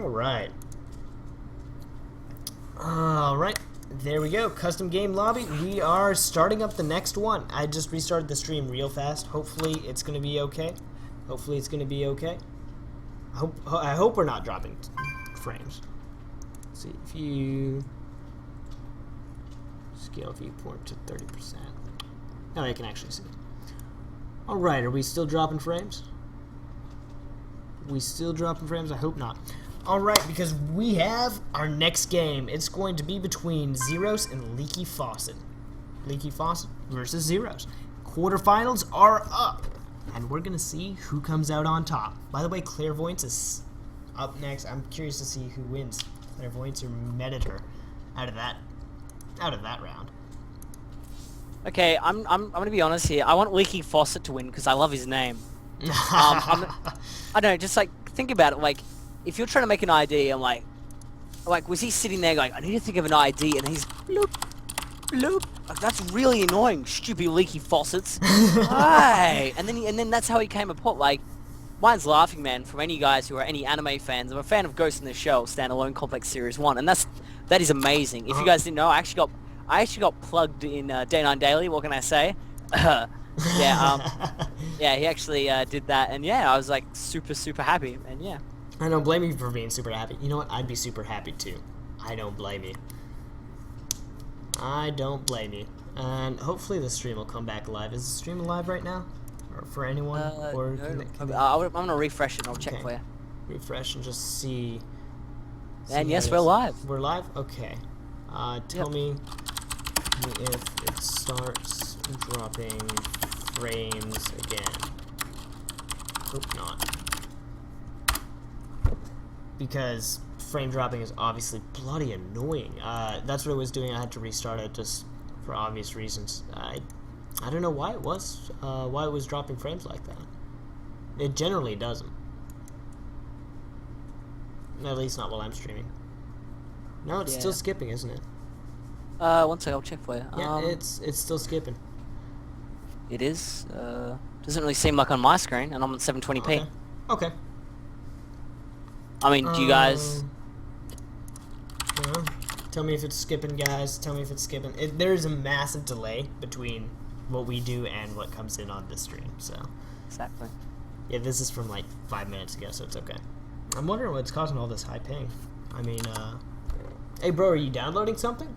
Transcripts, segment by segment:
Alright. Alright. There we go. Custom game lobby. We are starting up the next one. I just restarted the stream real fast. Hopefully it's going to be okay. Hopefully it's going to be okay. I hope we're not dropping frames. Let's see if you scale viewport to 30%. Now I can actually see. Alright, are we still dropping frames? We still dropping frames? I hope not. Alright, because we have our next game. It's going to be between Zeros and Leaky Faucet. Leaky Faucet versus Zeros. Quarterfinals are up. And we're going to see who comes out on top. By the way, Clairvoyance is up next. I'm curious to see who wins. Clairvoyance or Meditor out of that round. Okay, I'm gonna be honest here. I want Leaky Faucet to win because I love his name. I don't know, just like think about it. Like, if you're trying to make an ID, I'm like, was he sitting there going, I need to think of an ID, and he's bloop, bloop. Like, that's really annoying. Stupid Leaky Faucets. Why? And then that's how he came apart. Like, mine's LaughingMan. For any guys who are any anime fans, I'm a fan of Ghost in the Shell standalone complex series 1, and that is amazing. If you guys didn't know, I actually got plugged in Day 9 Daily. What can I say? Yeah, he actually did that, and yeah, I was like super happy, and yeah. I don't blame you for being super happy. You know what? I'd be super happy too. I don't blame you. I don't blame you. And hopefully the stream will come back live. Is the stream live right now? Or for anyone? Or no. I'm gonna refresh it and I'll check for you. Refresh and just see. And yes, we're live. We're live? Okay. Tell me if it starts dropping frames again. Hope not. Because frame dropping is obviously bloody annoying. That's what it was doing. I had to restart it just for obvious reasons. I don't know why it was dropping frames like that. It generally doesn't. At least not while I'm streaming. No, it's still skipping, isn't it? One second, I'll check for you. Yeah, it's still skipping. It is. Doesn't really seem like on my screen, and I'm on 720p. Okay. I mean, do you guys? Yeah. Tell me if it's skipping, guys. Tell me if it's skipping. There is a massive delay between what we do and what comes in on this stream. So. Exactly. Yeah, this is from like 5 minutes ago, so it's okay. I'm wondering what's causing all this high ping. I mean, hey, bro, are you downloading something?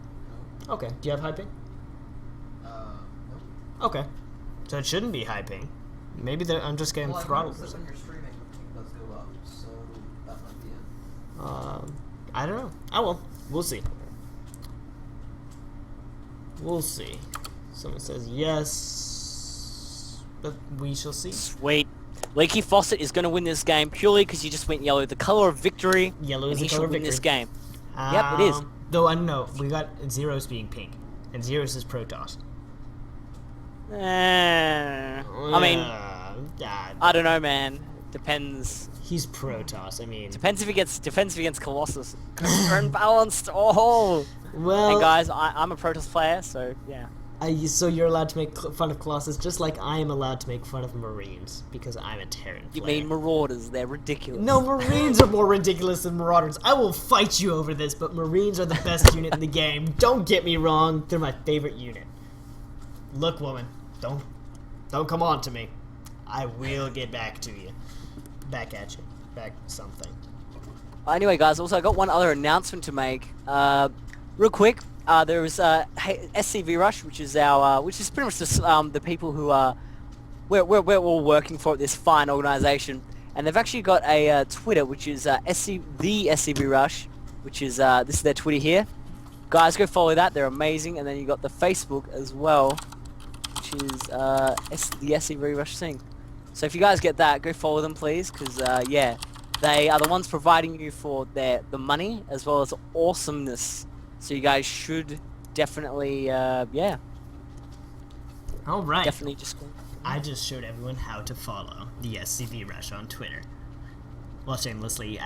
No. Okay. Do you have high ping? No. Okay. So it shouldn't be high ping. Maybe I'm just getting throttled. When you're streaming, the ping does go up, so that might be it. I don't know. Oh well, we'll see. We'll see. Someone says yes, but we shall see. Sweet. Leaky Faucet is going to win this game purely because you just went yellow. The color of victory. Yellow is and the color of victory. He should win this game. Yep, it is. Though I don't know. We got Zeros being pink, and Zeros is Protoss. I mean, I don't know, man. Depends. He's Protoss. I mean, depends if he gets Colossus. They're unbalanced. Oh. Well. And guys, I'm a Protoss player, so yeah. So you're allowed to make fun of Colossus, just like I am allowed to make fun of Marines because I'm a Terran player. You mean Marauders? They're ridiculous. No, Marines are more ridiculous than Marauders. I will fight you over this, but Marines are the best unit in the game. Don't get me wrong; they're my favorite unit. Look, woman, don't come on to me. I will get back to you. Back at you. Back something. Anyway, guys, also I got one other announcement to make. Real quick. There is SCV Rush, which is pretty much just the people who we're all working for at this fine organisation, and they've actually got a Twitter, which is the SCV Rush, which is this is their Twitter here. Guys, go follow that; they're amazing. And then you got the Facebook as well, which is the SCV Rush thing. So if you guys get that, go follow them, please, because yeah, they are the ones providing you for the money as well as awesomeness. So you guys should definitely, yeah. All right. Definitely just. I just showed everyone how to follow the SCV Rush on Twitter. Well, shamelessly,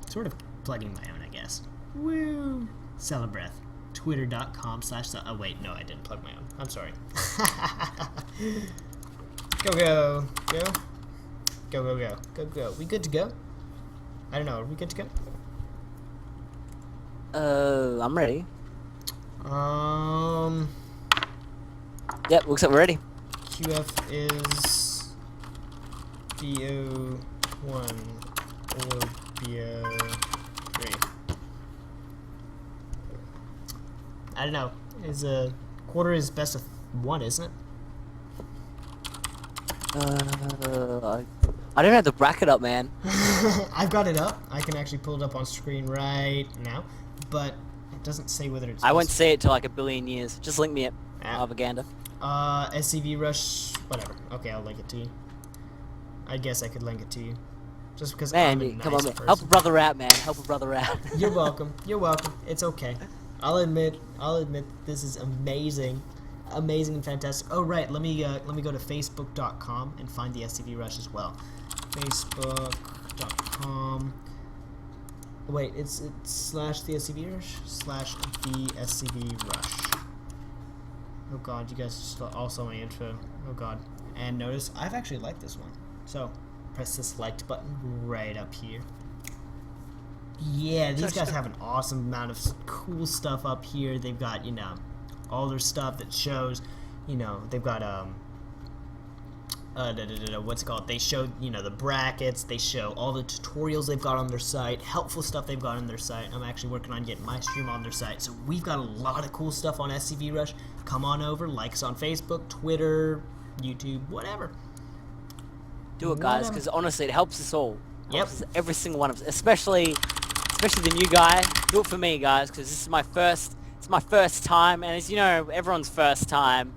sort of plugging my own, I guess. Woo! Celebreth. Twitter.com/ oh wait, no, I didn't plug my own. I'm sorry. Go. Go. We good to go? I don't know. Are we good to go? I'm ready. Um, Yep, looks like we're ready. QF is BO1 or BO3. I don't know. Is a quarter is best of 1, isn't it? I don't have the bracket up, man. I've got it up. I can actually pull it up on screen right now, but it doesn't say whether it's. I won't see it till like a billion years. Just link me it, Avaganda. SCV Rush, whatever. Okay, I'll link it to you. I guess I could link it to you, just because I'm a Man, nice come on, man. person. Help a brother out, man. Help a brother out. You're welcome. You're welcome. It's okay. I'll admit this is amazing, amazing and fantastic. Oh right, let me go to facebook.com and find the SCV Rush as well. Facebook.com. Wait, it's slash the SCV Rush slash the SCV Rush. Oh god, you guys just all saw my intro. Oh god. And notice I've actually liked this one. So press this liked button right up here. Yeah, these guys have an awesome amount of cool stuff up here. They've got, you know, all their stuff that shows, you know, they've got what's it called? They show, you know, the brackets. They show all the tutorials they've got on their site, helpful stuff they've got on their site. I'm actually working on getting my stream on their site. So we've got a lot of cool stuff on SCV Rush. Come on over, like us on Facebook, Twitter, YouTube, whatever. Do it, guys, because honestly, it helps us all. Yep. Helps every single one of us, especially the new guy. Do it for me, guys, because this is my first. It's my first time, and as you know, everyone's first time.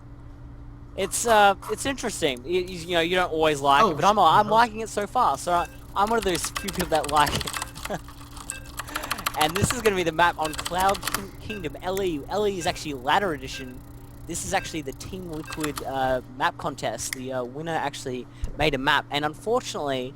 It's interesting. You know, you don't always like it, but I'm liking it so far. So I'm one of those few people that like it. And this is going to be the map on Cloud Kingdom LE. LE is actually Ladder Edition. This is actually the Team Liquid map contest. The winner actually made a map, and unfortunately,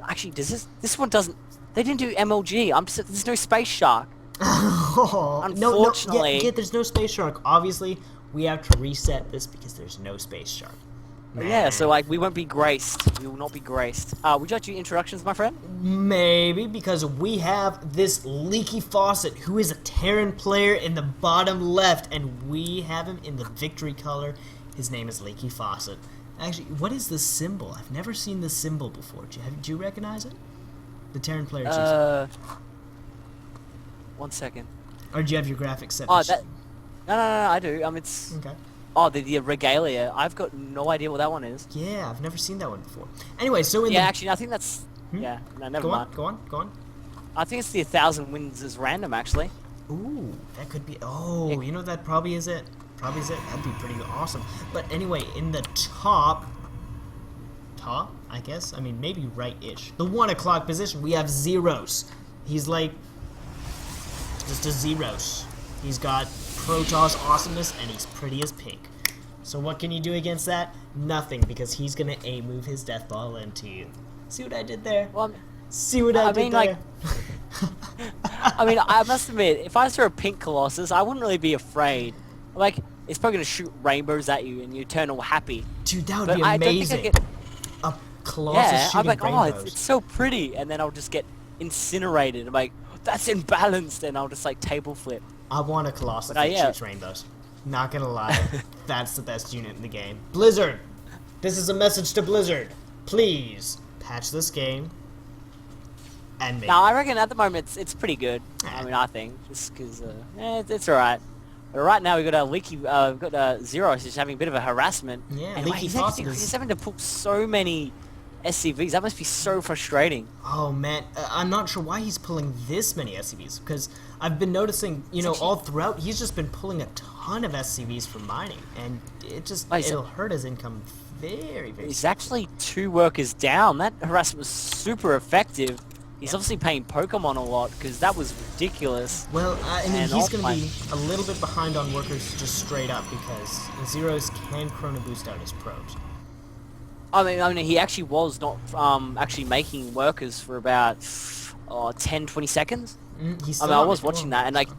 actually, this one doesn't. They didn't do MLG. There's no Space Shark. Unfortunately, yeah, there's no Space Shark. Obviously, we have to reset this because there's no Space Shark. Yeah, so like we won't be graced. We will not be graced. Would you like to do introductions, my friend? Maybe, because we have this Leaky Faucet, who is a Terran player in the bottom left, and we have him in the victory color. His name is Leaky Faucet. Actually, what is the symbol? I've never seen this symbol before. Do you recognize it? The Terran player chooses. 1 second. Or do you have your graphics set? Oh, that. No, I do. It's. Okay. Oh, the regalia. I've got no idea what that one is. Yeah, I've never seen that one before. Anyway, so in actually, I think that's. Yeah, no, never mind. Go on. I think it's the 1,000 wins is random, actually. Ooh, that could be. Oh, yeah. You know, that probably is it. That'd be pretty awesome. But anyway, in the top, I guess. I mean, maybe right-ish. The 1 o'clock position, we have Zeros. He's like just a Zeros. He's got Protoss awesomeness, and he's pretty as pink. So what can you do against that? Nothing, because he's gonna move his death ball into you. See what I did there? Well, see what I did there? I mean, I must admit, if I saw a pink Colossus, I wouldn't really be afraid. Like, it's probably gonna shoot rainbows at you, and you turn all happy. Dude, that would be amazing. A Colossus shooting I'm like, rainbows. oh, it's so pretty, and then I'll just get incinerated. I'm like, that's imbalanced, and I'll just like table flip. I want a Colossus that shoots rainbows. Not gonna lie, that's the best unit in the game. Blizzard! This is a message to Blizzard. Please, patch this game. And me. Now, I reckon at the moment it's pretty good. I mean, I think. Just because, it's alright. But right now we've got a Leaky, Zeros who's having a bit of a harassment. Yeah, and Leaky Faucet he's having to pull so many SCVs. That must be so frustrating. Oh man, I'm not sure why he's pulling this many SCVs, because I've been noticing, you know, all throughout, he's just been pulling a ton of SCVs for mining, and it'll hurt his income very, very He's actually 2 workers down. That harassment was super effective. He's obviously paying Pokemon a lot, because that was ridiculous. Well, I mean, he's going to be a little bit behind on workers just straight up, because Zeros can Chrono Boost out his probes. I mean, he actually was not actually making workers for about 10-20 seconds. I was watching that, and like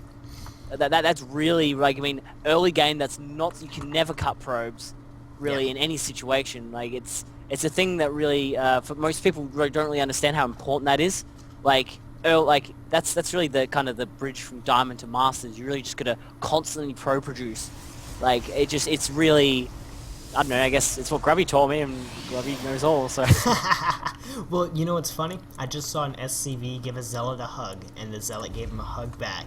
that's really like, I mean, early game. That's not, you can never cut probes, really, in any situation. Like it's a thing that really for most people don't really understand how important that is. Like like that's really the kind of the bridge from Diamond to Masters. You really just gotta constantly pro produce. Like it's really, I don't know. I guess it's what Grubby told me, and Grubby knows all. So Well, you know what's funny? I just saw an SCV give a Zealot a hug, and the Zealot gave him a hug back.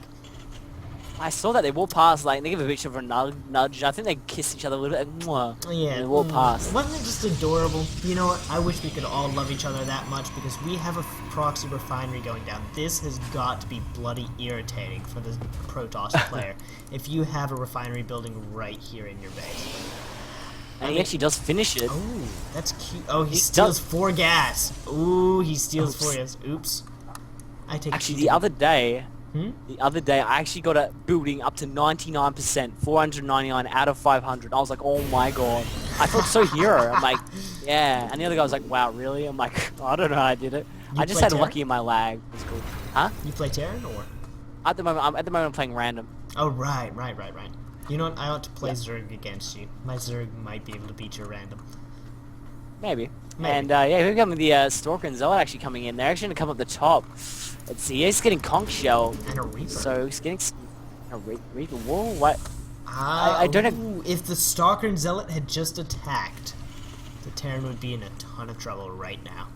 I saw that they walked past, like they give each other a nudge. I think they kissed each other a little bit. Mwah, Yeah, and they walked past. Wasn't it just adorable? You know what? I wish we could all love each other that much because we have a proxy refinery going down. This has got to be bloody irritating for the Protoss player if you have a refinery building right here in your base. And he actually does finish it. Oh, that's cute. Oh, he He steals does- 4 gas. Ooh, he steals Oops. 4 gas. Oops. I take Actually, it the other day, Hmm? I actually got a building up to 99%, 499 out of 500. I was like, oh my god. I felt so hero. I'm like, yeah. And the other guy was like, wow, really? I'm like, I don't know how I did it. You I just play had Terran? lucky in my lag. It was cool. Huh? You play Terran or? At the moment, I'm playing random. Oh, right. You know what? I ought to play Zerg against you. My Zerg might be able to beat your random. Maybe. Maybe. And yeah, here come the Stalker and Zealot actually coming in. They're actually going to come up the top. Let's see, he's getting conch shell. And a Reaper. So he's getting a Reaper. Whoa, what? Ah, I don't have- ooh, if the Stalker and Zealot had just attacked, the Terran would be in a ton of trouble right now.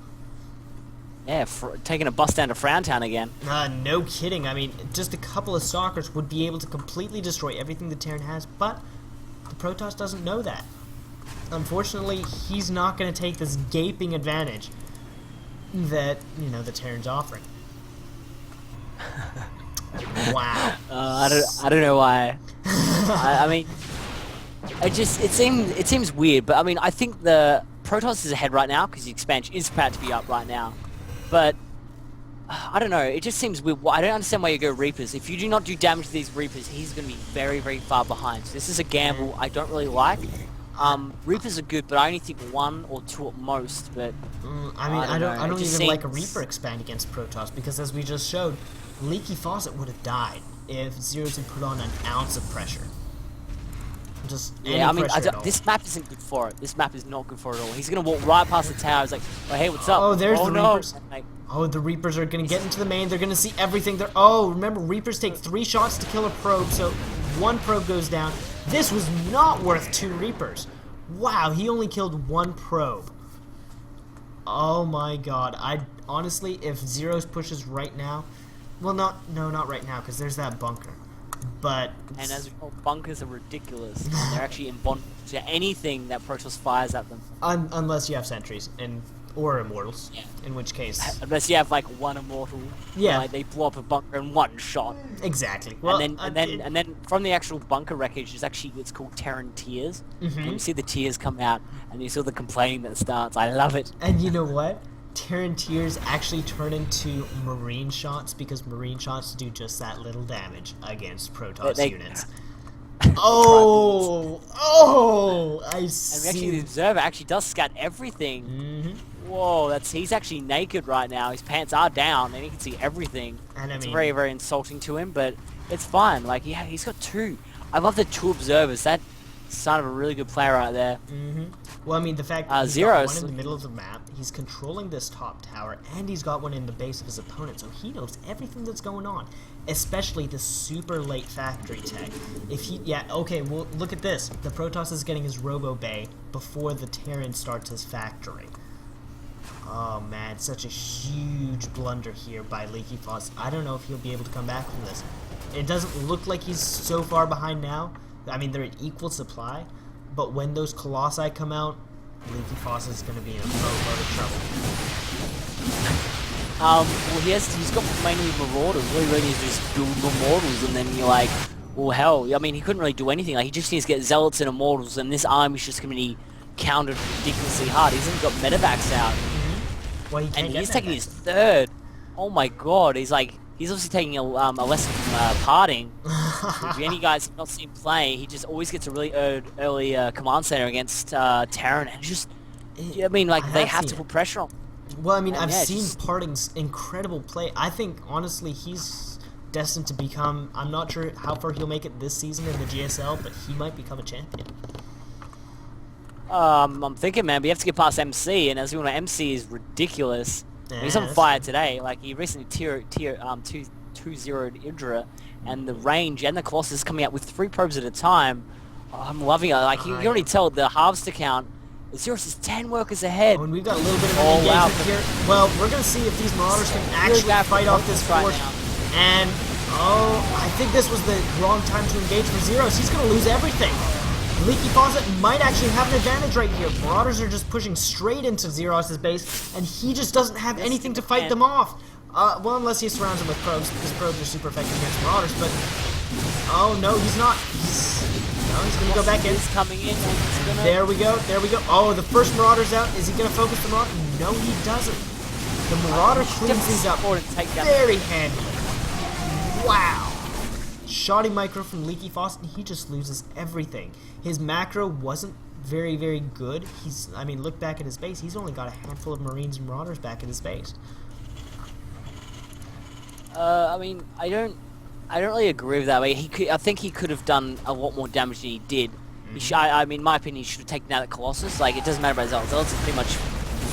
Yeah, taking a bus down to Frowntown again. No kidding. I mean, just a couple of Stalkers would be able to completely destroy everything the Terran has, but the Protoss doesn't know that. Unfortunately, he's not going to take this gaping advantage that, you know, the Terran's offering. Wow. I don't know why. I mean, it seems weird, but I mean, I think the Protoss is ahead right now because the expansion is about to be up right now. But I don't know. It just seems weird. I don't understand why you go Reapers. If you do not do damage to these Reapers, he's going to be very, very far behind. So this is a gamble I don't really like. Reapers are good, but I only think 1 or 2 at most. But I mean, I don't It just even like a seems- Reaper expand against Protoss because, as we just showed, Leaky Faucet would have died if Zeros had put on an ounce of pressure. Just any yeah, I mean, pressure at all. this map isn't good for it. This map is not good for it at all. He's going to walk right past the tower. He's like, oh, hey, what's up? Oh, there's the no. Reapers. And, like, Oh, the Reapers are going to get into the main. They're going to see everything. Oh, remember, Reapers take 3 shots to kill a probe, so 1 probe goes down. This was not worth 2 Reapers. Wow, he only killed 1 probe. Oh my god. Honestly, if Zeros pushes right now... Well, not right now, because there's that bunker. But... And as well, bunkers are ridiculous. They're actually in bond to anything that Protoss fires at them. unless you have sentries or immortals, Yeah. in which case... Unless you have like 1 immortal. Yeah. Like, they blow up a bunker in 1 shot. Exactly. Well, and then from the actual bunker wreckage, it's called Terran Tears. Mhm. And you see the tears come out, and you see the complaining that starts. I love it. And you know what? Terran Tears actually turn into Marine Shots because Marine Shots do just that little damage against Protoss They- units. Oh! I And see. actually, the observer actually does scat everything. Mhm. Whoa, he's actually naked right now. His pants are down, and he can see everything. And I It's mean, very, very insulting to him, but it's fine. Like, he's got 2. I love the 2 observers. That son of a really good player right there. well, I mean, the fact that he's got Zeros. one in the middle of the map, he's controlling this top tower, and he's got one in the base of his opponent, so he knows everything that's going on, especially the super late factory tech. Okay, well, look at this. The Protoss is getting his Robo Bay before the Terran starts his factory. Oh man, such a huge blunder here by Leaky Faucet. I don't know if he'll be able to come back from this. It doesn't look like he's so far behind now. I mean, they're at equal supply, but when those Colossi come out, Leaky Faucet is going to be in a boatload of trouble. Well, he's got mainly Marauders. All he really needs to do is build Immortals, and then you're like, well, hell, I mean, he couldn't really do anything. Like, he just needs to get Zealots and Immortals, and this army's just going to be countered ridiculously hard. He's even got Medevacs out. Well, he can't And get he's that taking back. his 3rd. Oh my god, he's obviously taking a lesson from parting. If any guys have not seen play, he just always gets a really early command center against Terran, and just, I mean, like, they have to seen put it. pressure on. Well, I mean, I've yeah, seen just- Parting's incredible play. I think, honestly, he's destined to become... I'm not sure how far he'll make it this season in the GSL, but he might become a champion. I'm thinking, man, but you have to get past MC, and as we know, MC is ridiculous. He's on fire today. Like, he recently 2-0'd Indra, and the range and the Colossus coming out with 3 probes at a time. Oh, I'm loving it. Like, you can already tell the harvester count. Zeros is 10 workers ahead. Oh, and we've got a little bit of an engagement here. Well, we're going to see if these Marauders can actually fight off this force. And, oh, I think this was the wrong time to engage for Zeros. He's going to lose everything. Leaky Faucet might actually have an advantage right here. Marauders are just pushing straight into Zeros' base, and he just doesn't have anything to fight them off. Well, unless he surrounds them with probes, because probes are super effective against Marauders, but... Oh, no, he's not. He's going to go back in. He's coming in. And there we go. There we go. Oh, the first Marauder's out. Is he going to focus the Marauder? No, he doesn't. The Marauder cleans these up very handily. Wow. Shoddy micro from Leaky Faucet, and he just loses everything. His macro wasn't very, very good. I mean, look back at his base. He's only got a handful of Marines and Marauders back at his base. I mean, I don't really agree with that. I think he could have done a lot more damage than he did. I mean, in my opinion, he should have taken out the Colossus. Like, it doesn't matter about Zealots. Zealots are pretty much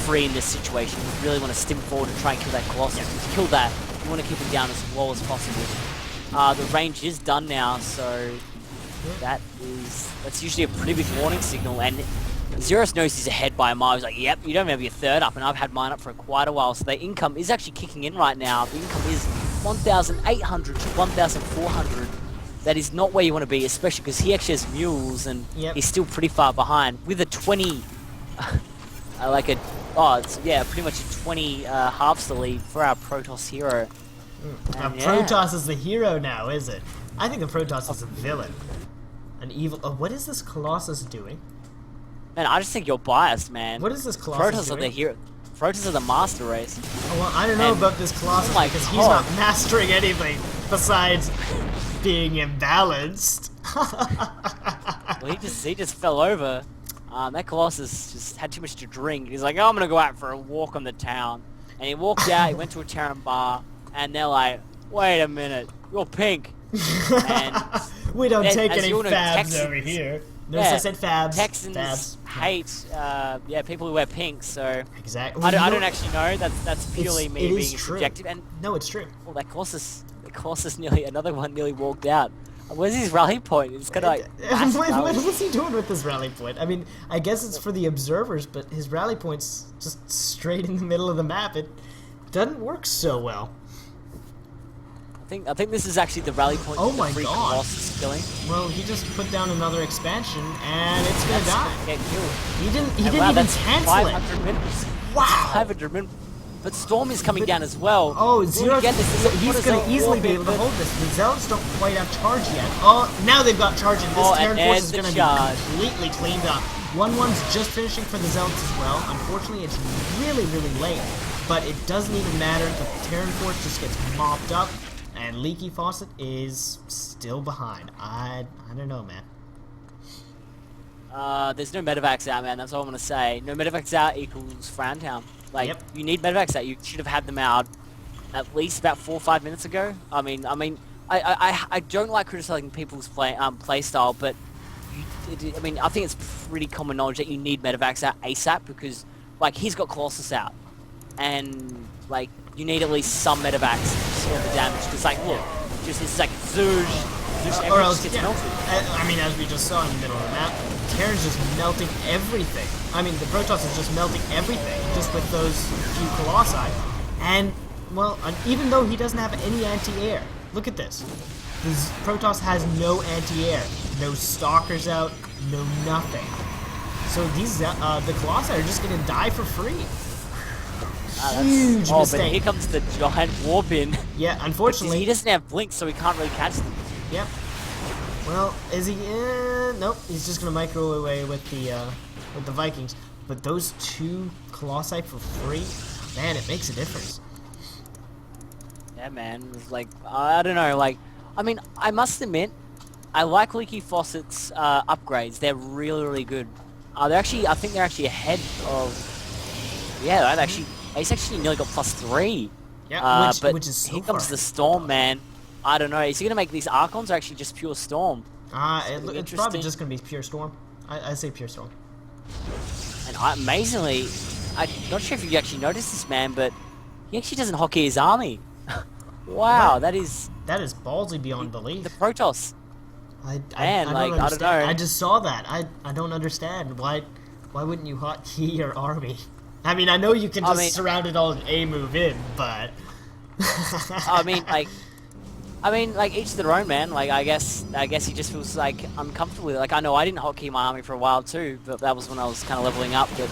free in this situation. You really want to stim forward and try and kill that Colossus. If you kill that, you want to keep him down as low as possible. The range is done now, so that's usually a pretty big warning signal. And Zeros knows he's ahead by a mile. He's like, yep, you don't have your third up, and I've had mine up for quite a while. So the income is actually kicking in right now. The income is 1,800 to 1,400. That is not where you want to be, especially because he actually has mules, and he's still pretty far behind. With a 20, pretty much a 20 halves the lead for our Protoss hero. Now, Protoss is the hero now, is it? I think the Protoss is a villain. An evil... what is this Colossus doing? Man, I just think you're biased, man. What is this Colossus doing? Protoss are the hero. Protoss are the master race. Oh, well, I don't know about this Colossus because he's not mastering anything besides being imbalanced. Well, he just fell over. That Colossus just had too much to drink. He's like, oh, I'm gonna go out for a walk on the town. And he walked out. He went to a Terran bar, and they're like, wait a minute, you're pink. And we don't take any fabs over here. Notice I said fabs. Texans hate people who wear pink, so exactly. I don't actually know. That's purely me being subjective. And no, it's true. Well, that Colossus another one nearly walked out. Where's his rally point? It's kind of like what's he doing with this rally point? I mean, I guess it's for the observers, but his rally point's just straight in the middle of the map. It doesn't work so well. I think this is actually the rally point. Oh my god! Colossus killing. Well, he just put down another expansion, and it's gonna die. Get killed. He didn't even cancel it. 500 minutes. Wow. 500 minutes. But Storm is coming down as well. Oh, Zeros, he's going to easily be able to hold this. The Zealots don't quite have charge yet. Oh, now they've got charge, and this Terran force is going to be completely cleaned up. 1-1's just finishing for the Zealots as well. Unfortunately, it's really, really late. But it doesn't even matter. The Terran force just gets mopped up, and Leaky Faucet is still behind. I don't know, man. There's no medevacs out, man. That's all I'm going to say. No medevacs out equals Frowntown. Like, you need medevacs out. You should have had them out at least about 4 or 5 minutes ago. I I don't like criticizing people's play style, but I think it's pretty common knowledge that you need medevacs out ASAP because, like, he's got Colossus out, and like you need at least some medevacs to slow the damage. Because, like, look, it's like zoosh, or else gets melted. I mean, as we just saw in the middle of the map, Terran's just melting everything. I mean, the Protoss is just melting everything, just with those few Colossi. And, well, even though he doesn't have any anti-air, look at this. This Protoss has no anti-air, no Stalkers out, no nothing. So these, the Colossi are just gonna die for free. Huge mistake. But here comes the giant warp in. Yeah, unfortunately. He doesn't have blinks, so he can't really catch them. Yep. Well, is he? Nope. He's just gonna micro away with the Vikings. But those 2 Colossi for free, man, it makes a difference. Yeah, man. It's like, I don't know. Like, I mean, I must admit, I like Leaky Faucet's upgrades. They're really, really good. I think they're actually ahead of. Yeah, he's actually nearly got +3. Yeah, but which is so here comes far. the Storm, man. I don't know. Is he gonna make these Archons or actually just pure Storm? It's probably just gonna be pure Storm. I say pure Storm. And amazingly, I'm not sure if you actually noticed this, man, but He actually doesn't hockey his army. Wow, that is ballsy beyond the belief. Protoss. I Man, don't like, I understand. don't know. I just saw that. I don't understand why wouldn't you hotkey your army? I mean, I know you can just surround it all and A move in, but I mean, like each their own, man. Like I guess he just feels like uncomfortable with it. Like I know I didn't hotkey my army for a while too, but that was when I was kind of leveling up to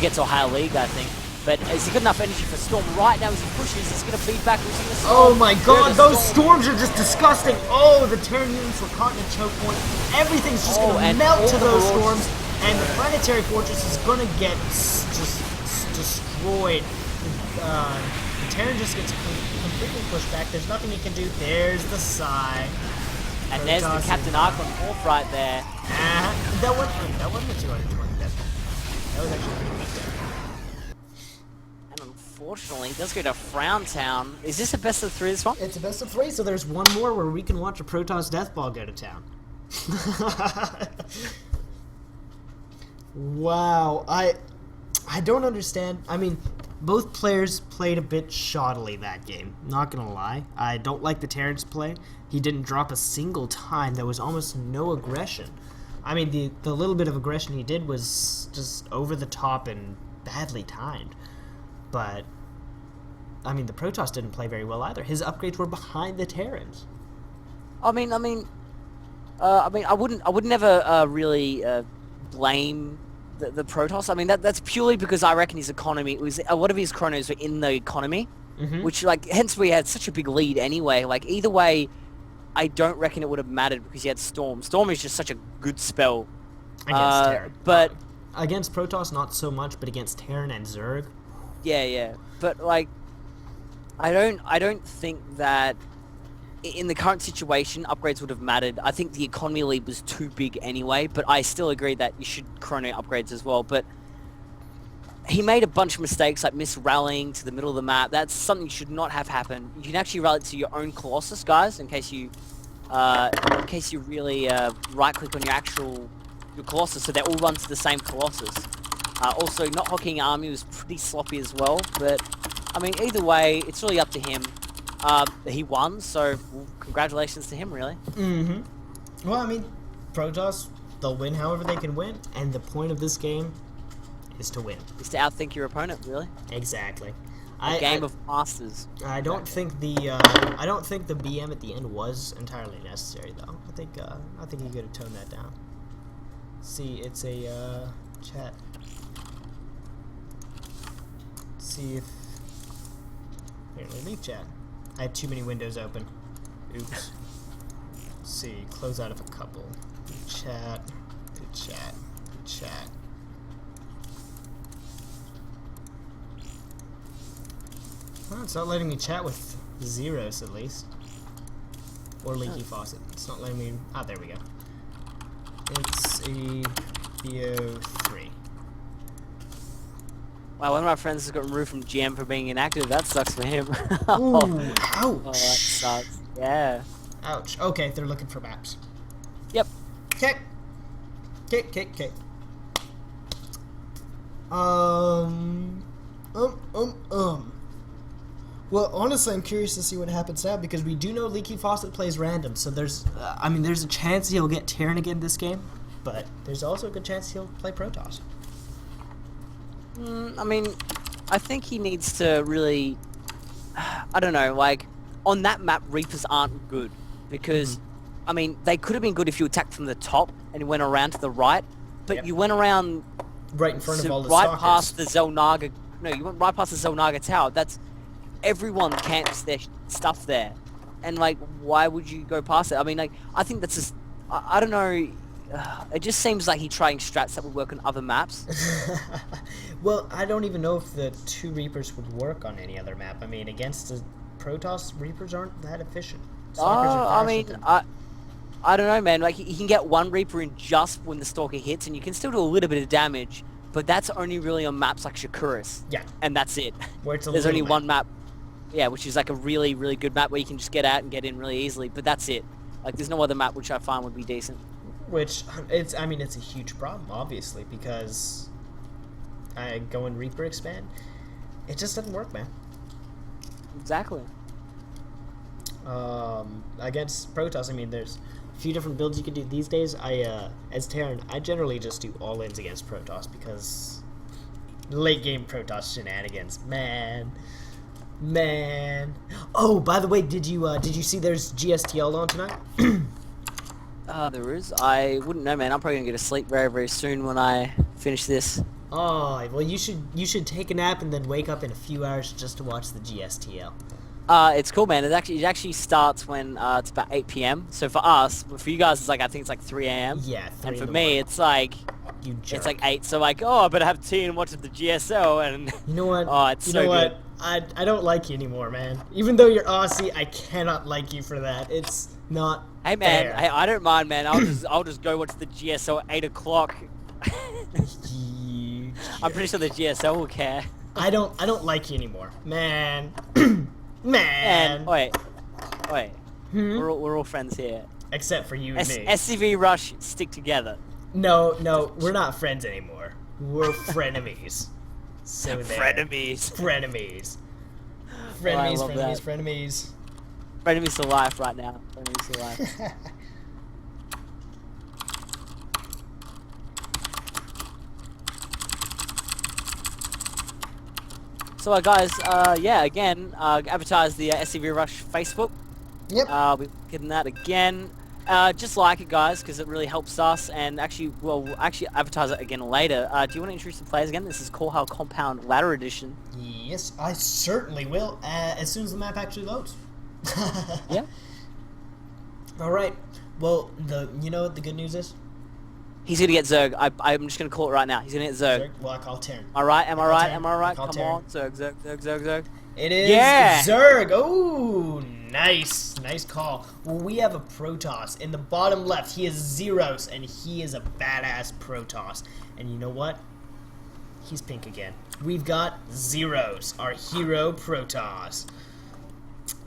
get to a higher league, I think. But has he got enough energy for Storm right now as he pushes? He's going to feed back with the Storm. Oh my god, those storms are just disgusting. Oh, the Terran units were caught in a choke point. Everything's just going to melt to those storms, and the Planetary Fortress is going to get just destroyed. The Terran just gets completely pushed back. There's nothing he can do. There's the sigh. And there's the Captain Ark on fourth right there. That wasn't a 220 death. That was actually pretty weak there. And unfortunately, it does go to Frown Town. Is this a best of 3 this one? It's a best of 3, so there's one more where we can watch a Protoss Death Ball go to town. Wow, I don't understand. I mean, both players played a bit shoddily that game, not gonna lie. I don't like the Terran's play. He didn't drop a single time. There was almost no aggression. I mean, the little bit of aggression he did was just over the top and badly timed. But, I mean, the Protoss didn't play very well either. His upgrades were behind the Terrans. I would never really blame the Protoss. I mean, that's purely because I reckon his economy was a lot of his chronos were in the economy, which hence we had such a big lead anyway. Like either way, I don't reckon it would have mattered because he had Storm. Storm is just such a good spell against Terran, but against Protoss not so much, but against Terran and Zerg. Yeah. But like, I don't think that in the current situation, upgrades would have mattered. I think the economy lead was too big anyway, but I still agree that you should chrono upgrades as well. But he made a bunch of mistakes, like mis-rallying to the middle of the map. That's something should not have happened. You can actually rally to your own Colossus, guys, in case you really right-click on your Colossus, so they all run to the same Colossus. Also, not hockeying army was pretty sloppy as well, but I mean, either way, it's really up to him. He won, so congratulations to him, really. Well, I mean, Protoss, they'll win however they can win, and the point of this game is to win. Is to outthink your opponent, really. Exactly. A game of masters. I don't think the BM at the end was entirely necessary, though. I think you could have toned that down. See, it's a chat. See if apparently leave chat. I had too many windows open. Oops. Let's see, close out of a couple. Chat. Well, it's not letting me chat with zeros, at least. Or leaky faucet. It's not letting me... Ah, there we go. It's a BO3. Wow, one of my friends has got removed from GM for being inactive. That sucks for him. Ooh, ouch. Oh, that sucks. Yeah. Ouch. Okay, they're looking for maps. Yep. Okay. Well, honestly, I'm curious to see what happens now because we do know Leaky Faucet plays random, so there's a chance he'll get Terran again this game, but there's also a good chance he'll play Protoss. I mean, I think he needs to really, I don't know, like, on that map, Reapers aren't good because, I mean, they could have been good if you attacked from the top and went around to the right, but you went around right in front of all the right stalkers. past the Zelnaga. No, you went right past the Zelnaga tower. That's everyone camps their stuff there, and like, why would you go past it? I mean, like, I think that's just, I don't know. It just seems like he's trying strats that would work on other maps. Well, I don't even know if the 2 Reapers would work on any other map. I mean, against the Protoss, Reapers aren't that efficient. I mean, I don't know, man. Like, he can get 1 Reaper in just when the Stalker hits, and you can still do a little bit of damage, but that's only really on maps like Shakuris. Yeah. And that's it. Where it's a There's only map. one map. Yeah, which is like a really, really good map where you can just get out and get in really easily, but that's it. Like, there's no other map which I find would be decent. Which, it's a huge problem, obviously, because I go and Reaper expand. It just doesn't work, man. Exactly. Against Protoss, I mean, there's a few different builds you can do these days. As Terran, I generally just do all-ins against Protoss because late game Protoss shenanigans, man. Oh, by the way, did you see there's GSTL on tonight? There is. I wouldn't know, man. I'm probably gonna go to sleep very, very soon when I finish this. Oh, well, you should take a nap and then wake up in a few hours just to watch the GSTL. It's cool, man. It actually starts when it's about 8 p.m. So for us, for you guys, it's like I think it's like 3 a.m. Yeah, 3 And for in the me, morning. it's like You jerk. it's like 8. So like, oh, I better have tea and watch the GSO. And You know what? Oh, it's you so know good. what? I don't like you anymore, man. Even though you're Aussie, I cannot like you for that. It's not Hey, man. fair. Hey, I don't mind, man. I'll just go watch the GSO at 8 o'clock. You I'm pretty sure the GSO will care. I don't like you anymore, man. And wait. Hmm? We're all friends here. Except for you and me. SCV Rush stick together. No, we're not friends anymore. We're frenemies. So there. Frenemies. Frenemies. Oh, I love that. Frenemies. Frenemies to life right now. Frenemies to life. So guys, yeah, again, advertise the SCV Rush Facebook. Yep. We're getting that again. Just like it, guys, because it really helps us. And actually, we'll advertise it again later. Do you want to introduce the players again? This is Core Hell Compound Ladder Edition. Yes, I certainly will. As soon as the map actually loads. Yeah. All right. Well, you know what the good news is? He's gonna get Zerg. I'm just gonna call it right now. He's gonna get Zerg. Zerg? Well, I call Terran. Am I right? Am I Call right? Terran. Am I right? Call Come Terran. on, Zerg. It is Yeah! Zerg. Oh, nice call. Well, we have a Protoss in the bottom left. He is Zeros, and he is a badass Protoss. And you know what? He's pink again. We've got Zeros, our hero Protoss.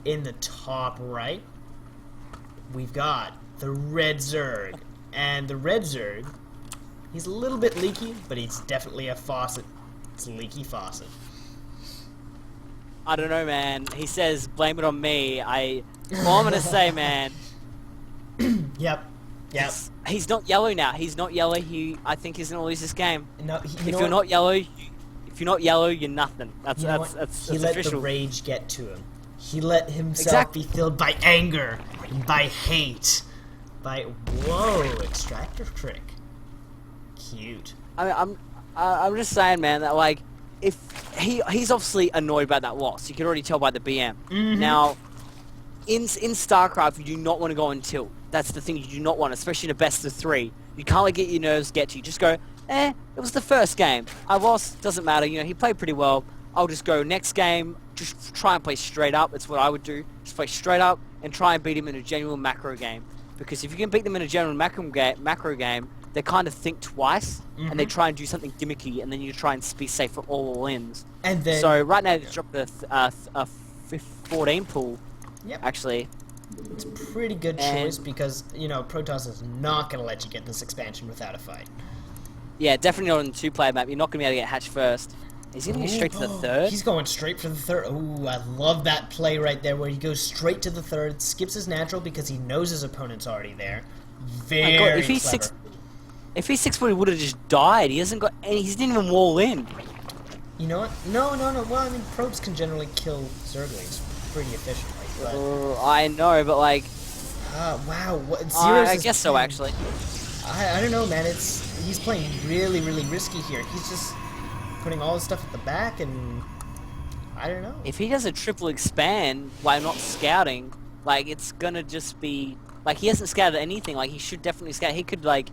In the top right, we've got the red Zerg. And the red Zerg, he's a little bit leaky, but he's definitely a faucet. It's a leaky faucet. I don't know, man. He says, blame it on me. All I'm gonna say, man. Yep. He's not yellow now. He's not yellow. I think he's gonna lose this game. No, If you're not yellow, you're nothing. That's he that's let official. the rage get to him. He let himself Exactly. be filled by anger, and by hate, by extractive trick. Cute. I'm just saying, man, that like, if he's obviously annoyed about that loss. You can already tell by the BM. Mhm. Now, in StarCraft, you do not want to go on tilt. That's the thing you do not want, especially in a best of 3. You can't let your nerves get to you. Just go, it was the first game. I lost, doesn't matter. You know, he played pretty well. I'll just go next game. Just try and play straight up. That's what I would do. Just play straight up and try and beat him in a genuine macro game. Because if you can beat them in a genuine macro game, they kind of think twice, and they try and do something gimmicky, and then you try and be safe for all ins. And then So right now, it's dropped a 14 pool. Yep. Actually, it's a pretty good And- choice because you know Protoss is not going to let you get this expansion without a fight. yeah, definitely not on the 2-player map. You're not going to be able to get hatched first. Is he going to go straight to the third? He's going straight for the third. Ooh, I love that play right there where he goes straight to the third, skips his natural because he knows his opponent's already there. Very My God, if he's clever. If he's 6 foot, he would have just died. He hasn't got any. He didn't even wall in. You know what? No. Well, I mean, probes can generally kill Zerglings pretty efficiently. But, I know, but like, wow. I guess so. Actually, I don't know, man. He's playing really, really risky here. He's just putting all his stuff at the back, and I don't know. if he does a triple expand while not scouting, like it's gonna just be like he hasn't scouted anything. Like he should definitely scout. He could like,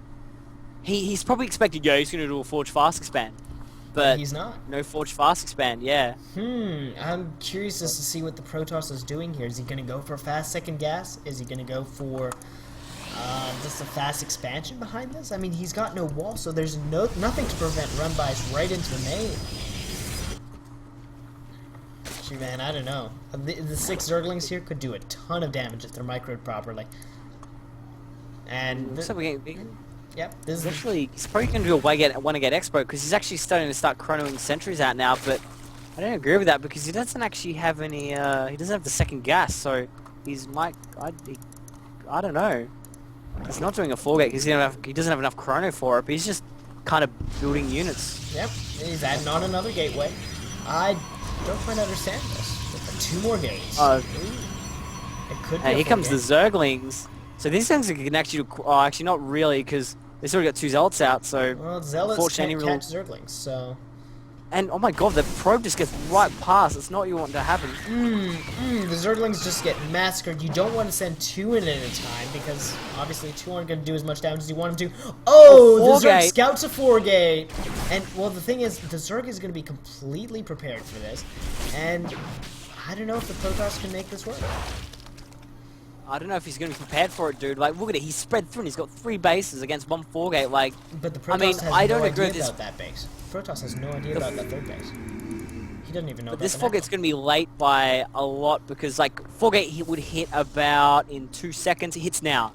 he's probably expected. He's gonna do a Forge Fast expand, but He's not. no Forge Fast expand. Yeah. I'm curious as to see what the Protoss is doing here. Is he going to go for a fast second gas? Is he going to go for just a fast expansion behind this? I mean, he's got no wall, so there's nothing to prevent run-bys right into the main. Shoot, man, I don't know. The 6 Zerglings here could do a ton of damage if they're microed properly. And Looks like we're getting. yep, this is Actually, he's probably going to do a want to get expo because he's actually starting to start chronoing sentries out now. But I don't agree with that because he doesn't actually have any. He doesn't have the second gas, so he's I don't know. He's not doing a 4 gate because he doesn't have enough chrono for it. But he's just kind of building units. Yep, he's adding on another gateway. I don't quite understand this. With the 2 more gates. It could be. Here comes the Zerglings. So these things can actually. Oh, actually not really because they still got 2 zealots out. So well, zealots unfortunately, can't catch Zerglings, so. And oh my god, the probe just gets right past. It's not what you want to happen. The Zerglings just get massacred. You don't want to send 2 in at a time because obviously 2 aren't going to do as much damage as you want them to. Oh, the Zerg scouts a 4 gate. And well, the thing is, the Zerg is going to be completely prepared for this. And I don't know if the Protoss can make this work. I don't know if he's going to be prepared for it, dude. Like, look at it. He's spread through and he's got 3 bases against 1 4 gate. Like, but the Protoss has no idea about that base. Protoss has no idea about that 3rd base. He doesn't even know about this the 4 gate's going to be late by a lot because, like, 4 gate he would hit about in 2 seconds. It hits now.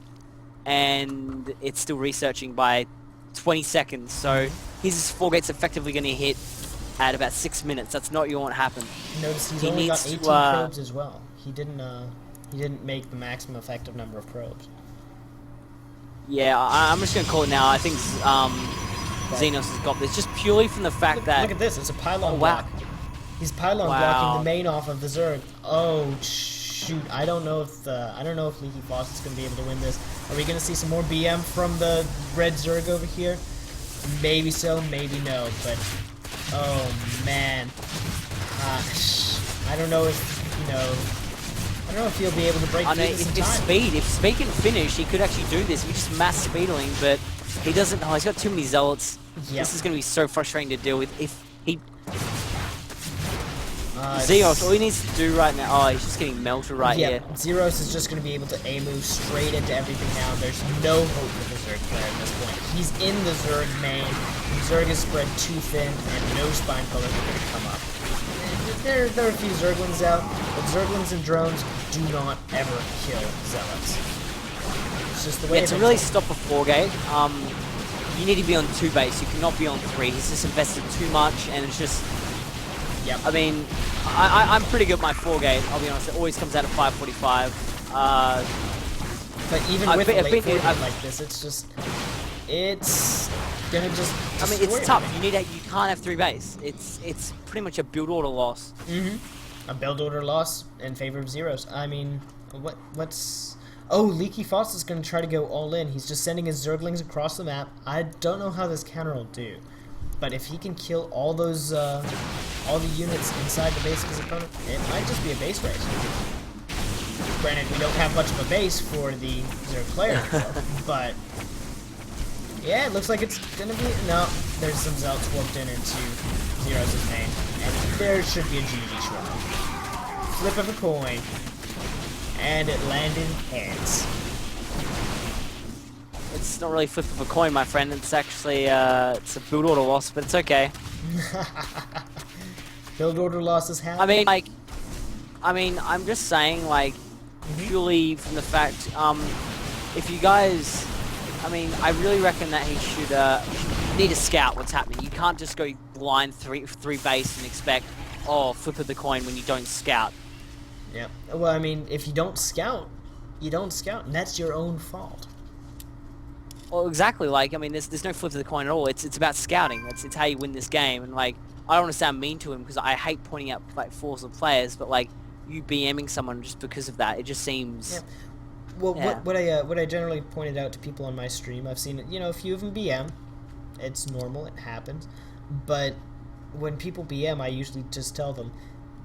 And it's still researching by 20 seconds. So his 4 gate's effectively going to hit at about 6 minutes. That's not what you want to happen. Notice he's only got 18 probes as well. He didn't make the maximum effective number of probes. Yeah, I'm just going to call it now. I think Xenos has got this just purely from the fact that... Look at this. It's a pylon block. He's pylon blocking the main off of the Zerg. Oh, shoot. I don't know if Leaky Faucet's going to be able to win this. Are we going to see some more BM from the red Zerg over here? Maybe so, maybe no. But, oh, man. I don't know if, you know... I don't know if he'll be able to break through this in time. If Speed can finish, he could actually do this. We just mass speedling, but he doesn't. Oh, he's got too many zealots. Yep. This is going to be so frustrating to deal with. If he Zeros, all he needs to do right now. Oh, he's just getting melted right here. Zeros is just going to be able to A-move straight into everything now. There's no hope for the Zerg player at this point. He's in the Zerg main. The Zerg is spread too thin, and no spine colors are going to come up. There are a few Zerglings out, but Zerglings and drones do not ever kill Zealots. It's just the way to really stop a 4 gate, you need to be on 2 base. You cannot be on 3. He's just invested too much, and it's just... Yep. I mean, I'm pretty good at my 4 gate, I'll be honest. It always comes out at 545. But even with a late 4 gate like this, it's just... It's gonna just... I mean, it's tough. You can't have 3 base. It's pretty much a build order loss. A build order loss in favor of Zeros. I mean, what's... Oh, Leaky Faucet's gonna try to go all in. He's just sending his Zerglings across the map. I don't know how this counter will do. But if he can kill all those, all the units inside the base of his opponent, it might just be a base race. Granted, we don't have much of a base for the Zerg player anymore, but... Yeah, it looks like it's gonna be... No, there's some Zealots warped into Zeros' main, and there should be a GG Shrine. Flip of a coin, and it landed heads. It's not really flip of a coin, my friend. It's actually, it's a build order loss, but it's okay. Build order losses happen. I mean, I'm just saying, like, purely from the fact, if you guys... I mean, I really reckon that he should need to scout what's happening. You can't just go blind three base and expect, oh, flip of the coin when you don't scout. Yeah. Well, I mean, if you don't scout, you don't scout, and that's your own fault. Well, exactly. Like, I mean, there's no flip of the coin at all. It's about scouting. It's how you win this game. And like, I don't want to sound mean to him because I hate pointing out like flaws of players, but like, you BMing someone just because of that, it just seems. Yeah. Well, yeah. what I generally pointed out to people on my stream, I've seen, a few of them BM. It's normal, it happens. But when people BM, I usually just tell them,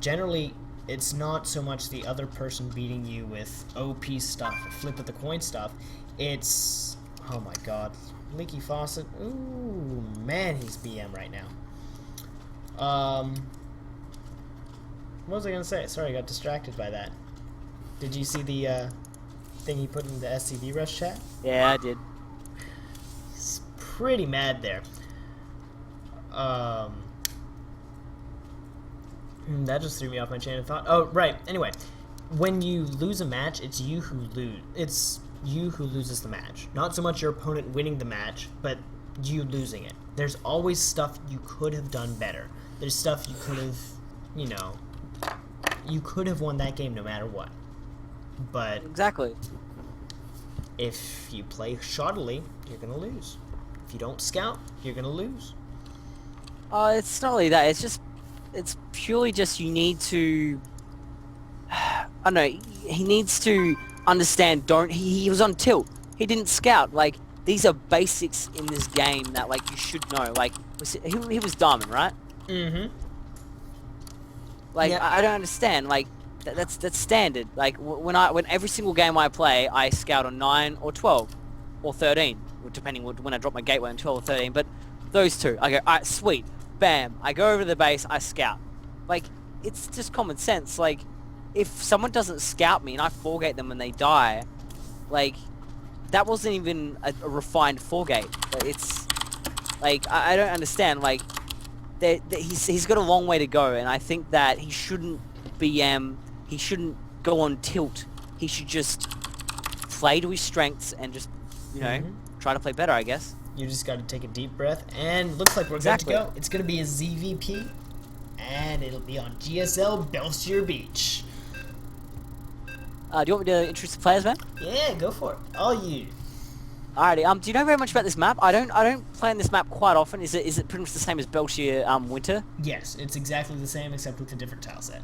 generally, it's not so much the other person beating you with OP stuff, flip of the coin stuff. It's, oh my god, Leaky Faucet. Ooh, man, he's BM right now. What was I gonna say? Sorry, I got distracted by that. Did you see the thing he put in the SCV Rush chat? Yeah, I did. He's pretty mad there. That just threw me off my chain of thought. Oh, right. Anyway, when you lose a match, it's you who lose. It's you who loses the match. Not so much your opponent winning the match, but you losing it. There's always stuff you could have done better. There's stuff you could have you know, you could have won that game no matter what. But Exactly. if you play shoddily, you're gonna lose. If you don't scout, you're gonna lose. It's not only that. It's purely just you need to. I don't know. He needs to understand. He was on tilt. He didn't scout. Like, these are basics in this game that, like, you should know. Like, he was diamond, right? Mm-hmm. Like, Yep. I don't understand. Like, that's standard. Like, when every single game I play, I scout on 9 or 12 or 13, depending when I drop my gateway on 12 or 13. But those two, I go, alright, sweet, bam. I go over to the base, I scout. Like, it's just common sense. Like, if someone doesn't scout me and I 4-gate them and they die, like, that wasn't even a refined 4-gate. It's like, I don't understand. Like, he's got a long way to go, and I think that he shouldn't BM. He shouldn't go on tilt. He should just play to his strengths and just, you know, try to play better, I guess. You just got to take a deep breath, and looks like we're Exactly. good to go. It's going to be a ZVP, and it'll be on GSL Belsier Beach. Do you want me to introduce the players, man? Yeah, go for it. All you. Alrighty. Do you know very much about this map? I don't play on this map quite often. Is it pretty much the same as Belsier Winter? Yes, it's exactly the same except with a different tile set.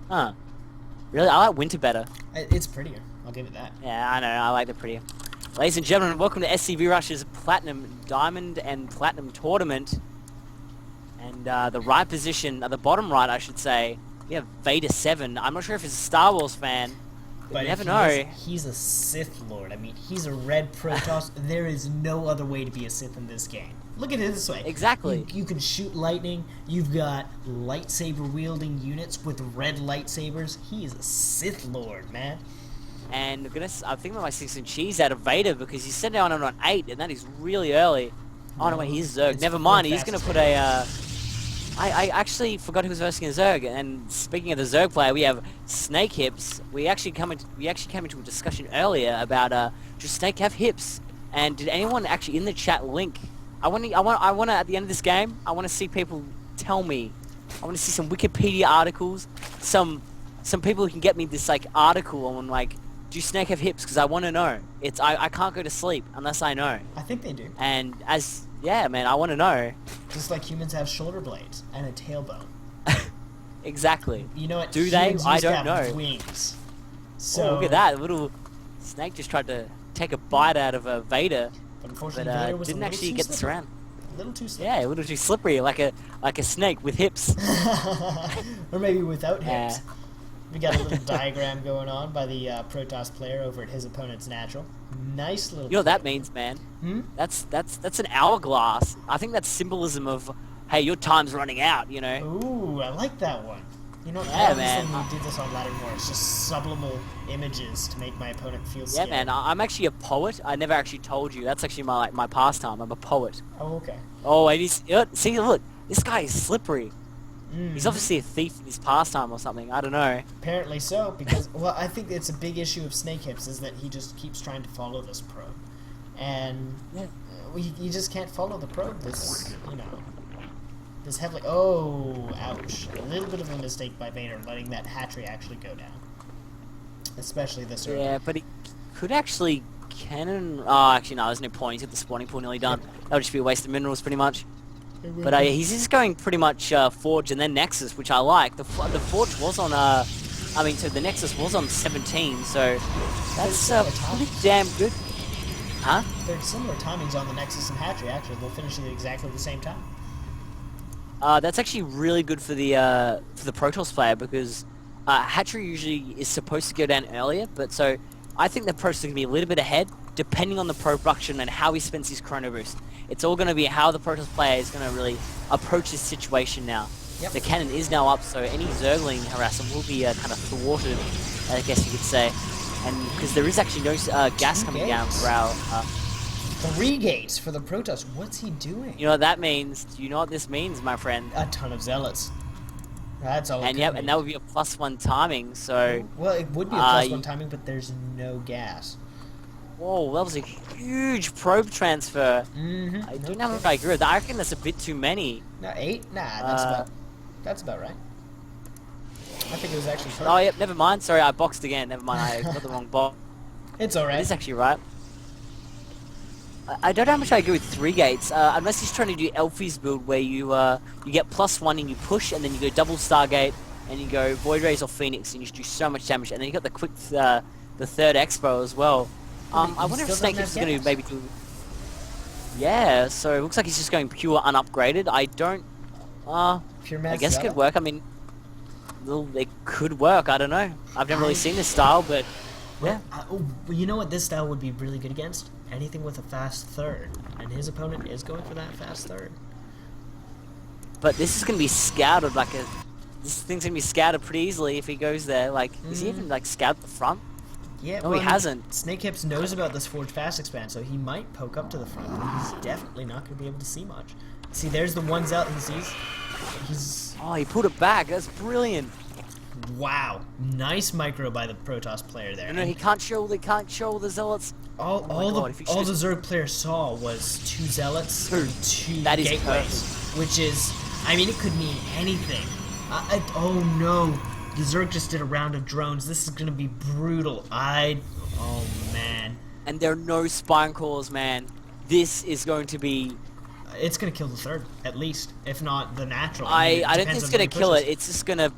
Huh. Really? I like Winter better. It's prettier. I'll give it that. Yeah, I know. I like the prettier. Ladies and gentlemen, welcome to SCV Rush's Platinum, Diamond, and Platinum Tournament. And the right position, the bottom right, I should say, we have Vader 7. I'm not sure if he's a Star Wars fan. But You never if know. he's a Sith Lord. I mean, he's a red Protoss. There is no other way to be a Sith in this game. Look at it this way. Exactly. You can shoot lightning. You've got lightsaber-wielding units with red lightsabers. He is a Sith Lord, man. And I'm thinking about my 6 and cheese out of Vader because he's sitting down on 8, and that is really early. Oh no, wait, he's Zerg. It's Never mind. real He's gonna fast. put a. I actually forgot who was versing a Zerg. And speaking of the Zerg player, we have Snake Hips. We actually came into a discussion earlier about does Snake have hips? And did anyone actually in the chat link? I want to at the end of this game. I want to see people tell me. I want to see some Wikipedia articles. Some people who can get me this like article on like, do Snake have hips? Because I want to know. I can't go to sleep unless I know. I think they do. And yeah, man, I want to know. Just like humans have shoulder blades and a tailbone. Exactly. You know what? Do they? Humans I used to don't have know. Wings. Oh, So look at that. Little Snake just tried to take a bite out of Vader, But but unfortunately, Vader was didn't a little actually too get this slippery. around. A little too slippery. Yeah, a little too slippery, like a snake with hips. Or maybe without hips. Yeah. We got a little diagram going on by the Protoss player over at his opponent's natural. Nice little. You know what that means, man? Hmm? That's an hourglass. I think that's symbolism of, hey, your time's running out. You know. Ooh, I like that one. You know, Yeah, obviously man. we did this on Lattimore. It's just subliminal images to make my opponent feel Yeah, scared. man. I'm actually a poet. I never actually told you. That's actually my pastime. I'm a poet. Oh, okay. Oh, and see, look, this guy is slippery. He's Mhm. obviously a thief in his pastime or something. I don't know. Apparently so, because, well, I think it's a big issue of Snake Hips is that he just keeps trying to follow this probe. And Yeah. you just can't follow the probe this, this heavily. Oh, ouch. A little bit of a mistake by Vader letting that hatchery actually go down. Especially this early. Yeah, but he could actually cannon. Oh, actually, no, there's no point. He's got the spawning pool nearly done. That would just be a waste of minerals, pretty much. But he's just going pretty much Forge and then Nexus, which I like. The Forge was on so the Nexus was on 17, so that's pretty damn good. Huh? There's similar timings on the Nexus and Hatchery, actually. They'll finish at exactly the same time. That's actually really good for the Protoss player because Hatchery usually is supposed to go down earlier, but so I think the Protoss is going to be a little bit ahead, depending on the pro production and how he spends his chrono boost. It's all going to be how the Protoss player is going to really approach this situation now. Yep. The cannon is now up, so any Zergling harassment will be kind of thwarted, I guess you could say. And because there is actually no gas coming down for our... 3 gates for the Protoss. What's he doing? you know what that means? Do you know what this means, my friend? A ton of zealots. That's all. And yep, and that would be a +1 timing, so... Well, it would be a +1 timing, but there's no gas. Whoa, that was a huge probe transfer. I don't know if I agree with that. I reckon that's a bit too many. No, 8? Nah, that's about right. I think it was actually perfect. Oh, yep, never mind. Sorry, I boxed again. Never mind, I got the wrong box. It's It alright. is actually right. I don't know how much I agree with 3 gates, unless he's trying to do Elfie's build where you get +1 and you push, and then you go double Stargate, and you go Void Rays or Phoenix, and you just do so much damage, and then you got the quick, the third Expo as well. I wonder if Snake is going to maybe do... Yeah, so it looks like he's just going pure unupgraded. I don't... Pure I guess it could work. I mean, well, it could work. I don't know. I've never really seen this style, but yeah. Well, you know what this style would be really good against? Anything with a fast third, and his opponent is going for that fast third. But this is going to be scouted like a... This thing's going to be scouted pretty easily if he goes there. Like, is he even like scout the front? Yeah, No, well, he hasn't. Snake Hips knows about this Forge Fast expand, so he might poke up to the front, but he's definitely not going to be able to see much. See, there's the one Zealot he sees. He's... Oh, he pulled it back. That's brilliant. Wow. Nice micro by the Protoss player there. No, he can't show. They can't show the Zealots. All God, the Zerg player saw was 2 Zealots and 2 That is gateways, which is, I mean, it could mean anything. Oh no, the Zerg just did a round of drones. This is gonna be brutal. Oh man. And there are no spine cores, man. This is going to be... It's gonna kill the third, at least, if not the natural. I don't think depends it's on gonna who kill it. pushes. It's just gonna...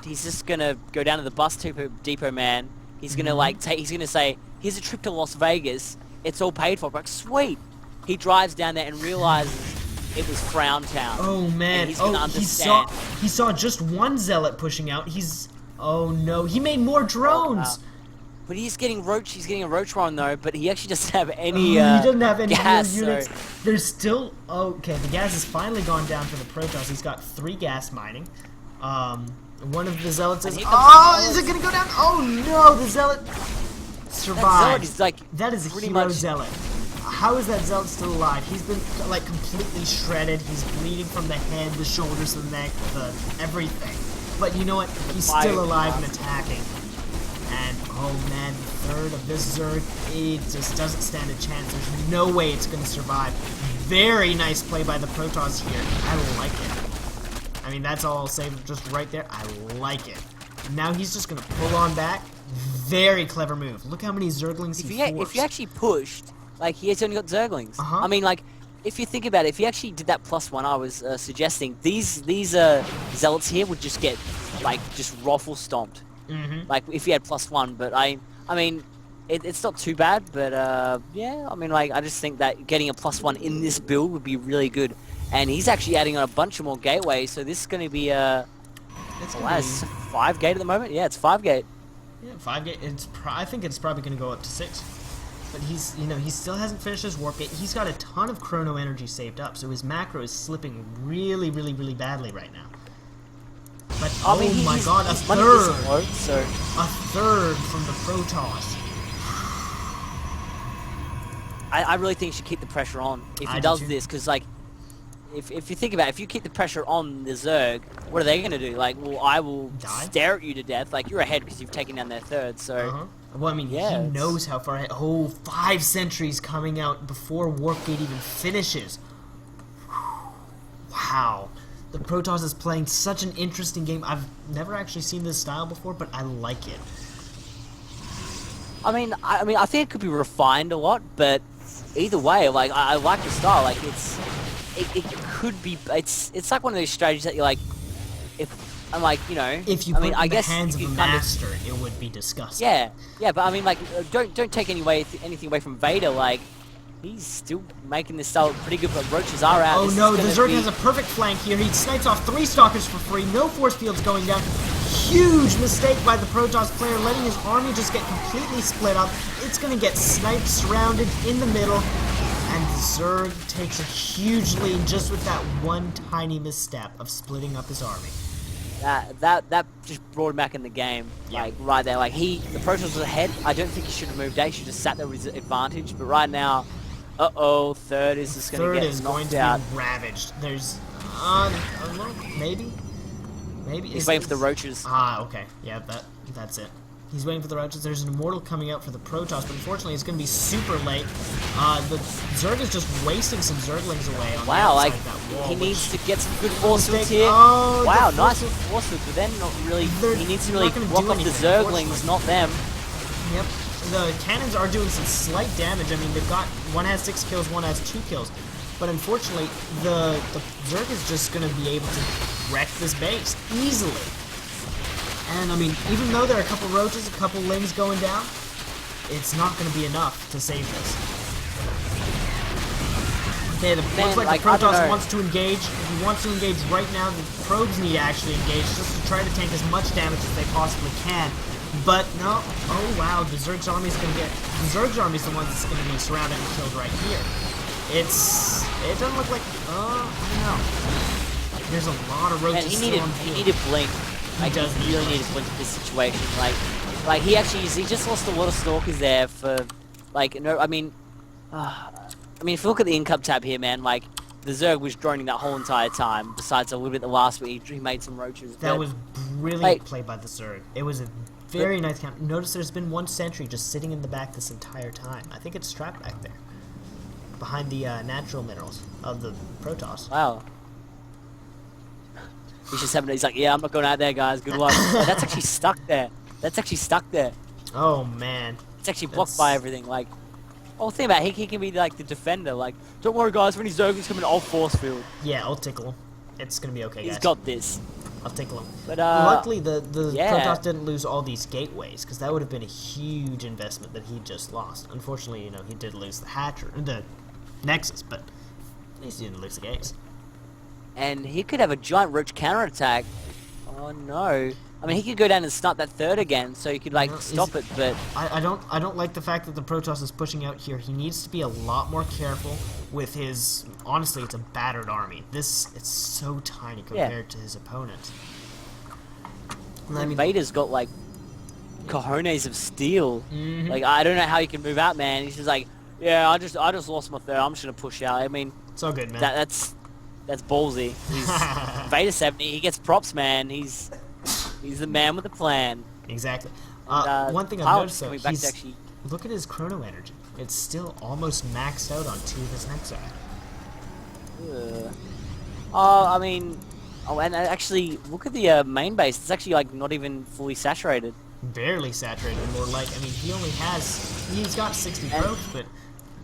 He's just gonna go down to the bus depot, man. He's gonna like take... He's gonna say, here's a trip to Las Vegas. It's all paid for. Like, sweet. He drives down there and realizes it was Frown Town. Oh man! And he's gonna Oh, understand. he saw just one Zealot pushing out. Oh no! He made more drones. But he's getting Roach. He's getting a Roach run though. But he actually doesn't have any. He doesn't have any gas, real units. so- There's still okay. The gas has finally gone down for the Protoss. He's got 3 gas mining. One of the Zealots is. And here comes Oh, the is it gonna go down? Oh no! The Zealot That survived. Zealot is like That is a pretty hero much- Zealot. How is that Zealot still alive? He's been like completely shredded. He's bleeding from the head, the shoulders, the neck, the everything. But you know what? He's still alive and attacking. And oh man, the third of this Zerg, it just doesn't stand a chance. There's no way it's going to survive. Very nice play by the Protoss here. I like it. I mean, that's all I'll say just right there. I like it. Now he's just going to pull on back. Very clever move. Look how many Zerglings he forced. If you actually pushed, like he has only got Zerglings. Uh-huh. I mean, like if you think about it, if he actually did that +1, I was suggesting these Zealots here would just get like just ruffle stomped. Like if he had +1, but I mean, it's not too bad. But yeah, I mean, like I just think that getting a +1 in this build would be really good. And he's actually adding on a bunch of more gateways, so this is going to be It's gonna be- it's 5 gate at the moment. Yeah, it's 5 gate. Yeah, 5 gate. I think it's probably going to go up to 6. But he's, he still hasn't finished his warp gate. He's got a ton of chrono energy saved up, so his macro is slipping really, really, really badly right now. But I mean, my god, a his money isn't third! low, so A third from the Protoss. I really think you should keep the pressure on if I he do does too. this, because like if you think about it, if you keep the pressure on the Zerg, what are they going to do? Like, well, I will Die? stare at you to death. Like, you're ahead because you've taken down their third, so... Uh-huh. Well, I mean, Yeah, he it's- knows how far ahead. Oh, 5 sentries coming out before warp gate even finishes. Wow. The Protoss is playing such an interesting game. I've never actually seen this style before, but I like it. I mean, I think it could be refined a lot, but either way, like, I like the style. Like, it could be... It's like one of those strategies that you're like... I'm like, If you I put mean, it I in the guess hands of you a kind of- master, it would be disgusting. Yeah, but I mean, like, don't take anything away from Vader. Like, he's still making this style pretty good, but roaches are out. Oh This no, is the gonna Zerg be- has a perfect flank here. He snipes off 3 Stalkers for free. No force fields going down. Huge mistake by the Protoss player, letting his army just get completely split up. It's going to get sniped, surrounded in the middle. And Zerg takes a huge lead just with that one tiny misstep of splitting up his army. That just brought him back in the game, Yeah. like right there. Like the Protoss was ahead. I don't think he should have moved out. He should have sat there with his advantage. But right now, third is just going Third to get is going knocked to out. be ravaged. There's, maybe. He's waiting for the roaches. Ah, okay. Yeah, that's it. He's waiting for the roaches. There's an immortal coming out for the Protoss, but unfortunately it's going to be super late. The Zerg is just wasting some Zerglings away on the outside of that wall. He needs to get some good force fields here. Oh, wow, nice force fields, but then not really. He needs to really block off the Zerglings, not them. Yep. The cannons are doing some slight damage. I mean, they've got one has 6 kills, one has 2 kills. But unfortunately, the Zerg is just going to be able to wreck this base easily. And I mean, even though there are a couple roaches, a couple lings going down, it's not going to be enough to save this. Okay, looks like the Protoss wants to engage. If he wants to engage right now, the probes need to actually engage just to try to tank as much damage as they possibly can. But no, oh wow, the Zerg's army is going to get. The Zerg's army is the one that's going to be surrounded and killed right here. It doesn't look like. I don't know. There's a lot of roaches. And he needed blink. Like, he really needed to blink in this situation. Like he just lost a lot of stalkers there for, like, no, I mean, if you look at the income tab here, man, like, the Zerg was droning that whole entire time, besides a little bit the last where he made some roaches. That was brilliant play by the Zerg. It was a very nice count. Notice there's been one sentry just sitting in the back this entire time. I think it's trapped back there, behind the natural minerals of the Protoss. Wow. He's just having. He's like, yeah, I'm not going out there, guys. Good luck. Oh, that's actually stuck there. That's actually stuck there. Oh man. It's actually blocked by everything. Like, oh, think about it. He can be like the defender. Like, don't worry, guys. When his Zerglings come in, I'll force field. Yeah, I'll tickle him. It's gonna be okay, guys. He's got this. I'll tickle him. But luckily, the Protoss didn't lose all these gateways, because that would have been a huge investment that he just lost. Unfortunately, you know, he did lose the Hatcher, the Nexus, but at least he didn't lose the gates. And he could have a giant roach counterattack. Oh no! I mean, he could go down and start that third again, so he could like stop it. But I don't like the fact that the Protoss is pushing out here. He needs to be a lot more careful with his. Honestly, it's a battered army. It's so tiny compared to his opponent. I mean, Vader's got like cojones of steel. Like, I don't know how he can move out, man. He's just like, yeah, I just lost my third. I'm just gonna push out. I mean, it's all good, man. That's ballsy. He's Vader 70. He gets props, man. He's the man with the plan. Exactly. One thing I've noticed though, look at his chrono energy. It's still almost maxed out on 2 of his Nexi. I mean, and actually, look at the main base. It's actually like not even fully saturated. Barely saturated. More like, I mean, he's got 60 probes, but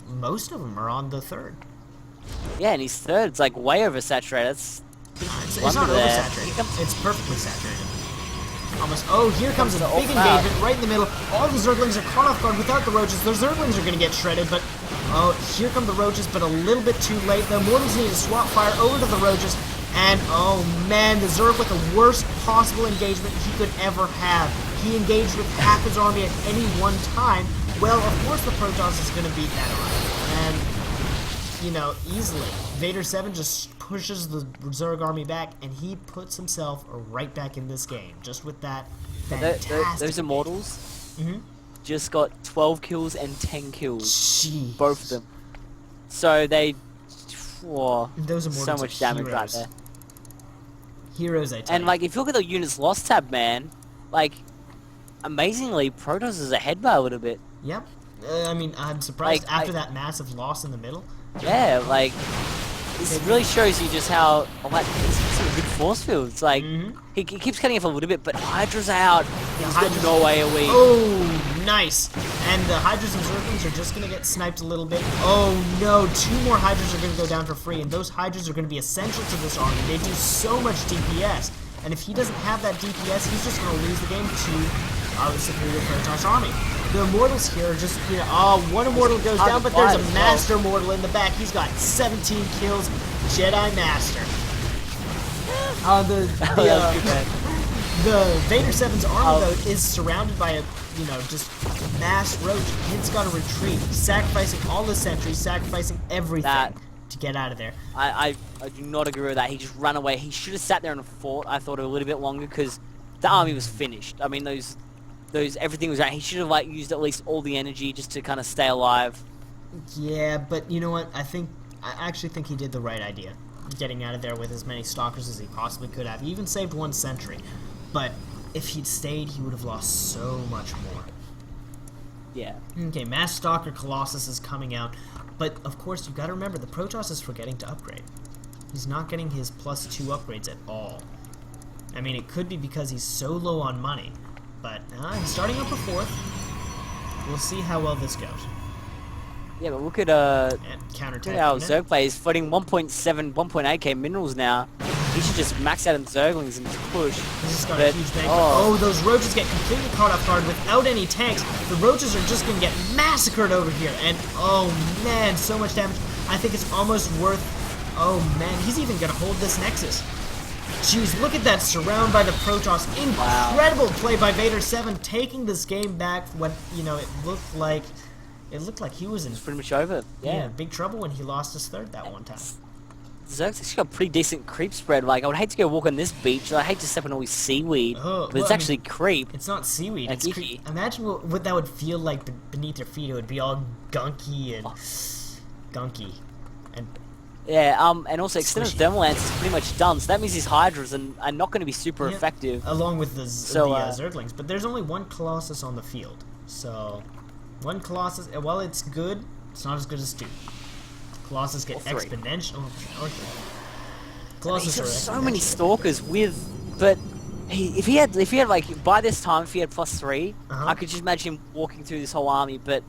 most of them are on the third. Yeah, and his third's like way oversaturated. It's not oversaturated. It's perfectly saturated. Almost. Oh, here comes a big engagement right in the middle. All the Zerglings are caught off guard without the roaches. The Zerglings are going to get shredded, but oh, here come the roaches, but a little bit too late. The Immortals need to swap fire over to the roaches, and oh man, the Zerg with the worst possible engagement he could ever have. He engaged with half his army at any one time. Well, of course the Protoss is going to beat that army, and you know, easily. Vader 7 just pushes the Zerg army back, and he puts himself right back in this game, just with that fantastic... Those Immortals just got 12 kills and 10 kills. Jeez. Both of them. So they... Whoa, those Immortals so much damage right there. Heroes, I tell you. And, like, if you look at the units lost tab, man, like, amazingly, Protoss is ahead by a little bit. Yep. I mean, I'm surprised after that massive loss in the middle. Yeah, like, this really shows you just how, like, he's some good force fields. Like, he keeps cutting it for a little bit, but Hydra's out. He's got no AoE. Oh, nice. And the Hydras and Zerglings are just going to get sniped a little bit. Oh, no. 2 more Hydras are going to go down for free, and those Hydras are going to be essential to this army. They do so much DPS, and if he doesn't have that DPS, he's just going to lose the game to the superior Protoss army. The Immortals here are just, you know, one Immortal goes down, but there's a Master Immortal in the back. He's got 17 kills. Jedi Master. The Vader 7's army, though, is surrounded by a, you know, just mass roach. He's got to retreat, sacrificing all the sentries, sacrificing everything to get out of there. I do not agree with that. He just ran away. He should have sat there and fought, I thought, a little bit longer, because the army was finished. I mean, everything was out. He should have like used at least all the energy just to kind of stay alive. Yeah, but you know what? I actually think he did the right idea, getting out of there with as many stalkers as he possibly could have. He even saved 1 sentry, but if he'd stayed, he would have lost so much more. Yeah. Okay, Mass Stalker Colossus is coming out, but of course you've got to remember the Protoss is forgetting to upgrade. He's not getting his +2 upgrades at all. I mean, it could be because he's so low on money, but he's starting up a 4th. We'll see how well this goes. Yeah, but look at Counterattack. our Zerg player is flooding 1.7, 1.8k minerals now. He should just max out on Zerglings and just push. He's just got a huge bank. Oh, those Roaches get completely caught off guard without any tanks. The Roaches are just going to get massacred over here. And, oh, man, so much damage. I think it's almost worth... Oh, man, he's even going to hold this Nexus. Jeez, look at that surround by the Protoss. Incredible play by Vader7, taking this game back when, you know, it looked like he was in... It's pretty much over. Yeah, big trouble when he lost his 3rd that one time. Zerg's actually got a pretty decent creep spread. Like, I would hate to go walk on this beach. I hate to step on all this seaweed, but it's actually creep. It's not seaweed. Like, it's creep. Imagine what that would feel like beneath your feet. It would be all gunky and gunky. And yeah, and also extended thermal lance is pretty much done. So that means his Hydras are not going to be super effective. Along with the Zerglings. But there's only one Colossus on the field. So, one Colossus, while it's good, it's not as good as 2. Colossus get exponential. Colossus are so many Stalkers but if he had like by this time if he had +3, I could just imagine him walking through this whole army. But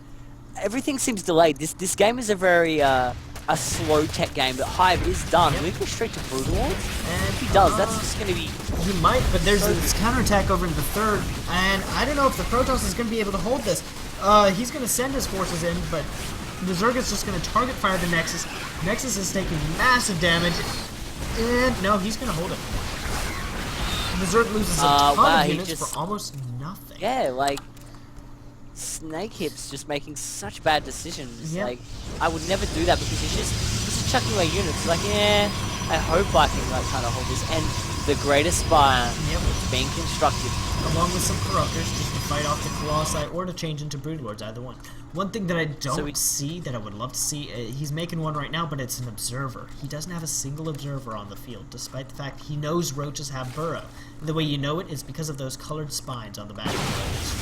everything seems delayed. This game is a very a slow tech game. But Hive is done. Will he go straight to Brutal Lords? And if he does, that's just going to be. He might, but there's this counterattack over in the 3rd, and I don't know if the Protoss is going to be able to hold this. He's going to send his forces in, but the Zerg is just going to target fire the Nexus. Nexus is taking massive damage. And no, he's going to hold it. The Zerg loses a ton of units for almost nothing. Yeah, like Snake Hips just making such bad decisions. Yep. Like I would never do that because he's just chucking away units. Like I hope I can like kind of hold this. And the greatest spire being constructed. Along with some Corruptors just to fight off the Colossi or to change into Broodlords, either one. One thing that I don't see, that I would love to see, he's making one right now, but it's an Observer. He doesn't have a single Observer on the field, despite the fact he knows Roaches have Burrow. And the way you know it is because of those colored spines on the back of the Roaches.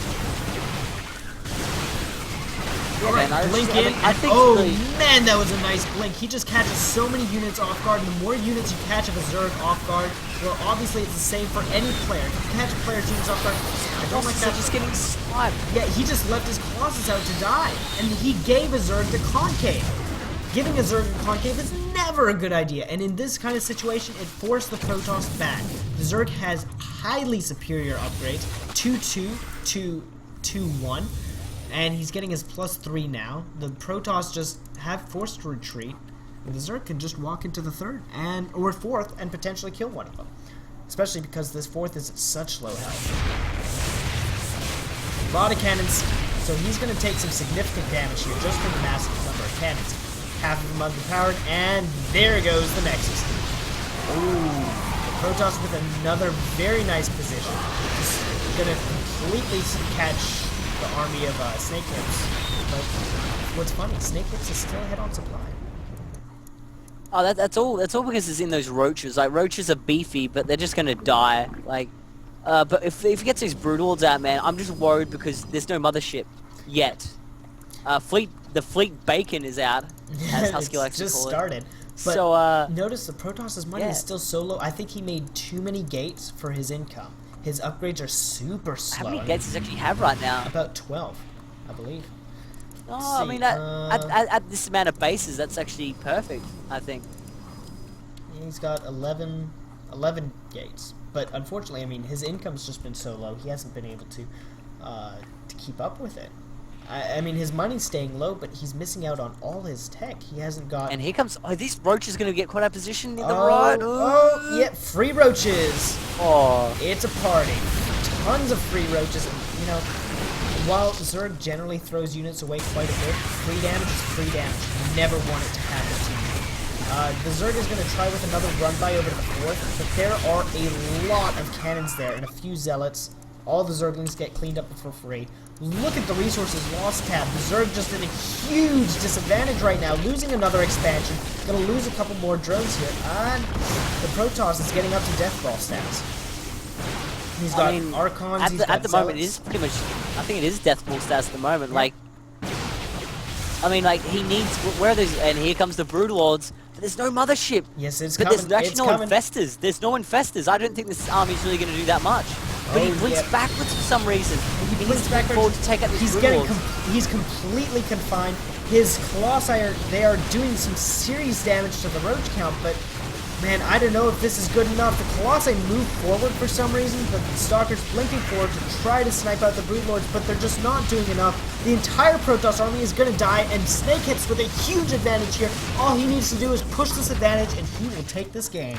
Alright, blink in. Oh man, that was a nice blink. He just catches so many units off guard, and the more units you catch of a Zerg off guard, well, obviously it's the same for any player. If you catch a player's units off guard, I don't like that. Just getting swiped. Yeah, he just left his Colossus out to die, and he gave a Zerg the Concave. Giving a Zerg the Concave is never a good idea, and in this kind of situation, it forced the Protoss back. The Zerg has highly superior upgrades, 2-2 to 2-1. And he's getting his +3 now. The Protoss just have forced retreat. And the Zerg can just walk into the 3rd or 4th and potentially kill one of them. Especially because this 4th is at such low health. A lot of cannons, so he's going to take some significant damage here just from the massive number of cannons. Half of them underpowered, and there goes the Nexus. Ooh, the Protoss with another very nice position. Just going to completely catch the army of Snake Hips. But what's funny, Snake Hips is still ahead on supply. Oh, that's all because it's in those Roaches. Like, Roaches are beefy, but they're just gonna die. Like, but if he gets these Broodlords out, man, I'm just worried because there's no mothership yet. The Fleet Bacon is out, as Husky likes to call it. Just started. But so, notice the Protoss's money is still so low. I think he made too many gates for his income. His upgrades are super slow. How many gates does he actually have right now? About 12, I believe. Oh, I mean, at this amount of bases, that's actually perfect, I think. He's got 11 gates. But unfortunately, I mean, his income's just been so low, he hasn't been able to keep up with it. I mean, his money's staying low, but he's missing out on all his tech. He hasn't got... And here comes... Oh, these Roaches going to get quite out of position in the right. Oh, yeah, free Roaches. Oh. It's a party. Tons of free Roaches. You know, while Zerg generally throws units away quite a bit, free damage is free damage. You never want it to happen to you. The Zerg is going to try with another run-by over to the 4th, but there are a lot of cannons there and a few Zealots. All the Zerglings get cleaned up for free. Look at the resources lost tab. The Zerg just in a huge disadvantage right now, losing another expansion. Gonna lose a couple more drones here. And the Protoss is getting up to Death Ball stats. He's got I mean, Archons, at the moment, it is pretty much. I think it is Death Ball stats at the moment. Yeah. Like, I mean, like he needs. Where are those? And here comes the Brood Lords. But there's no mothership. Yes, it's But coming. there's actually it's no coming. infestors. There's no infestors. I don't think this army's really going to do that much. But he Oh, blinks yeah. backwards for some reason. He needs blinks to move backwards. forward to take out these He's Brood getting. Lords. He's completely confined. His Colossi they are doing some serious damage to the Roach count, but man, I don't know if this is good enough. The Colossi move forward for some reason, but the Stalker's blinking forward to try to snipe out the Brood Lords, but they're just not doing enough. The entire Protoss army is going to die, and Snakehead's with a huge advantage here. All he needs to do is push this advantage, and he will take this game.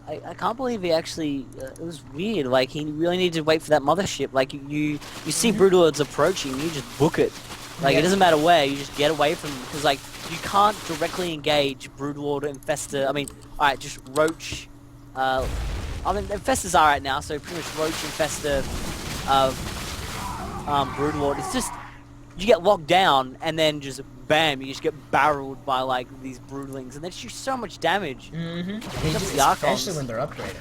I can't believe he actually. It was weird. Like he really needed to wait for that mothership. Like you see Brood Lords approaching, you just book it. Like Yeah. it doesn't matter where, you just get away from them because like you can't directly engage Broodlord or Infestor. I mean, all right, just Roach. I mean, Infestors are right now, so pretty much Roach, Infestor, Broodlord. It's just you get locked down and then just bam, you just get barreled by like these Broodlings, and they just do so much damage. Mm-hmm. the Archons. Especially when they're upgraded.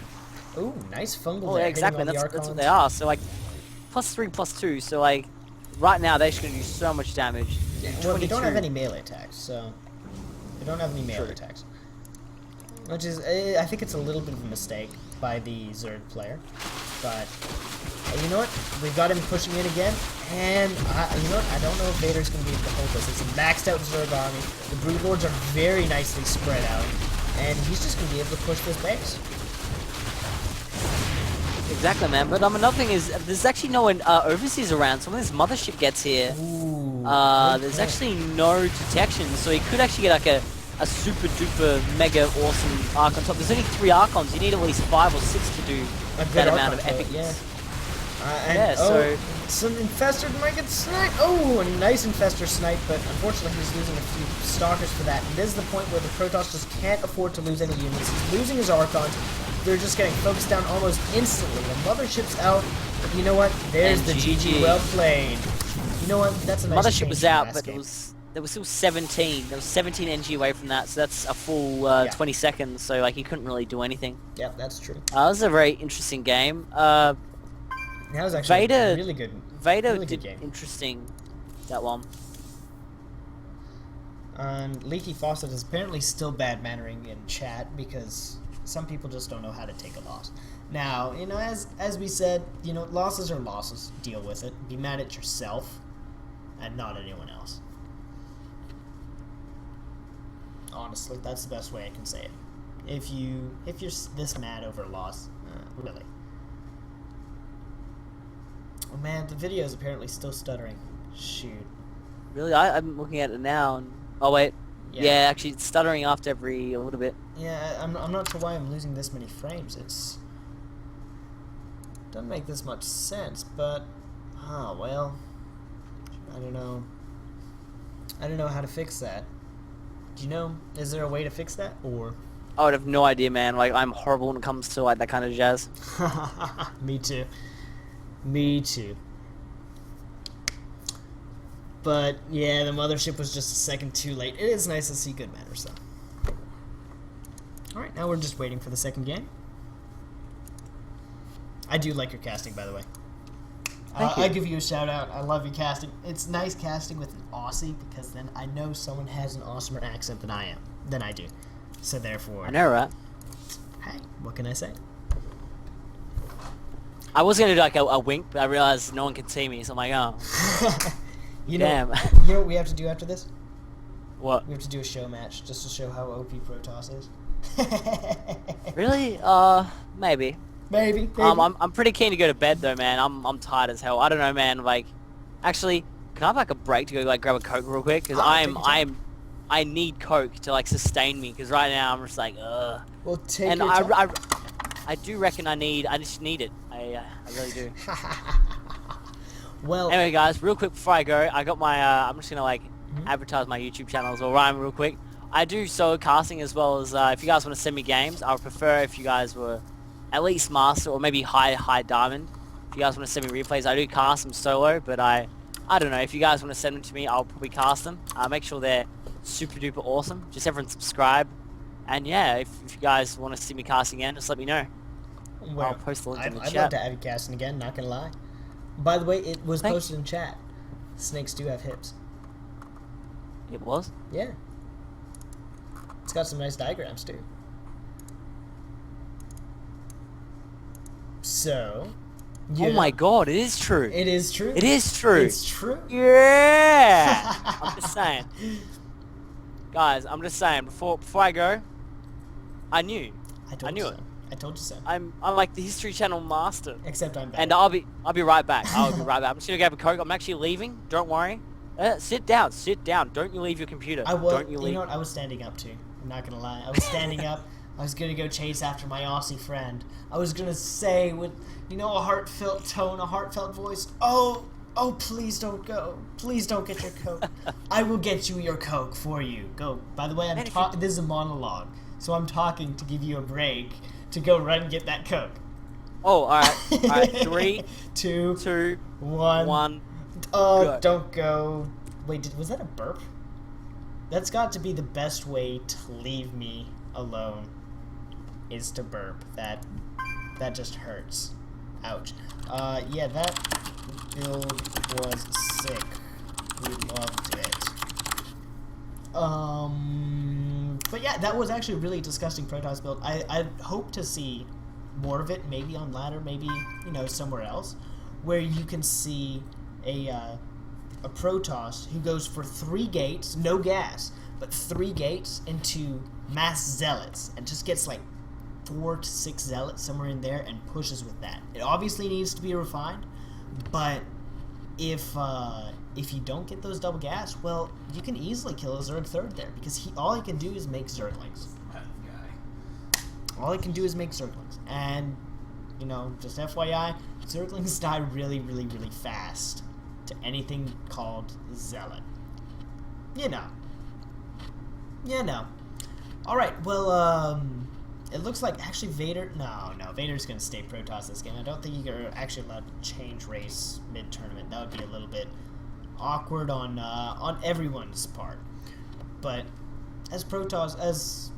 Ooh, nice fungal Oh, there. yeah, hitting exactly. on the That's what Archons. they are. So like, +3, +2. So like, right now they're just gonna do so much damage. Yeah, well, they don't have 22. any melee attacks, so they don't have any melee True. attacks. Which is, I think it's a little bit of a mistake by the Zerg player, but you know what? We've got him pushing in again, and you know what? I don't know if Vader's going to be able to hold this. It's a maxed out Zerg army. The Brood Lords are very nicely spread out, and he's just going to be able to push this base. Exactly, man. But another thing is, there's actually no one overseas around. So when this mothership gets here, Ooh, there's actually no detection. So he could actually get like a super duper mega awesome Arc on top. There's only 3 Archons. You need at least 5 or 6 to do a good that amount Archon of throw, epicness. yeah. Yeah, so- some Infestor might get sniped. Oh, a nice Infestor snipe, but unfortunately he's losing a few Stalkers for that. And this is the point where the Protoss just can't afford to lose any units. He's losing his Archons. They're just getting focused down almost instantly. The Mothership's out. But you know what? There's And the GG. GG. Well played. You know what? That's a nice Mothership change was from out, last but game. there was still 17. There was 17 NG away from that, so that's a full 20 seconds. So like he couldn't really do anything. Yep, that's true. That was a very interesting game. That was actually Vader- a really good. Vader really good did game. interesting that one. And Leaky Faucet is apparently still bad mannering in chat because some people just don't know how to take a loss. Now, you know, as we said, you know, losses are losses. Deal with it. Be mad at yourself and not anyone else. Honestly, that's the best way I can say it. If you're this mad over a loss, really. Oh man, the video is apparently still stuttering. Shoot. Really, I'm looking at it now. And, oh wait, yeah, actually it's stuttering after a little bit. Yeah, I'm not sure why I'm losing this many frames. It's doesn't make this much sense, but well, I don't know. I don't know how to fix that. Do you know? Is there a way to fix that, or? I would have no idea, man. Like I'm horrible when it comes to like that kind of jazz. Me too. Me too. But yeah, the mothership was just a second too late. It is nice to see good manners, though. Alright, now we're just waiting for the second game. I do like your casting, by the way. Thank you. I give you a shout out. I love your casting. It's nice casting with an Aussie because then I know someone has an awesomer accent than I do. So therefore, I know, right? hey, what can I say? I was gonna do like a wink, but I realized no one can see me, so I'm like, oh, You know, damn. you know what we have to do after this? What? We have to do a show match just to show how OP Protoss is. Really? Maybe. Maybe. I'm pretty keen to go to bed though, man. I'm tired as hell. I don't know, man. Like, actually, can I have like a break to go like grab a Coke real quick? Because I need Coke to like sustain me. Because right now I'm just like, ugh. Well, take And your time. I do reckon I just need it. I really do. Well, Anyway, guys, real quick before I go, I got my, I'm just gonna like advertise my YouTube channel as well, Ryan, real quick. I do solo casting as well as, if you guys want to send me games, I would prefer if you guys were at least master or maybe high diamond. If you guys want to send me replays, I do cast them solo, but I don't know, if you guys want to send them to me, I'll probably cast them. Make sure they're super duper awesome. Just everyone subscribe. And yeah, if you guys want to see me casting again, just let me know. Well, I'll post the link in the I'd chat. love to have you casting again, not gonna lie. By the way, it was Thank- posted in chat. Snakes do have hips. It was. Yeah. It's got some nice diagrams too. So, Oh my god, it is true. It is true. It is true. It's true. Yeah. I'm just saying. Guys, I'm just saying, before I go, I knew. I knew you it. so. I told you so. I'm like the History Channel master. Except I'm back. And I'll be right back. I'll be right back. I'm just gonna grab a Coke. I'm actually leaving. Don't worry. Sit down. Sit down. Don't you leave your computer. Don't you leave. You know what? I was standing up too. I'm not gonna lie. I was standing up. I was gonna go chase after my Aussie friend. I was gonna say with, a heartfelt tone, a heartfelt voice. Oh, please don't go. Please don't get your Coke. I will get you your Coke for you. Go. By the way, this is a monologue, so I'm talking to give you a break to go run and get that Coke. Oh, all right. All right. 3, 2, 1. Go. Don't go. Wait, was that a burp? That's got to be the best way to leave me alone, is to burp. That just hurts. Ouch. Yeah, that build was sick. We loved it. But yeah, that was actually a really disgusting Protoss build. I hope to see more of it, maybe on ladder, maybe, somewhere else, where you can see a Protoss who goes for 3 gates, no gas, but 3 gates into mass zealots, and just gets like 4 to 6 zealots somewhere in there and pushes with that. It obviously needs to be refined, but if you don't get those double gas, well, you can easily kill a Zerg third there, because all he can do is make Zerglings. All he can do is make Zerglings, and just FYI, Zerglings die really, really, really fast to anything called Zealot. Alright, well, it looks like actually Vader... No, Vader's going to stay Protoss this game. I don't think you're actually allowed to change race mid-tournament. That would be a little bit awkward on everyone's part. But as Protoss, as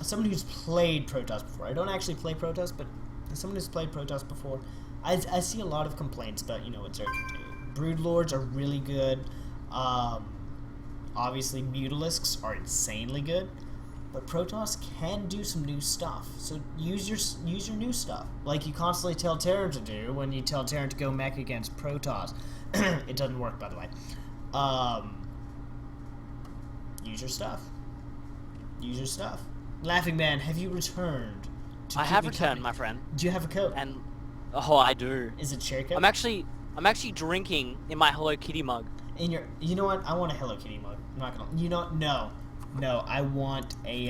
someone who's played Protoss before, I don't actually play Protoss, but as someone who's played Protoss before, I see a lot of complaints about, what Zerg can do. Broodlords are really good. Obviously, Mutalisks are insanely good. But Protoss can do some new stuff, so use your new stuff, like you constantly tell Terran to do when you tell Terran to go mech against Protoss. It doesn't work, by the way. Use your stuff. Use your stuff. LaughingMan, have you returned? I have returned, my friend. Do you have a coat? And I do. Is it cherry coat? I'm actually drinking in my Hello Kitty mug. You know what? I want a Hello Kitty mug. I'm not gonna. No, I want a,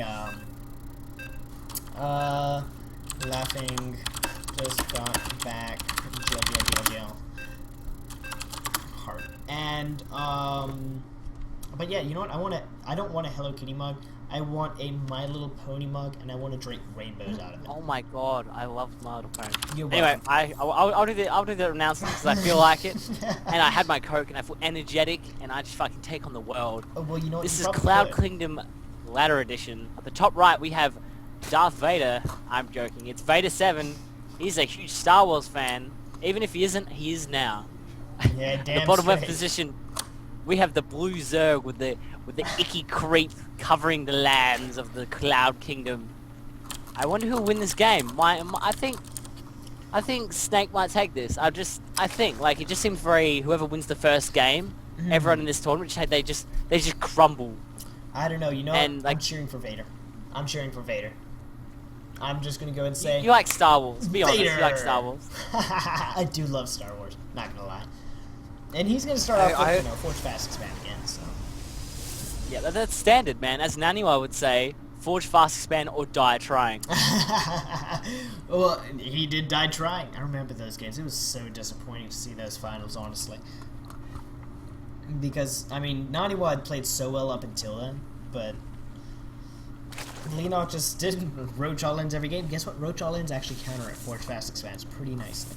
laughing, just got back, GL. Heart. And, but yeah, you know what, I don't want a Hello Kitty mug, I want a My Little Pony mug, and I want to drink rainbows out of it. Oh my god, I love My Little Pony. You're Anyway, welcome. I'll do the announcement because I feel like it, and I had my Coke, and I feel energetic, and I just fucking take on the world. Oh, well, you know what, This you is probably Cloud could. Kingdom Ladder Edition. At the top right, we have Darth Vader. I'm joking. It's Vader 7. He's a huge Star Wars fan. Even if he isn't, he is now. Yeah, At damn the bottom left straight. position, we have the blue Zerg with the icky creep covering the lands of the Cloud Kingdom. I wonder who'll win this game. I think Snake might take this. I think like it just seems very whoever wins the first game, everyone in this tournament they just crumble. I don't know, And, I'm cheering for Vader. I'm just gonna go and say... You like Star Wars. Be honest, Vader! you like Star Wars. I do love Star Wars, not gonna lie. And he's gonna start off with, Forge Fast Expand again, so... Yeah, that's standard, man. As Naniwa would say, forge fast, expand, or die trying. Well, he did die trying. I remember those games. It was so disappointing to see those finals, honestly. Because, I mean, Naniwa had played so well up until then, but... Leonok just didn't roach all-ins every game. Guess what? Roach all-ins actually counter at Forge Fast Expands pretty nicely.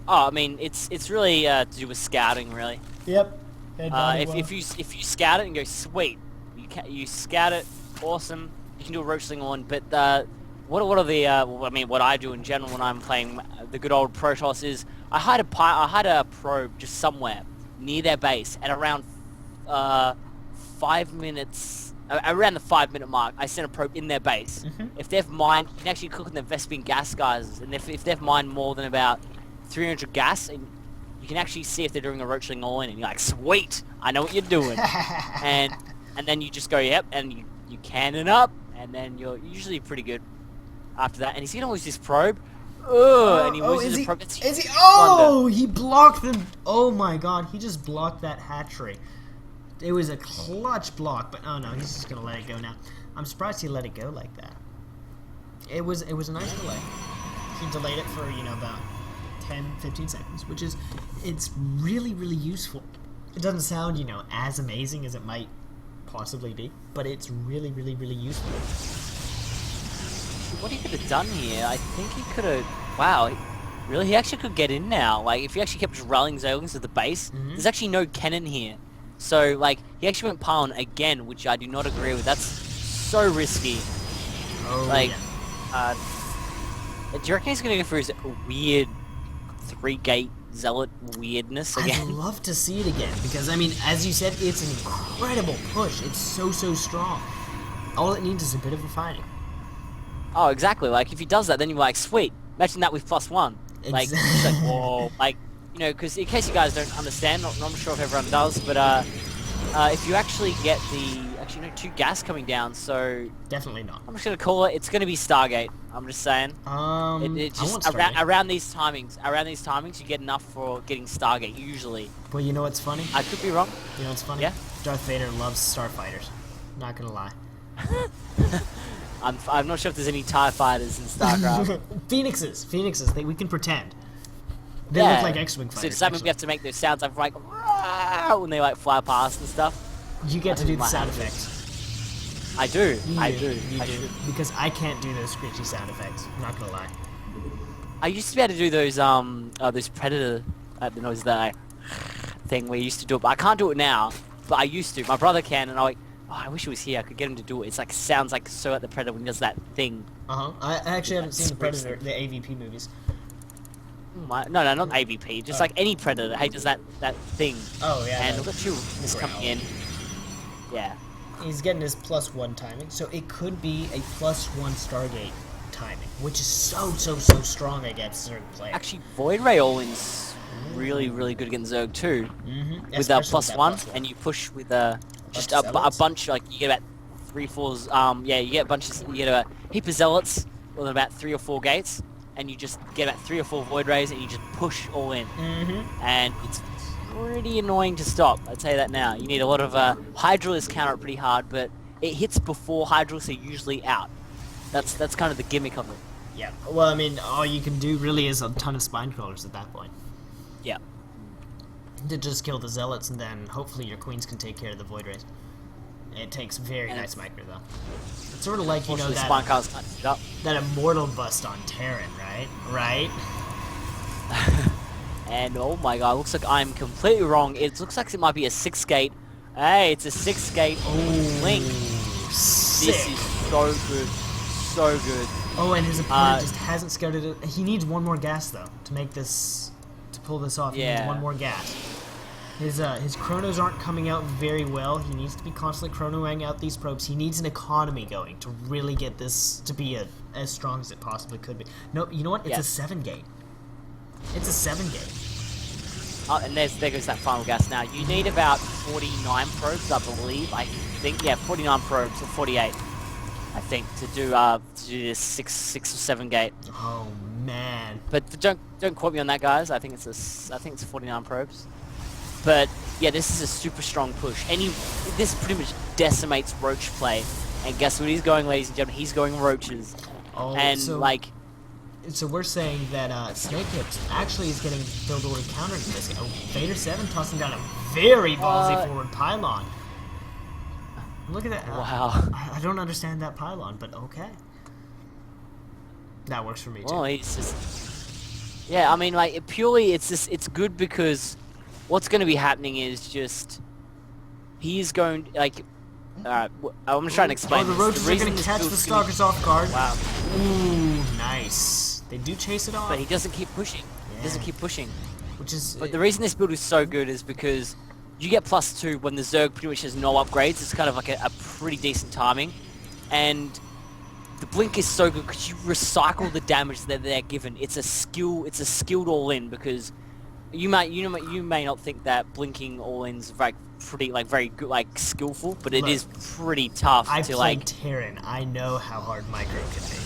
Oh, I mean, it's really to do with scouting, really. Yep. If you scout it and go sweet, you scout it, awesome. You can do a roach sling on, but what are the well, I mean, what I do in general when I'm playing the good old Protoss is I hide a probe just somewhere near their base at around 5 minutes, around the 5-minute mark. I send a probe in their base. If they've mined, you can actually click on the Vespene gas guys, and if they've mined more than about 300 gas, and you can actually see if they're doing a roachling all-in, and you're like, sweet, I know what you're doing. and then you just go, yep, and you cannon up, and then you're usually pretty good after that. And he's gonna lose this probe. And he loses the probe. Is he? Oh, he blocked them. Oh my god, he just blocked that hatchery. It was a clutch block, but oh no, he's just gonna let it go now. I'm surprised he let it go like that. It was a nice delay. He delayed it for, you know, about 10-15 seconds, which is, it's really, really useful. It doesn't sound, you know, as amazing as it might possibly be, but it's really, really, really useful. What he could have done here, I think he could have... Wow, really? He actually could get in now. Like, if he actually kept just rallying Zerglings to the base, there's actually no cannon here. So, like, he actually went pylon again, which I do not agree with. That's so risky. Oh, like, yeah. Do you reckon he's going to go for his weird 3-gate zealot weirdness again? I'd love to see it again, because, I mean, as you said, it's an incredible push. It's so, so strong. All it needs is a bit of refining. Oh, exactly. Like, if he does that, then you're like, sweet. Imagine that with +1. Like, it's like, whoa. Like, you know, because in case you guys don't understand, not sure if everyone does, but if you actually get the... Actually, no, 2 gas coming down, so... Definitely not. I'm just going to call it, it's going to be Stargate. I'm just saying. It just around these timings, you get enough for getting Stargate, usually. Well, you know what's funny? I could be wrong. You know what's funny? Yeah? Darth Vader loves starfighters. Not gonna lie. I'm not sure if there's any TIE fighters in StarCraft. Phoenixes, we can pretend. They look like X-Wing fighters. So does that mean we have to make those sounds like when they like fly past and stuff? You get to do the sound effects. I do. You do. Because I can't do those screechy sound effects. I'm not gonna lie. I used to be able to do those Predator, the noise that thing where you used to do it, but I can't do it now. But I used to. My brother can, and I'm like, oh, I wish he was here. I could get him to do it. It's like sounds like so at the Predator when he does that thing. I actually haven't seen the Predator, the AVP movies. No, not AVP. Just like any Predator. He does that thing. Oh yeah. And look at you, just coming in. Yeah. He's getting his +1 timing, so it could be a +1 Stargate timing, which is so strong against certain players. Actually, Void Ray all-in's really, really good against Zerg too. With a +1, and you push with just a bunch, like you get about 3-4s. Yeah, you get a bunch of, you get a heap of zealots with about 3 or 4 gates, and you just get about 3 or 4 Void Rays, and you just push all in. And it's pretty annoying to stop. I'd say that now. You need a lot of Hydralisk counter it pretty hard, but it hits before Hydralisk are usually out. That's kind of the gimmick of it. Yeah. Well, I mean, all you can do really is a ton of spine crawlers at that point. Yeah. To just kill the zealots, and then hopefully your queens can take care of the Void Rays. It takes very nice micro though. It's sort of like, you know, that immortal bust on Terran, right? Right. And oh my god, looks like I'm completely wrong. It looks like it might be a 6-gate. Hey, it's a 6-gate link. Sick. This is so good. So good. Oh, and his opponent just hasn't scouted it. He needs 1 more gas though to make this, to pull this off. He needs 1 more gas. His chronos aren't coming out very well. He needs to be constantly chronoing out these probes. He needs an economy going to really get this to be as strong as it possibly could be. No, you know what? It's a 7-gate. It's a 7-gate. Oh, and there goes that final gas now. You need about 49 probes, I believe. I think, yeah, 49 probes or 48. I think to do this 6 or 7 gate. Oh man! But don't quote me on that, guys. I think it's 49 probes. But yeah, this is a super strong push, and this pretty much decimates roach play. And guess what he's going, ladies and gentlemen? He's going roaches. Oh, and so we're saying that Snake Hips actually is getting build order counter to this. Oh, Vader 7 tossing down a very ballsy forward pylon. Look at that. Wow. I don't understand that pylon, but okay. That works for me too. Well, he's just... Yeah, I mean, like, purely it's good because what's going to be happening is just... He's going, like... Alright, I'm trying to explain the roaches are going to catch the stalkers off guard. Wow. Ooh, nice. They do chase it off. But he doesn't keep pushing. Yeah. He doesn't keep pushing. Which is... But the reason this build is so good is because you get +2 when the Zerg pretty much has no upgrades. It's kind of like a pretty decent timing. And the blink is so good because you recycle the damage that they're given. It's a skilled all-in, because you may not think that blinking all-in's very good, like skillful, but it Look, is pretty tough I to played like. Terran. I know how hard micro can be.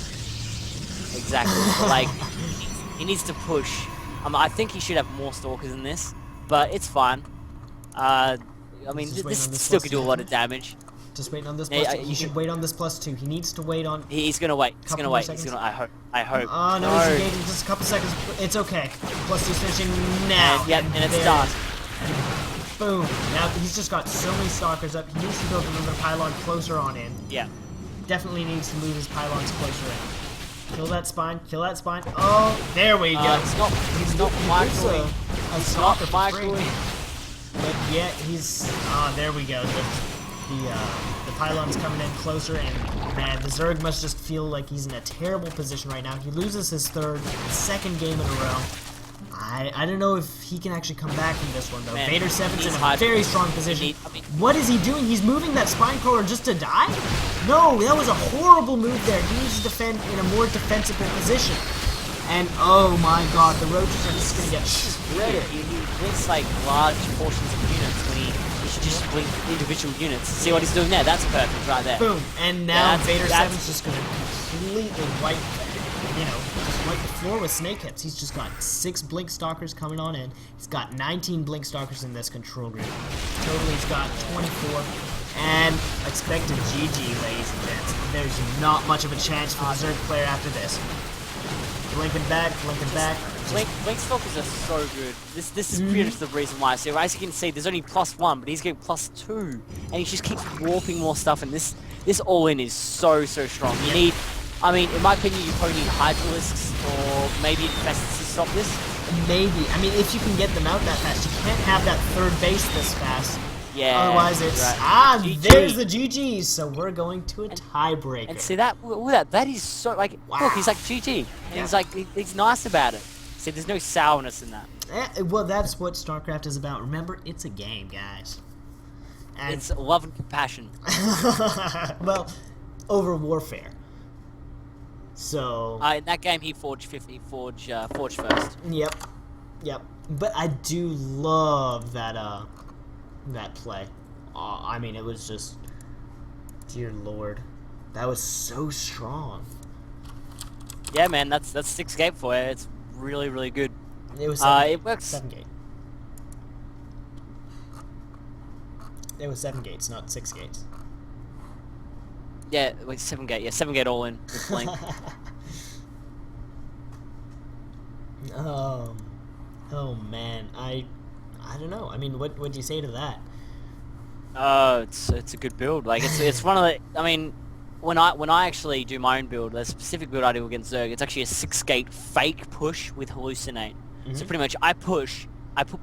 Exactly. But, like he needs to push. I think he should have more stalkers in this, but it's fine. I mean, Just waiting this on this still plus could do a lot of damage. Just waiting on this Yeah, +2. He should wait on this +2. He needs to wait on... He's gonna wait. He's Couple gonna more wait. seconds. He's gonna. I hope. Oh, no, he's engaging. Just a couple seconds. It's okay. +2's finishing now. And it's there done. Boom. Now he's just got so many stalkers up. He needs to build another pylon closer on in. Yeah. Definitely needs to move his pylons closer in. Kill that spine. Kill that spine. Oh, there we go. It's not microwave. A stalker for free. But yeah, he's... there we go. The pylon's coming in closer, and man, the Zerg must just feel like he's in a terrible position right now. He loses his second game in a row. I don't know if he can actually come back from this one, though. Man, Vader 7's in a hard. very strong position. What is he doing? He's moving that spine crawler just to die? No, that was a horrible move there. He needs to defend in a more defensible position. And oh my god, the roaches are just gonna get shredded. He blinks like large portions of units when he should just blink individual units. See what he's doing there? That's perfect right there. Boom. And now Yeah, Vader that's 7's just gonna completely wipe, just wipe the floor with snake hits. He's just got 6 blink stalkers coming on in. He's got 19 blink stalkers in this control group. Totally, he's got 24. And expected GG, ladies and gents. There's not much of a chance for the Zerg player after this. Blinking back, blinking back. Blink stalkers are so good. This is pretty much the reason why. So as you can see, there's only +1, but he's getting +2, and he just keeps warping more stuff. And this all-in is so strong. You need, I mean, in my opinion, you probably need Hydralisks or maybe Infestors to stop this. Maybe. I mean, if you can get them out that fast, you can't have that third base this fast. Yeah. Otherwise, it's right. GG. There's the GGs. So we're going to a tiebreaker. And see that is so like look, he's like GG, and he's like he's nice about it. See, there's no sourness in that. Well, that's what StarCraft is about. Remember, it's a game, guys. And It's love and compassion. well, over warfare. So. In that game, he forged first. Yep. But I do love that that play. I mean, it was just, dear Lord, that was so strong. Yeah, man, that's 6 gate for you. It's really good. It was it works. 7 gate. It was 7 gates, not 6 gates. Yeah, wait, 7 gate. Yeah, 7 gate all in with blink. Oh man, I don't know. I mean, what do you say to that? It's a good build. Like it's one of the. I mean, when I actually do my own build, the specific build I do against Zerg, it's actually a 6 gate fake push with hallucinate. So pretty much, I put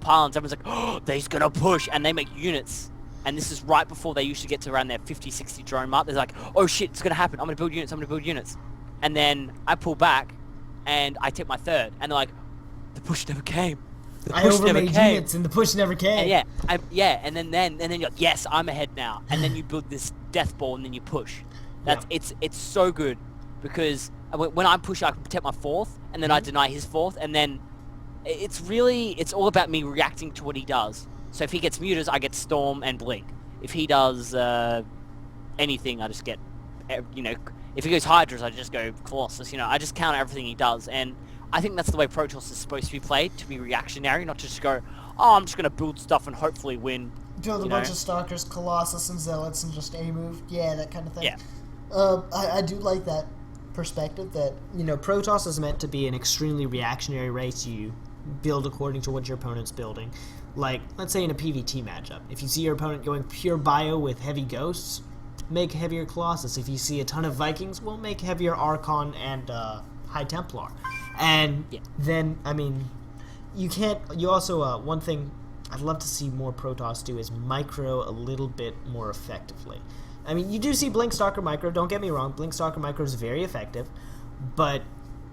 pylons. Everyone's like, oh, they's gonna push, and they make units. And this is right before they usually get to around their 50, 60 drone mark. They're like, oh shit, it's gonna happen. I'm gonna build units. And then I pull back, and I take my third, and they're like, the push never came. I overmade units and the push never came. And and then you're like, yes, I'm ahead now. And then you build this death ball and then you push. It's so good because when I push, I can protect my 4th, and then I deny his 4th, and then it's all about me reacting to what he does. So if he gets mutas, I get storm and blink. If he does anything, I just get, if he goes hydras, I just go colossus. I just counter everything he does, and I think that's the way Protoss is supposed to be played, to be reactionary, not to just go, oh, I'm just going to build stuff and hopefully win. Build a bunch of Stalkers, Colossus, and Zealots, and just A-move. Yeah, that kind of thing. Yeah. I do like that perspective that, Protoss is meant to be an extremely reactionary race. You build according to what your opponent's building. Like, let's say in a PvT matchup, if you see your opponent going pure bio with heavy ghosts, make heavier Colossus. If you see a ton of Vikings, we'll make heavier Archon and High Templar. And then, I mean, you also, one thing I'd love to see more Protoss do is micro a little bit more effectively. I mean, you do see Blink Stalker micro, don't get me wrong, Blink Stalker micro is very effective, But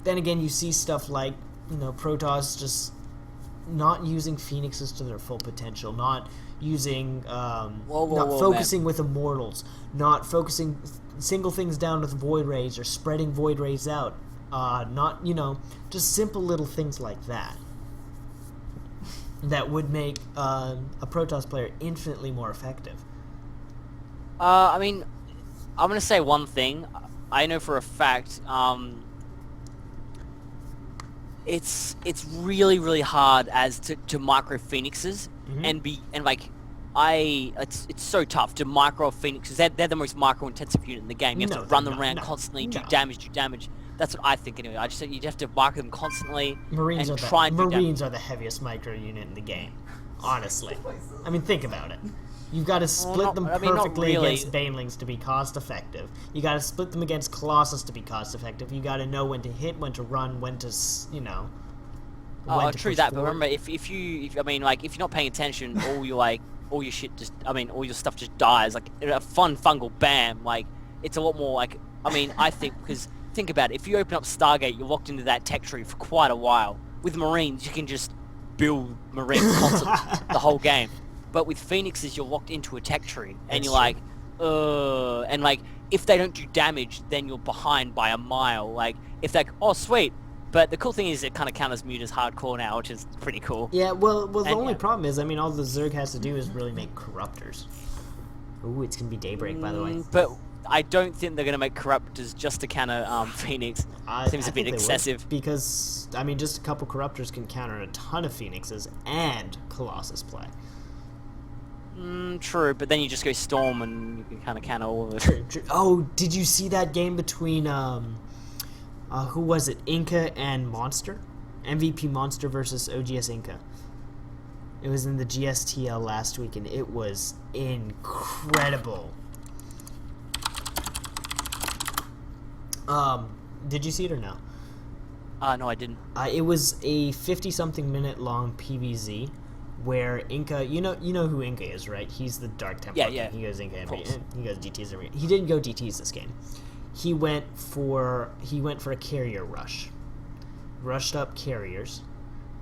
then again, you see stuff like, Protoss just not using Phoenixes to their full potential, not using, focusing man. with Immortals, not focusing single things down with Void Rays or spreading Void Rays out, not, just simple little things like that. That would make a Protoss player infinitely more effective. I mean, I'm gonna say one thing. I know for a fact, it's really really hard as to micro Phoenixes and it's so tough to micro Phoenixes. They're the most micro intensive unit in the game. You have to run them around constantly, do damage. That's what I think anyway. I just said you have to micro them constantly Marines and are try and do Marines damage. are the heaviest micro unit in the game. Honestly, I mean, think about it. You've got to split them perfectly against Banelings to be cost effective. You got to split them against Colossus to be cost effective. You got to know when to hit, when to run, when to Oh, to true push that. forward. But remember, if you're not paying attention, all your shit just, all your stuff just dies. Like a fun fungal bam. Like it's a lot more like. I think because think about it. If you open up Stargate, you're locked into that tech tree for quite a while. With Marines, you can just build Marines constantly the whole game. But with Phoenixes, you're locked into a tech tree, and you're like, and like if they don't do damage, then you're behind by a mile. Like if they, oh sweet. But the cool thing is it kind of counters mute as hardcore now, which is pretty cool. Yeah, well, the only problem is, all the Zerg has to do is really make Corruptors. Ooh, it's gonna be Daybreak, by the way. But I don't think they're gonna make Corruptors just to counter Phoenix. Seems a bit excessive. Because just a couple Corruptors can counter a ton of Phoenixes and Colossus play. True, but then you just go Storm and you can kind of counter all of it. True. Oh, did you see that game between who was it? Inca and Monster? MVP Monster versus OGS Inca. It was in the GSTL last week, and it was incredible. Did you see it or no? No, I didn't. It was a 50-something minute long PvZ where Inca, you know who Inca is, right? He's the Dark Templar. Yeah. He goes Inca he goes DTs every. He didn't go DTs this game. He went for a carrier rush. Rushed up carriers,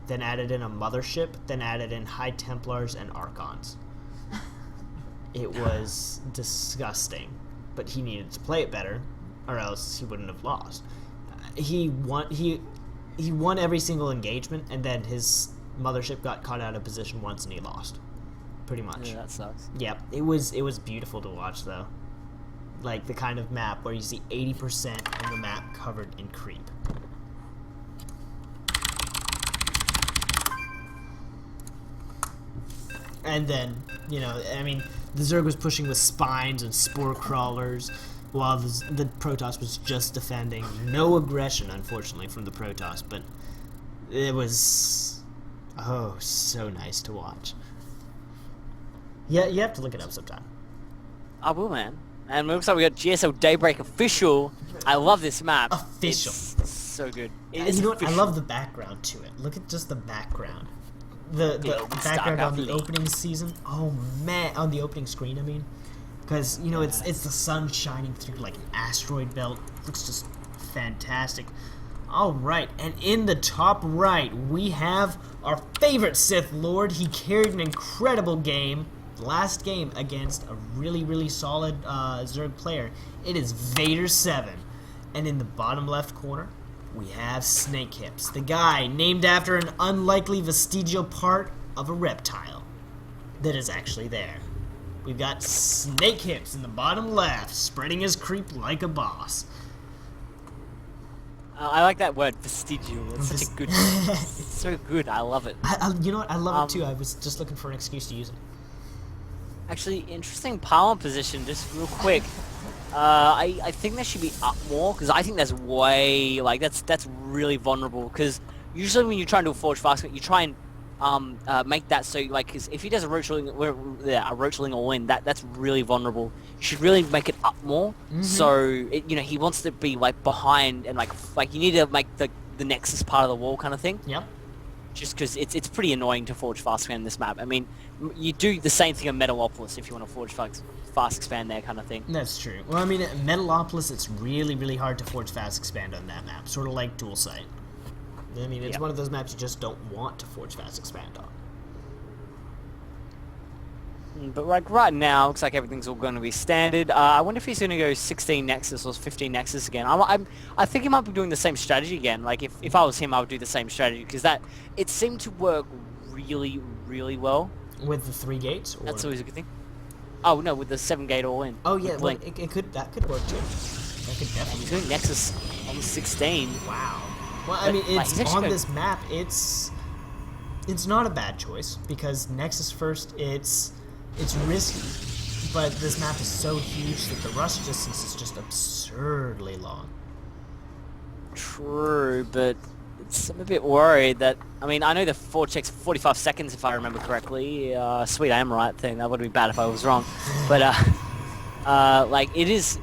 then added in a mothership, then added in High Templars and Archons. It was disgusting, but he needed to play it better, or else he wouldn't have lost. He won every single engagement, and then his mothership got caught out of position once, and he lost. Pretty much. Yeah, that sucks. Yep, it was beautiful to watch though. Like the kind of map where you see 80% of the map covered in creep. And then, the Zerg was pushing with spines and spore crawlers, while the Protoss was just defending. No aggression, unfortunately, from the Protoss, but it was, so nice to watch. Yeah, you have to look it up sometime. I will, man. And it looks like we got GSL Daybreak official. I love this map. Official. It's so good. You know what? I love the background to it. Look at just the background. The background on the opening season. Oh man, on the opening screen, I mean, because it's the sun shining through like an asteroid belt. Looks just fantastic. All right, and in the top right we have our favorite Sith Lord. He carried an incredible game. Last game against a really, really solid Zerg player. It is Vader 7. And in the bottom left corner, we have Snake Hips, the guy named after an unlikely vestigial part of a reptile that is actually there. We've got Snake Hips in the bottom left, spreading his creep like a boss. I like that word, vestigial. It's such a good. It's so good. I love it. You know what? I love it too. I was just looking for an excuse to use it. Actually, interesting palm position, just real quick. I think that should be up more, because I think that's way, that's really vulnerable, because usually when you try and do a forge fast, you try and make that so, cause if he does a roachling all in, that's really vulnerable. You should really make it up more, so, he wants to be, behind, and, you need to make the Nexus part of the wall kind of thing. Yep. just because it's pretty annoying to forge fast expand in this map. I mean, you do the same thing in Metalopolis if you want to forge fast expand there kind of thing. That's true. Well, I mean, at Metalopolis, it's really, really hard to forge fast expand on that map. Sort of like Dual Sight. I mean, it's one of those maps you just don't want to forge fast expand on. But like right now, looks like everything's all going to be standard. I wonder if he's going to go 16 Nexus or 15 Nexus again. I think he might be doing the same strategy again. Like if I was him, I would do the same strategy because it seemed to work really, really well. With the 3 gates? Or... That's always a good thing. Oh no, with the 7 gate all in. Oh yeah, well, that could work too. That could definitely. He's doing Nexus on the 16. Wow. Well, I mean, it's like, on this map. It's not a bad choice because Nexus first. It's risky, but this map is so huge that the rush distance is just absurdly long. True, but I'm a bit worried that... I mean, I know the forward check's 45 seconds if I remember correctly. Sweet, I am right thing. That would be bad if I was wrong. But, like, it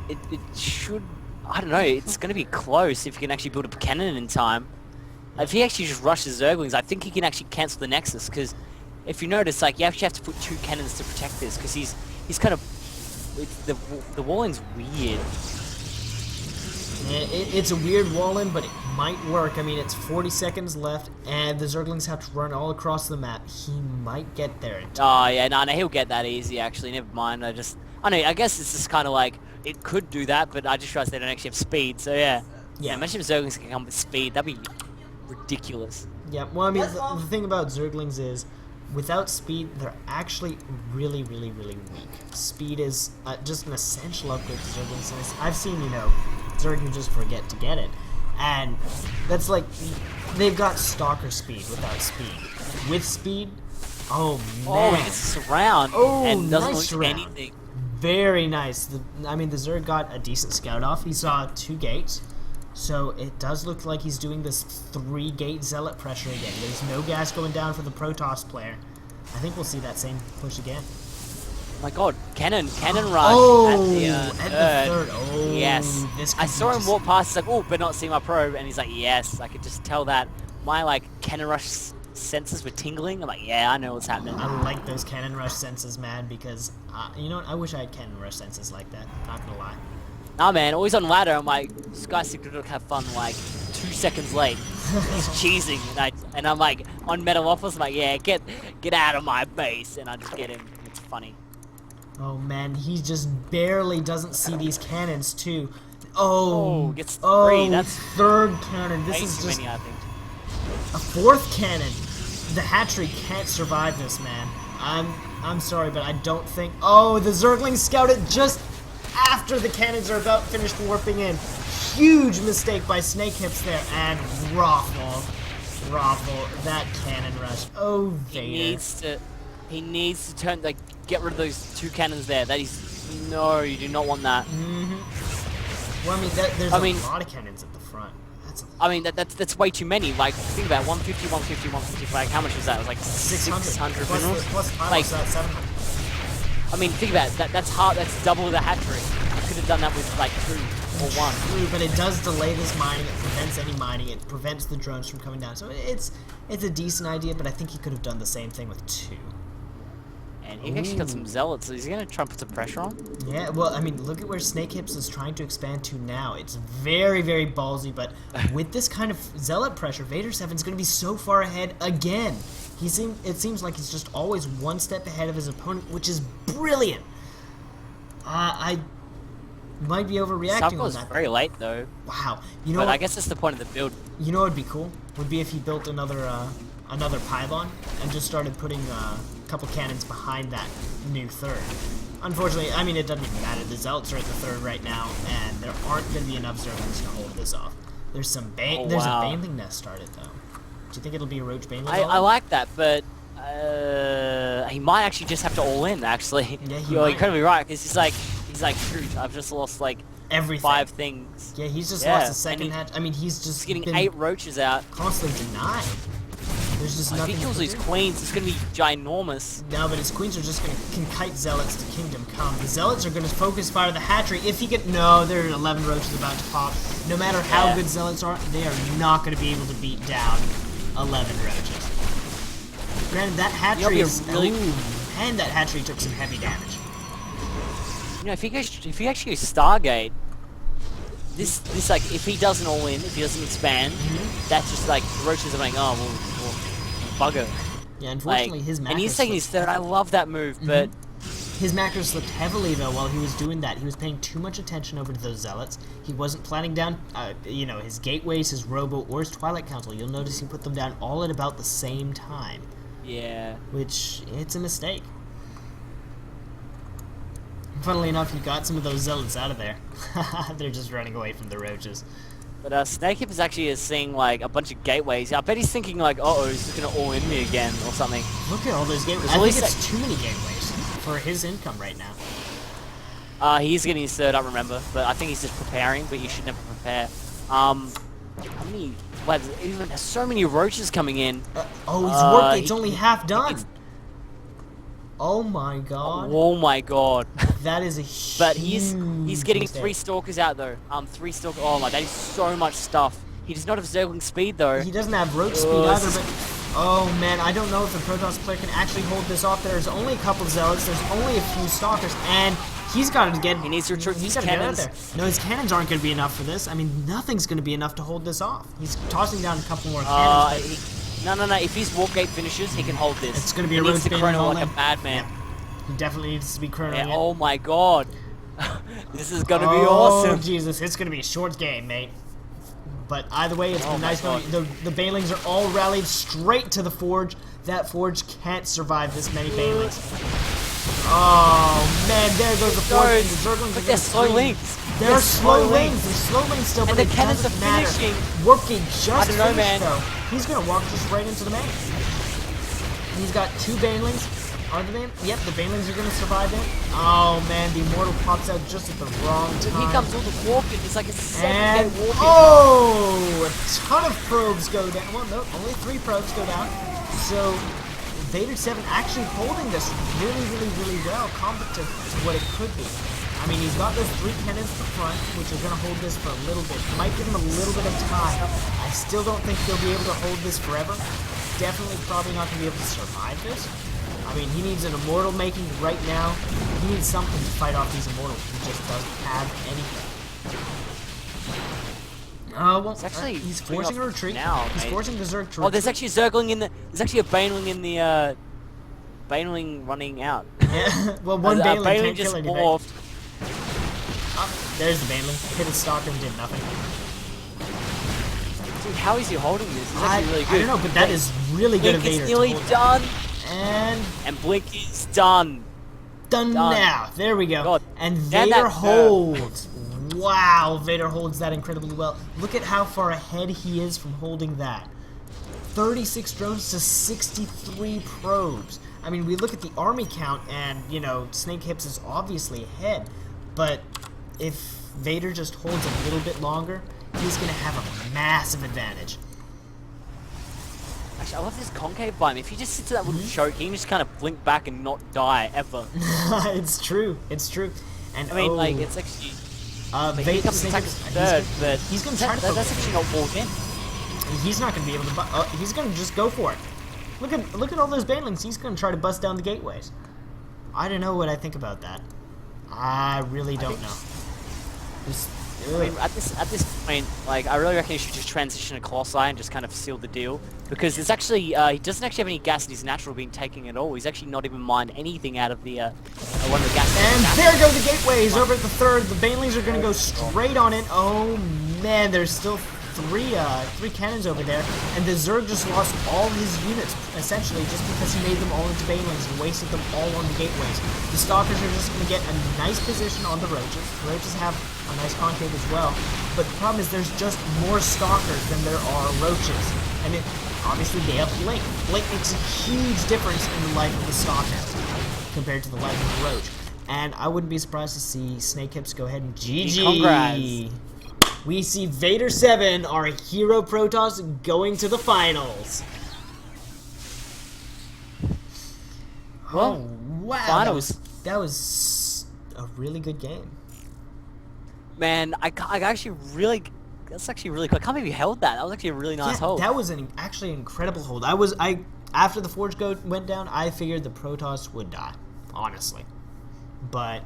should... I don't know, it's going to be close if you can actually build a cannon in time. If he actually just rushes Zerglings, I think he can actually cancel the Nexus, because... If you notice, like, you actually have to put 2 cannons to protect this, because he's kind of... The walling's weird. It's a weird wall-in, but it might work. I mean, it's 40 seconds left, and the Zerglings have to run all across the map. He might get there in time. Oh, yeah, no, he'll get that easy, actually. Never mind, I know, I guess it's just kind of like, it could do that, but I just realized they don't actually have speed, so yeah. Yeah, imagine if Zerglings can come with speed. That'd be ridiculous. Yeah, well, I mean, the thing about Zerglings is, without speed, they're actually really, really, really weak. Speed is just an essential upgrade to Zerglings. And I've seen, Zerglings just forget to get it. And that's like, they've got Stalker speed without speed. With speed, oh man. Oh, he gets a surround and doesn't nice lose anything. Very nice. The Zerg got a decent scout off. He saw 2 gates. So it does look like he's doing this 3-gate zealot pressure again. There's no gas going down for the Protoss player. I think we'll see that same push again. Oh my god, cannon rush at the third. Oh, yes. I saw him walk past, he's like, oh, but not see my probe, and he's like, yes. I could just tell that my, like, cannon rush senses were tingling. I'm like, yeah, I know what's happening. I like those cannon rush senses, man, because, you know what, I wish I had cannon rush senses like that, not gonna lie. Nah, man, always on ladder, I'm like, this guy's secret to have fun, like, 2 seconds late. He's cheesing, and I'm like, on Metalopolis, I'm like, yeah, get out of my base, and I just get him. It's funny. Oh, man, he just barely doesn't see these cannons, too. Oh, gets 3, that's... 3rd cannon, this is just... Many, I think. A 4th cannon. The hatchery can't survive this, man. I'm sorry, but I don't think... Oh, the Zerglings scouted just... after the cannons are about finished warping in. Huge mistake by Snake Hips there, and Raffle, that cannon rush. Oh, Vader. He needs to turn, like, get rid of those 2 cannons there. That is, no, you do not want that. Well, I mean, there's a lot of cannons at the front. That's way too many. Like, think about it, 150, 150, 150. Like, how much was that? It was like 600 minerals. Plus like, 700. I mean, think about it. That's hard. That's double the hatchery. You could have done that with like 2 or 1. True, but it does delay this mining. It prevents any mining. It prevents the drones from coming down. So it's a decent idea, but I think he could have done the same thing with 2. And he actually got some zealots. So is he going to try and put some pressure on? Yeah, well, I mean, look at where Snake Hips is trying to expand to now. It's very, very ballsy, but with this kind of zealot pressure, Vader 7 is going to be so far ahead again. It seems like he's just always 1 step ahead of his opponent, which is brilliant. I might be overreacting on that. Very late though. Wow. But I guess that's the point of the build. You know what would be cool? Would be if he built another pylon and just started putting a couple cannons behind that new 3rd. Unfortunately, I mean, it doesn't even matter. The Zealots are at the 3rd right now, and there aren't going to be enough Zerglings to hold this off. There's a Baneling nest started though. Do you think it'll be a Roach Baneling? I like that, but he might actually just have to all in. Actually, yeah, you're incredibly right, because he's like, shoot, I've just lost like everything. 5 things. Yeah, he's just lost a 2nd hatch. I mean, he's just getting 8 roaches out. Constantly denied. There's just nothing. If he kills these queens, it's gonna be ginormous. No, but his queens are just can kite zealots to Kingdom Come. The zealots are gonna focus fire the hatchery. If he there are 11 roaches about to pop. No matter how good zealots are, they are not gonna be able to beat down 11 roaches. Granted, that hatchery You'll be is... really- Ooh, and that hatchery took some heavy damage. You know, if he actually goes Stargate, this like, if he doesn't all in, if he doesn't expand, that's just like, the roaches are like, oh, well bugger. Yeah, unfortunately, Like, his macros and he's taking his slipped. third. I love that move, but His macros slipped heavily, though, while he was doing that. He was paying too much attention over to those zealots. He wasn't planning down, you know, his gateways, his robo, or his Twilight Council. You'll notice he put them down all at about the same time. yeah. Which, it's a mistake. Funnily enough, he got some of those zealots out of there. They're just running away from the roaches. But Snakehip is actually seeing like a bunch of gateways. I bet he's thinking like, uh-oh, he's just gonna all in me again or something. Look at all those gateways. At I think least it's too many gateways for his income right now. He's getting his third up, remember? But I think he's just preparing. But you should never prepare. How many? Well, even there's so many roaches coming in. Oh, his work gate's only half done. Oh my god. Oh my god. That is a huge But he's getting mistake. 3 stalkers out though. 3 stalkers. Oh my, that is so much stuff. He does not have Zergling speed though. He doesn't have roach speed Oh, either, this but... Oh man, I don't know if the Protoss player can actually hold this off. There's only a couple zealots, there's only a few stalkers, and he's got to get... He needs to recruit he's his gotta get out cannons. there. No, his cannons aren't going to be enough for this. I mean, nothing's going to be enough to hold this off. He's tossing down a couple more cannons. No. If his warp gate finishes, he can hold this. It's gonna be a he needs roach to baiting chrono like a moment. madman. He definitely needs to be chronoing Yeah, it. oh my god. This is gonna be Oh, awesome. Jesus, it's gonna be a short game, mate. But either way, it's Oh been my nice God. going. The Banelings are all rallied straight to the Forge. That Forge can't survive this many Banelings. Oh, man, there goes the Forge. And the Zerglings But are they're gonna slow scream. links. They're slow links. They're slow links still, And but the it cannons doesn't are matter. finishing. Warpgate just I don't know, finished, man. though. He's gonna walk just right into the main. He's got 2 Banelings. Are the Banelings? Yep, the Banelings are gonna survive it. Oh man, the Immortal pops out just at the wrong time. Here comes all the warping. It's like a 7 And gate warping. oh, a ton of probes go down. Well, no, only 3 probes go down. So Vader 7 actually holding this really well, compared to what it could be. I mean, he's got those 3 cannons at the front, which are gonna hold this for a little bit. Might give him a little bit of time. I still don't think he'll be able to hold this forever. Definitely, probably not gonna be able to survive this. I mean, he needs an Immortal making right now. He needs something to fight off these Immortals. He just doesn't have anything. Well, It's actually he's coming forcing a off retreat. now, He's mate. forcing the Zerg to Oh, there's retreat. actually a Zergling in the. There's actually a Baneling in the. Baneling running out. Yeah, well, one Baneling Baneling can't just kill anything. morphed. Oh, there's the Baneling. Hit his stalker and did nothing. Dude, how is he holding this? It's actually really good. I don't know, but that is really good of Blink Vader is to nearly hold it. done. And Blink is done. done now. There we go. God, And damn Vader that holds. Wow, Vader holds that incredibly well. Look at how far ahead he is from holding that. 36 drones to 63 probes. I mean, we look at the army count, and, you know, Snake Hips is obviously ahead. But if Vader just holds a little bit longer, he's going to have a massive advantage. Actually, I love this concave biome. If he just sits at that little choke, he can just kind of blink back and not die ever. It's true. It's true. And I mean, oh, like, it's actually. But Vader, here comes Snake attack Hips, third, but he's going to try to that's actually not walled in. He's not going to be able to. He's going to just go for it. Look at all those Banelings. He's going to try to bust down the gateways. I don't know what I think about that. I really don't know. I mean, at this point, like, I really reckon he should just transition to Colossi and just kind of seal the deal, because there's actually he doesn't actually have any gas in his natural being taken at all. He's actually not even mined anything out of the one of the gas. And there go the gateways over at the third. The Banelings are going to go straight on it. Oh man, there's still three cannons over there, and the Zerg just lost all his units essentially just because he made them all into Banelings and wasted them all on the gateways. The Stalkers are just going to get a nice position on the Roaches. The Roaches have a nice concave as well, but the problem is there's just more Stalkers than there are Roaches, and obviously they have Blink. Blink makes a huge difference in the life of the Stalker compared to the life of the Roach, and I wouldn't be surprised to see Snake Hips go ahead and GG. Congrats. We see Vader 7, our hero Protoss, going to the finals. Well, oh, wow. finals. That was a really good game. Man, I actually really. That's actually really cool. I can't believe you held that. That was actually a really nice hold. That was actually an incredible hold. I After the Forge went down, I figured the Protoss would die, honestly. But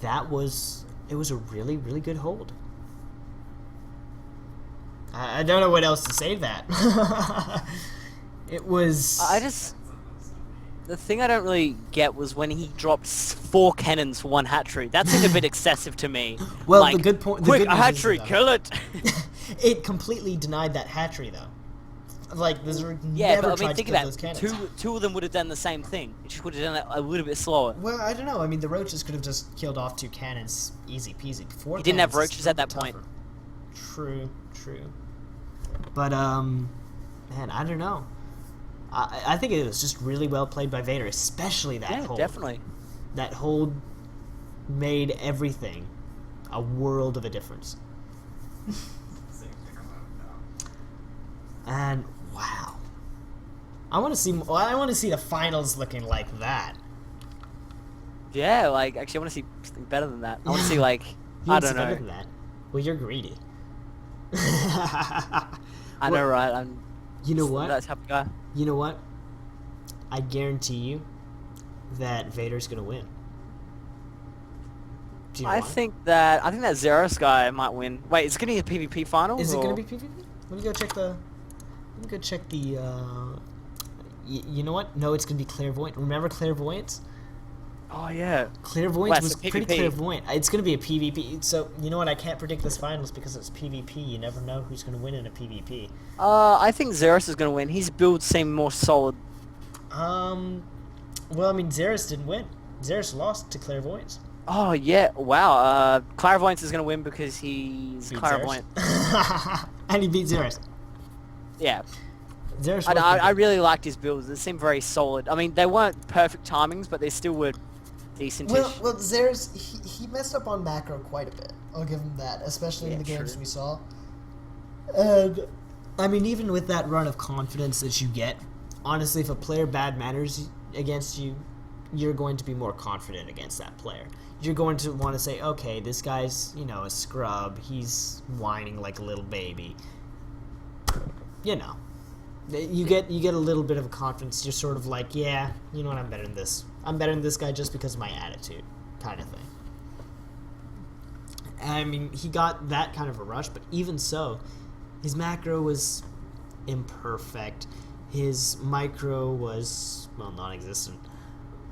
it was a really, really good hold. I don't know what else to say to that. It was... The thing I don't really get was when he dropped 4 cannons for 1 hatchery. That seemed a bit excessive to me. Well, like, the good point... Quick, a hatchery, kill it! It completely denied that hatchery, though. Like, the Zerg Yeah, never but I tried mean, to think kill about those it. cannons. Two of them would have done the same thing. It just would have done it a little bit slower. Well, I don't know. I mean, the roaches could have just killed off 2 cannons, easy peasy. He didn't have roaches at that point. True. But, man, I don't know. I think it was just really well played by Vader, especially that hold. Yeah, definitely. That hold made everything a world of a difference. And wow, I want to see the finals looking like that. Yeah, like actually, I want to see something better than that. I want to see like You I want to don't see better know. than that? Well, you're greedy. I know, right? I'm. You know what? That type of guy. You know what? I guarantee you that Vader's gonna win. Do you know I why? think that Zeros guy might win. Wait, it's gonna be a PvP final. Is it or- gonna be PvP? Let me go check the. You know what? No, it's gonna be Clairvoyant. Remember Clairvoyance? Oh yeah. Clairvoyance Wait, was so pretty PvP. clairvoyant. It's going to be a PvP. So, you know what? I can't predict this finals because it's PvP. You never know who's going to win in a PvP. I think Zeros is gonna win. His builds seem more solid. Well, I mean, Xeris didn't win. Xeris lost to Clairvoyance. Oh yeah. Wow. Clairvoyance is gonna win because he's Beat clairvoyant. Xeris. And he beat Xeris. Yeah. Xeris I really liked his builds. They seemed very solid. I mean, they weren't perfect timings, but they still were decent. Well, Xeris, he messed up on macro quite a bit. I'll give him that, especially in the Yeah, games true. we saw. And, I mean, even with that run of confidence that you get, honestly, if a player bad manners against you, you're going to be more confident against that player. You're going to want to say, okay, this guy's, a scrub. He's whining like a little baby. You know. You get a little bit of a confidence. You're sort of like, yeah, you know what, I'm better than this. I'm better than this guy just because of my attitude, kind of thing. I mean, he got that kind of a rush, but even so, his macro was imperfect. His micro was, well, non-existent.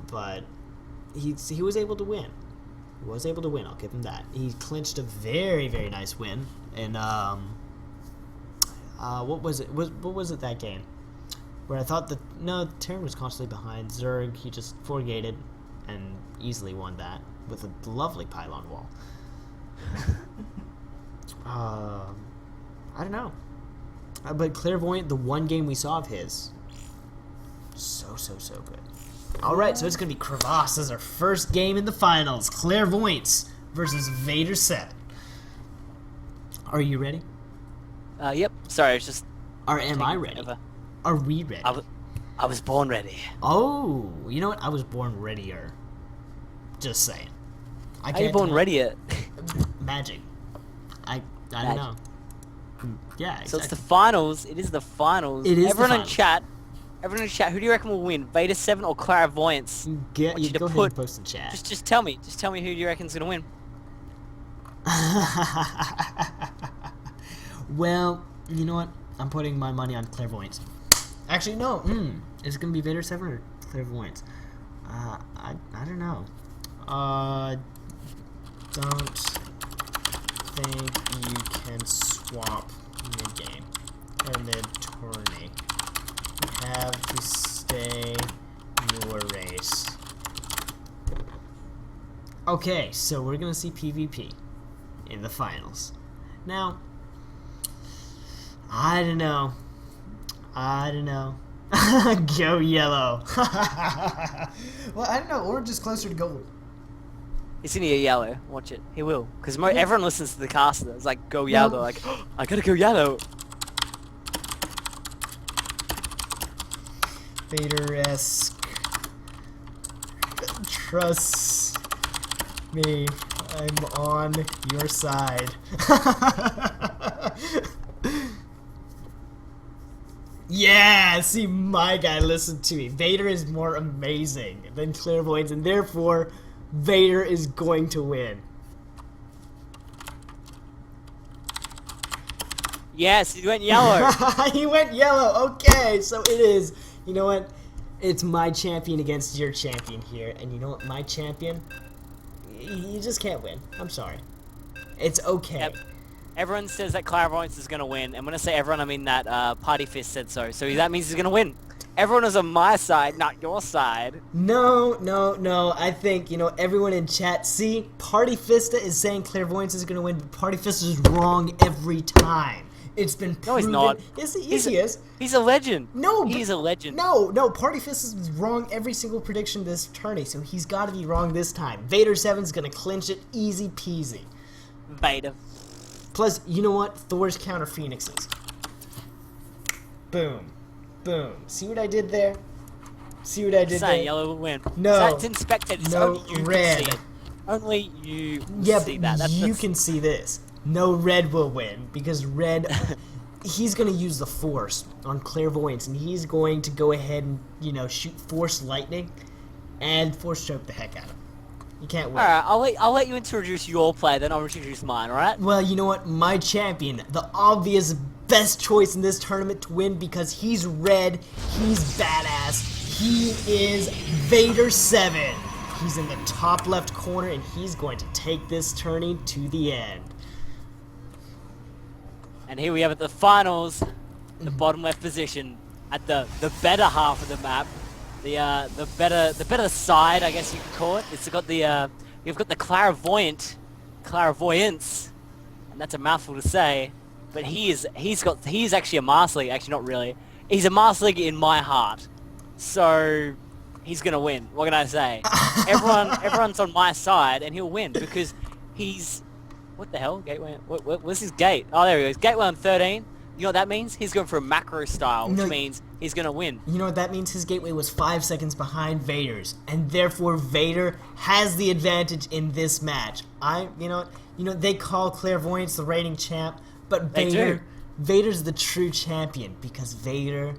But he was able to win. He was able to win, I'll give him that. He clinched a very, very nice win in, what was it? What was it that game? Where I thought Terran was constantly behind Zerg. He just 4-gated and easily won that with a lovely pylon wall. I don't know. But Clairvoyant, the one game we saw of his, so good. Alright, so it's going to be Crevasse as our first game in the finals. Clairvoyance versus Vader 7. Are you ready? Yep. Sorry, it's just. Am I ready? Forever. Are we ready? I was born ready. Oh, you know what? I was born readier. Just saying. How are you born ready? Magic. I don't know. Yeah, exactly. So it's the finals. It is the finals. It is the Everyone in finals. chat. Everyone in chat. Who do you reckon will win? Vader 7 or Clairvoyance? Go you to ahead put- and post in chat. Just tell me. Just tell me who do you reckon's gonna win. Well, you know what? I'm putting my money on Clairvoyance. Actually, no. Is it gonna be Vader 7 or Clairvoyance? I don't know. Don't think you can swap mid-game or mid-tourney. You have to stay your race. Okay, so we're gonna see PvP in the finals. Now, I don't know. Go yellow. Well, I don't know. Orange is closer to gold. It's in here yellow. Watch it. He will. Because everyone listens to the caster. It's like, go yellow. Well- Like, oh, I gotta go yellow. Vader-esque. Trust me. I'm on your side. Yeah, see, my guy, listen to me. Vader is more amazing than Clairvoyance, and therefore, Vader is going to win. Yes, he went yellow. He went yellow. Okay, so it is. You know what? It's my champion against your champion here, and you know what? My champion, you just can't win. I'm sorry. It's okay. Yep. Everyone says that Clairvoyance is going to win, and when I say everyone, I mean that Party Fist said so. So that means he's going to win. Everyone is on my side, not your side. No. I think, everyone in chat, see, Party Fista is saying Clairvoyance is going to win, but Party Fista is wrong every time. It's been proven. No, he's not. Yes, he is. He's a legend. No, he's a legend. No, Party Fist is wrong every single prediction this tourney, so he's got to be wrong this time. Vader 7's going to clinch it easy peasy. Vader. Plus, you know what? Thor's counter Phoenixes. Boom. Boom. See what I did there? See what I did there? Yellow will win. No. So that's in spectators. No, only you red. can see it. Only you Yeah, see but that. you can see this. No, red will win, because red... he's going to use the Force on Clairvoyance, and he's going to go ahead and, shoot Force Lightning and Force Choke the heck out of him. You can't win. Alright, I'll let you introduce your play, then I'll introduce mine, alright? Well, you know what? My champion, the obvious best choice in this tournament to win because he's red, he's badass, he is Vader 7. He's in the top left corner, and he's going to take this tourney to the end. And here we have it, the finals, the bottom left position, at the better half of the map. The better side, I guess you could call it. It's got the you've got the clairvoyance, and that's a mouthful to say. But he's actually a Master League. Actually, not really. He's a Master League in my heart. So he's gonna win. What can I say? Everyone's on my side, and he'll win because he's. What the hell? Gateway? What's his gate? Oh, there he goes. Gateway on 13. You know what that means? He's going for a macro style, which means he's going to win. You know what that means? His gateway was 5 seconds behind Vader's, and therefore Vader has the advantage in this match. They call Clairvoyance the reigning champ, but Vader's the true champion because Vader,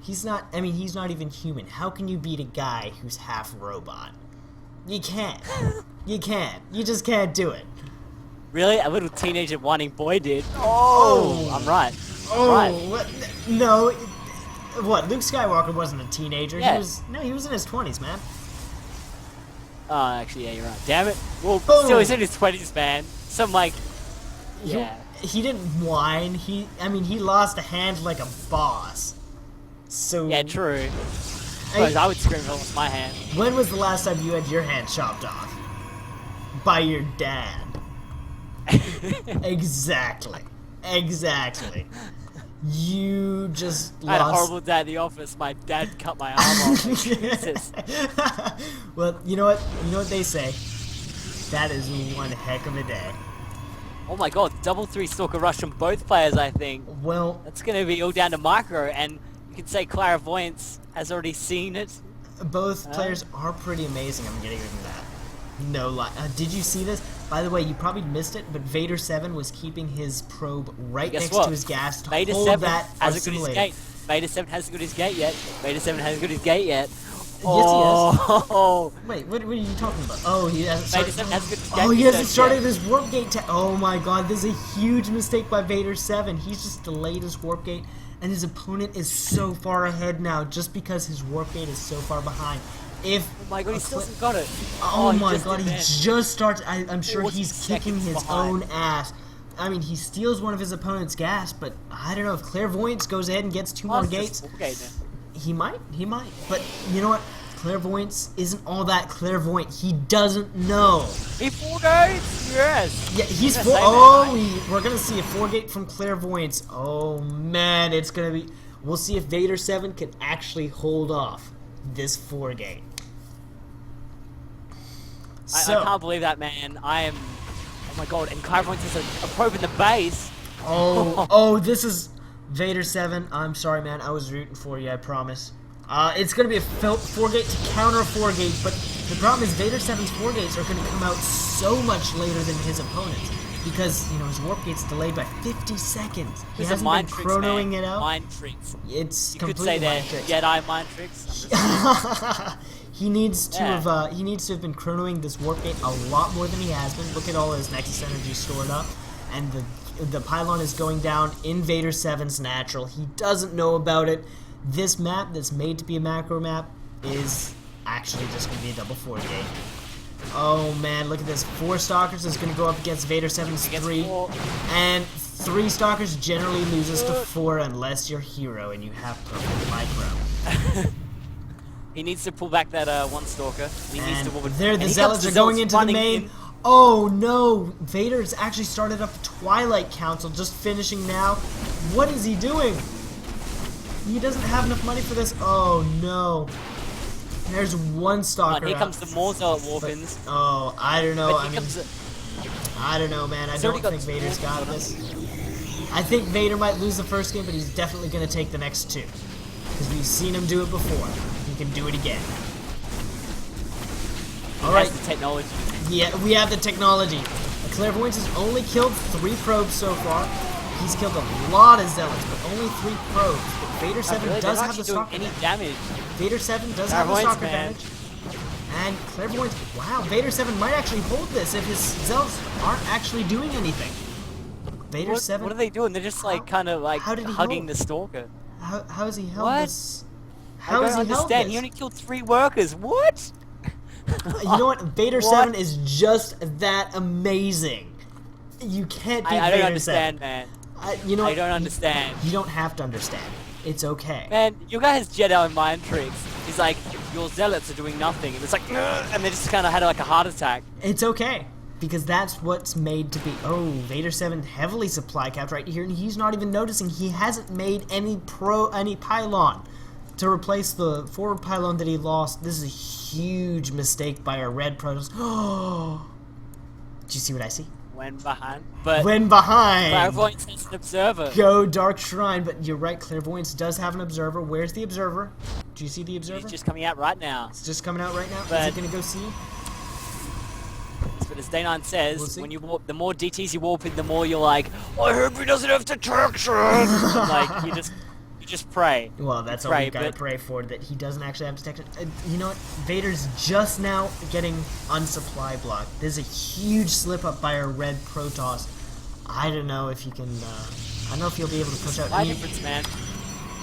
he's not even human. How can you beat a guy who's half robot? You can't. You can't. You just can't do it. Really? A little teenager whining boy did. Oh, I'm right. Oh, right. What? No. What? Luke Skywalker wasn't a teenager. Yeah. He was in his 20s, man. Oh, actually, yeah, you're right. Damn it. Well, Boom. still, he's in his 20s, man. So, yeah. He didn't whine. He lost a hand like a boss. So. Yeah, true. I would scream if I lost my hand. When was the last time you had your hand chopped off? By your dad. Exactly. You just lost. I had a horrible day at the office. My dad cut my arm off. Like, Jesus. Well, you know what? You know what they say. That is one heck of a day. Oh my god, double 3 Stalker Rush from both players, I think. Well, That's going to be all down to micro, and you could say Clairvoyance has already seen it. both players are pretty amazing. I'm getting them that. No lie. Did you see this? By the way, you probably missed it, but Vader 7 was keeping his probe right next to his gas to Vader hold 7 that for hasn't got his later. gate. Vader 7 hasn't got his gate yet. Vader 7 hasn't got his gate yet. Oh. Wait, what are you talking about? Oh, he hasn't started. Vader 7 hasn't got his gate. Oh, he hasn't started his warp gate. Oh my god, this is a huge mistake by Vader 7. He's just delayed his warp gate, and his opponent is so far ahead now just because his warp gate is so far behind. Oh my god, he still hasn't got it. Oh my god, he just starts. I'm sure he's kicking his own ass. I mean, he steals one of his opponent's gas, but I don't know if Clairvoyance goes ahead and gets 2 more gates. He might. But you know what? Clairvoyance isn't all that clairvoyant. He doesn't know. He 4 gates? Yes. Yeah, he's 4. We're gonna see a 4 gate from Clairvoyance. Oh man, it's gonna be. We'll see if Vader 7 can actually hold off this 4 gate. I can't believe that, man. Oh my god, and Clairvoyance has a probe in the base. This is Vader 7. I'm sorry, man. I was rooting for you, I promise. It's going to be a 4 gate to counter a 4 gate, but the problem is Vader 7's 4 gates are going to come out so much later than his opponents. because you know his warp gate's delayed by 50 seconds. He There's a hasn't mind been tricks, chronoing man. it out. Mind tricks. It's You could completely say mind they're tricks. Jedi mind tricks. He needs to Yeah. have been chronoing this warp gate a lot more than he has been. Look at all his Nexus energy stored up, and the pylon is going down in Vader 7's natural. He doesn't know about it. This map that's made to be a macro map is actually just going to be a double 4 gate. Oh man, look at this. 4 Stalkers is going to go up against Vader 7's 3. 4. And 3 Stalkers generally loses to 4 unless you're hero and you have perfect micro. He needs to pull back that one stalker. He needs And to pull it. there the and Zealots are going into the running main. in. Oh no! Vader's actually started up the Twilight Council, just finishing now. What is he doing? He doesn't have enough money for this. Oh no. There's 1 Stalker. Here out. comes the more Zealot Warpins. Oh, I don't know. But I here mean, comes the, I don't know, man. I He's don't already think got Vader's got this. I think Vader might lose the first game, but he's definitely going to take the next 2. Because we've seen him do it before. He can do it again. Alright. the technology. Yeah, we have the technology. Clairvoyance has only killed 3 probes so far. He's killed a lot of Zealots, but only 3 probes. But Vader 7 Really, does they're have the not doing Stalker any advantage. damage. Vader 7 does have the Clairvoyance, Stalker man. advantage. And Clairvoyance, wow, Vader 7 might actually hold this if his Zealots aren't actually doing anything. Vader 7... What are they doing? They're just like kind of like how did he hugging hold? the stalker. How has he held What? this? I How don't has he held understand. this? He only killed 3 workers. What? You know what? Vader What? 7 is just that amazing. You can't beat I Vader don't understand, 7. man. You know I what? don't understand. You don't have to understand. It's okay. Man, your guy has Jedi mind tricks. He's like, your zealots are doing nothing, and it's like, "Ugh," and they just kind of had like a heart attack. It's okay. Because that's what's made to be. Oh, Vader 7 heavily supply capped right here, and he's not even noticing. He hasn't made any pylon to replace the forward pylon that he lost. This is a huge mistake by our red Protoss. Oh, do you see what I see? When behind, but When behind. Clairvoyance has an observer. Go Dark Shrine, but you're right, Clairvoyance does have an observer. Where's the observer? Do you see the observer? He's just coming out right now. It's just coming out right now. Is But- he gonna go see? But as Day9 says, We'll see. when you warp, the more DTs you warp in, the more you're like, I hope he doesn't have detection. Like you just pray. Well, that's all Right, we gotta but- pray for, that he doesn't actually have detection. You know what? Vader's just now getting unsupply block. There's a huge slip up by our red Protoss. I don't know if he can. I don't know if he'll be able to push out. Supply any- difference, man.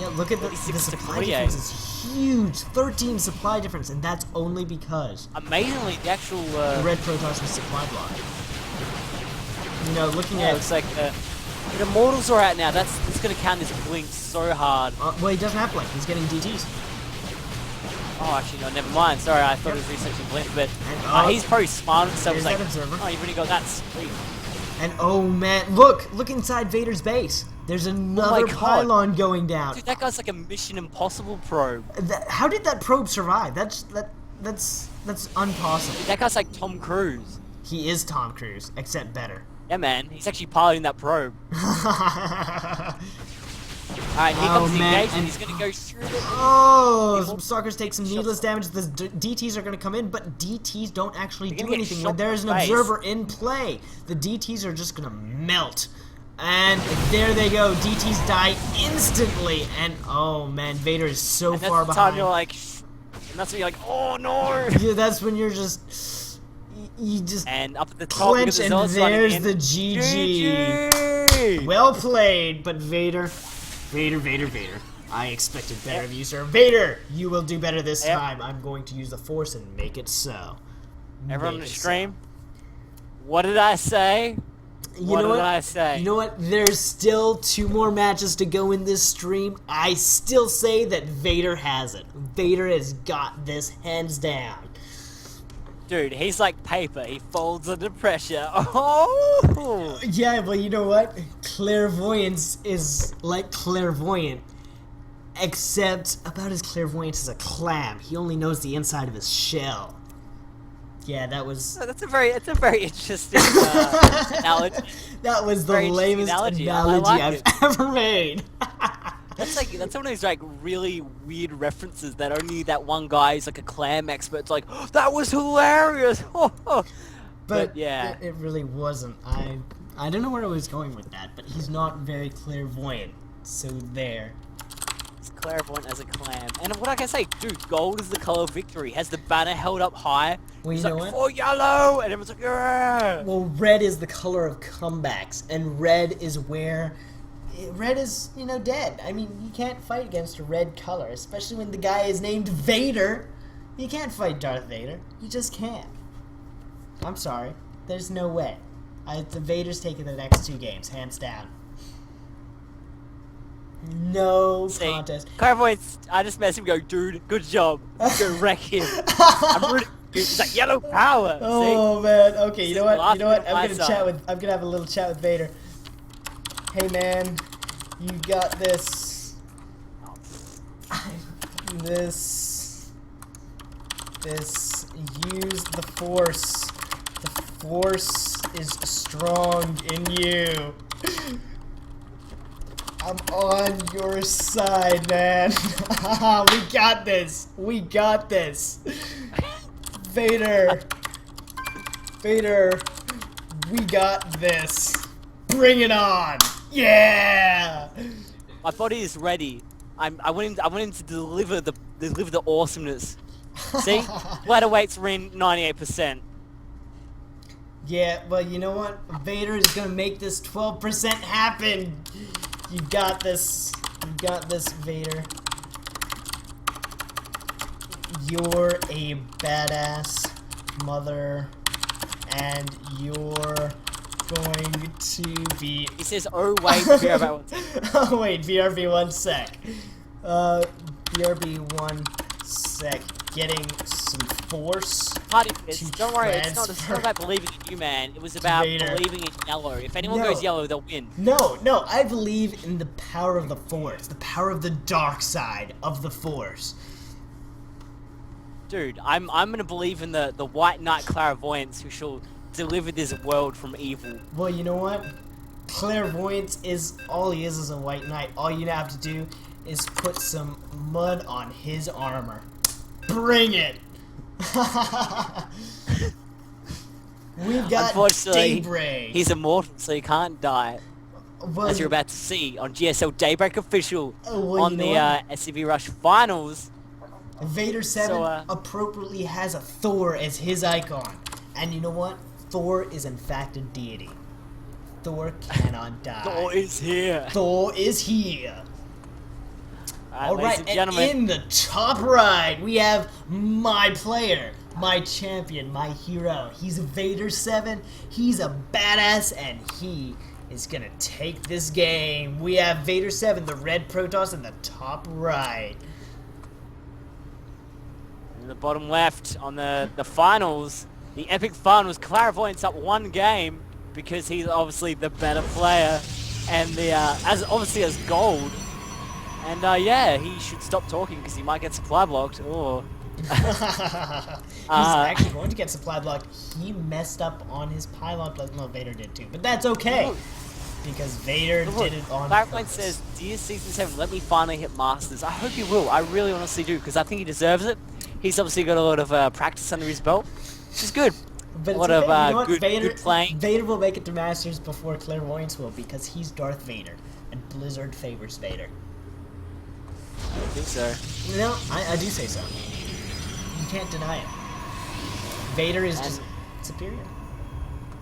Yeah, look at the 46 to supply 48. difference is huge. 13 supply difference, and that's only because Amazingly, the actual the red Protoss was supply block. You know, looking yeah, at. it's like the Immortals are out now. That's gonna count as blink so hard. Well, he doesn't have blink. He's getting DTs. Oh, actually, no, never mind. Sorry, I thought it was researching blink, but And, he's probably smart himself. He's there's like, that observer. oh, you've already got that. Sweet. And oh man, look inside Vader's base. There's another God. pylon going down. Dude, that guy's like a Mission Impossible probe. How did that probe survive? That's impossible. Dude, that guy's like Tom Cruise. He is Tom Cruise, except better. Yeah, man, he's actually piloting that probe. Alright, here Oh, comes the man, engagement. and- He's gonna go through it. Oh, some Stalkers take some needless damage. The DTs are going to come in, but DTs don't actually They're do gonna get anything. shot When there's an in the face. observer in play, the DTs are just going to melt. And there they go. DTs die instantly. And oh man, Vader is so And that's far the behind. time you're like, and that's when you're like, oh no! Yeah, that's when you're just. You just And up at the top, clench, and Zealots running there's in. the GG. GG! Well played, but Vader. I expected better of you, sir. Vader, you will do better this Yep. time. I'm going to use the Force and make it so. Everyone on Make the it stream, what did I say? so. What did I say? You know what? There's still 2 more matches to go in this stream. I still say that Vader has it. Vader has got this hands down. Dude, he's like paper. He folds under pressure. Oh! Yeah, well, you know what? Clairvoyance is like clairvoyant, except about as clairvoyant as a clam. He only knows the inside of his shell. Yeah, that was That's a very interesting analogy. that was the Very interesting lamest analogy. analogy, I like I've it. ever made. That's one of those like really weird references that only that one guy is like a clam expert. It's like, oh, that was hilarious. But yeah, it really wasn't. I don't know where I was going with that, but he's not very clairvoyant. So there. He's clairvoyant as a clam. And what I can say, dude, gold is the color of victory. Has the banner held up high. Well, He's you know like, what? for yellow! And everyone's like, yeah! Well, red is the color of comebacks, and red is where... Red is, you know, dead. I mean, you can't fight against a red color, especially when the guy is named Vader. You can't fight Darth Vader. You just can't. I'm sorry. There's no way. The Vader's taking the next 2 games, hands down. No contest. Clairvoyance, I just messaged him go, dude, good job. Go wreck him. I'm really... He's like, yellow power! Oh, man. Okay, you know what? You know what? I'm gonna have a little chat with Vader. Hey, man. You got this. This. Use the Force. The Force is strong in you. I'm on your side, man. We got this. We got this. Vader. Vader. We got this. Bring it on. Yeah. My body is ready. I want him to deliver the awesomeness. See? Ladder weights win 98%. Yeah, well, you know what? Vader is gonna make this 12% happen. You got this. You got this, Vader. You're a badass mother, and you're going to be... He says, oh wait, BRB 1 sec. Oh wait, BRB 1 sec. BRB 1 sec. Getting some force. Party fist. Don't worry, it's not transfer about believing in you, man. It was about Vader. believing in yellow. If anyone No. goes yellow, they'll win. No, I believe in the power of the Force, the power of the dark side of the Force. Dude, I'm gonna believe in the white knight clairvoyance who shall deliver this world from evil. Well, you know what? Clairvoyance is all he is a white knight. All you have to do is put some mud on his armor. Bring it! We've got Unfortunately, Daybreak. he's immortal, so he can't die. Well, As you're about to see on GSL Daybreak Official well, on you the know what? SCV Rush Finals. Vader 7 So, appropriately has a Thor as his icon. And you know what? Thor is in fact a deity. Thor cannot die. Thor is here. Thor is here. Ladies and gentlemen. In the top right, we have my player, my champion, my hero. He's Vader 7. He's a badass, and he is gonna take this game. We have Vader 7, the red Protoss, in the top right. In the bottom left on the finals, the epic finals, Clairvoyance up 1 game because he's obviously the better player, and the obviously as gold. And yeah, he should stop talking because he might get supply blocked. Or He's actually going to get supply blocked. He messed up on his pylon plus. No, Vader did too, but that's okay Look. because Vader did it on Clairvoyance purpose. says, "Dear Season 7, let me finally hit Masters." I hope he will. I really honestly do because I think he deserves it. He's obviously got a lot of practice under his belt, which is good. But A lot it's okay. of You know what? good playing. Vader will make it to Masters before Clairvoyance will because he's Darth Vader, and Blizzard favors Vader. I don't think so. No, I do say so. You can't deny it. Vader is And- just superior.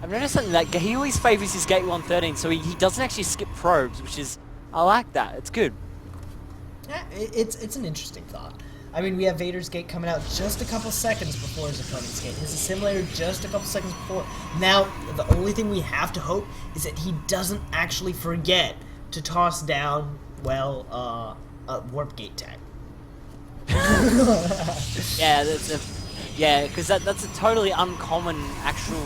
I've noticed something that he always favors his Gate 113, so he doesn't actually skip probes, which is, I like that. It's good. Yeah, it's an interesting thought. I mean, we have Vader's Gate coming out just a couple seconds before his opponent's Gate. His assimilator just a couple seconds before. Now, the only thing we have to hope is that he doesn't actually forget to toss down, well, a Warp Gate tag. Yeah, because that's a totally uncommon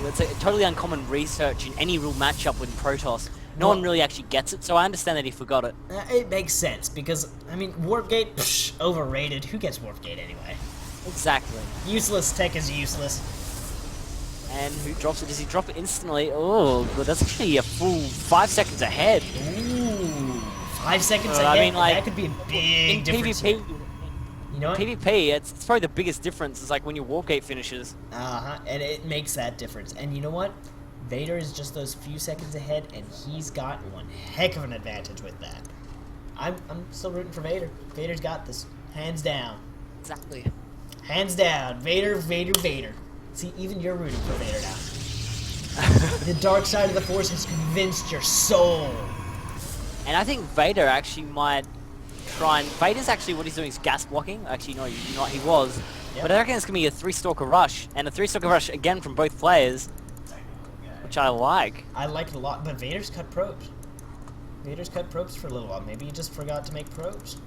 it's a totally uncommon research in any real matchup with Protoss. No one really actually gets it, so I understand that he forgot it. It makes sense, because, I mean, Warp Gate, overrated. Who gets Warp Gate anyway? Exactly. Useless tech is useless. And who drops it? Does he drop it instantly? Oh, but that's actually a full 5 seconds ahead. Ooh, 5 seconds I ahead. mean, like, that could be a big In difference. PvP, You know what? PvP, it's probably the biggest difference is like when your Warp Gate finishes. And it makes that difference. And you know what? Vader is just those few seconds ahead, and he's got one heck of an advantage with that. I'm still rooting for Vader. Vader's got this, hands down. Exactly. Hands down, Vader, Vader, Vader. See, even you're rooting for Vader now. The dark side of the Force has convinced your soul. And I think Vader actually might try and... Vader's actually, what he's doing is gas blocking. Actually, no, he was. Yep. But I reckon it's going to be a 3-stalker rush. And a 3-stalker rush, again, from both players. Which I like. I like it a lot, but Vader's cut probes. Vader's cut probes for a little while. Maybe he just forgot to make probes.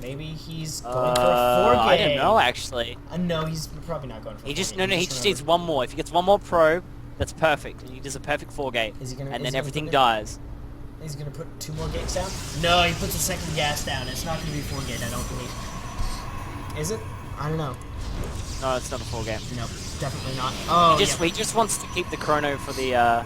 Maybe he's going for a 4-gate. I don't know, actually. No, he's probably not going for He a just 4-gate. he just needs one more. If he gets one more probe, that's perfect. And he does a perfect 4-gate. Is he gonna, and is then he everything gonna dies. He's going to put 2 more gates down? No, he puts a second gas down. It's not going to be 4-gate, I don't believe. Is it? I don't know. No, it's not a 4-gate. No, definitely not. Oh, He just wants to keep the chrono for the, Yeah,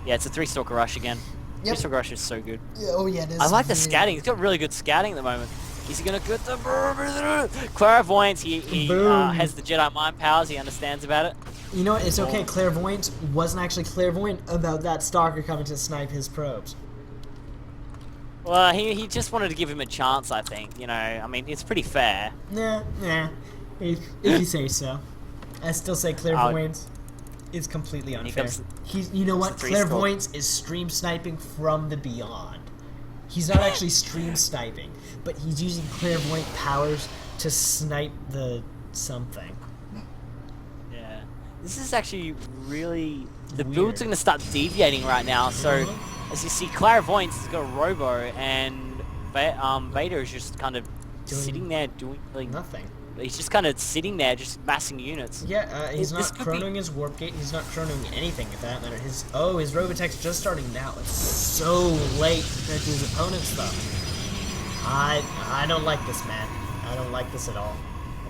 it's a 3-stalker rush again. Yep. 3-stalker rush is so good. Yeah, oh, yeah, it is. I like the scatting. He's got really good scatting at the moment. Is he gonna get the clairvoyance? He has the Jedi mind powers. He understands about it. You know what? It's okay. Clairvoyant wasn't actually clairvoyant about that stalker coming to snipe his probes. Well, he just wanted to give him a chance. I think. You know. I mean, it's pretty fair. Nah. If you say so. I still say clairvoyance is completely unfair. You know what? Clairvoyance is stream sniping from the beyond. He's not actually stream sniping, but he's using clairvoyant powers to snipe the something. Yeah. This is actually really... The Weird. build's going to start deviating right now, so... As you see, Clairvoyance has got a Robo, and Vader is just kind of sitting there doing... like nothing. He's just kind of sitting there, just massing units. Yeah, he's not chronoing his warp gate. He's not chronoing anything, if that matter. His Robotech's just starting now. It's so late compared to his opponent's stuff. I don't like this, man. I don't like this at all.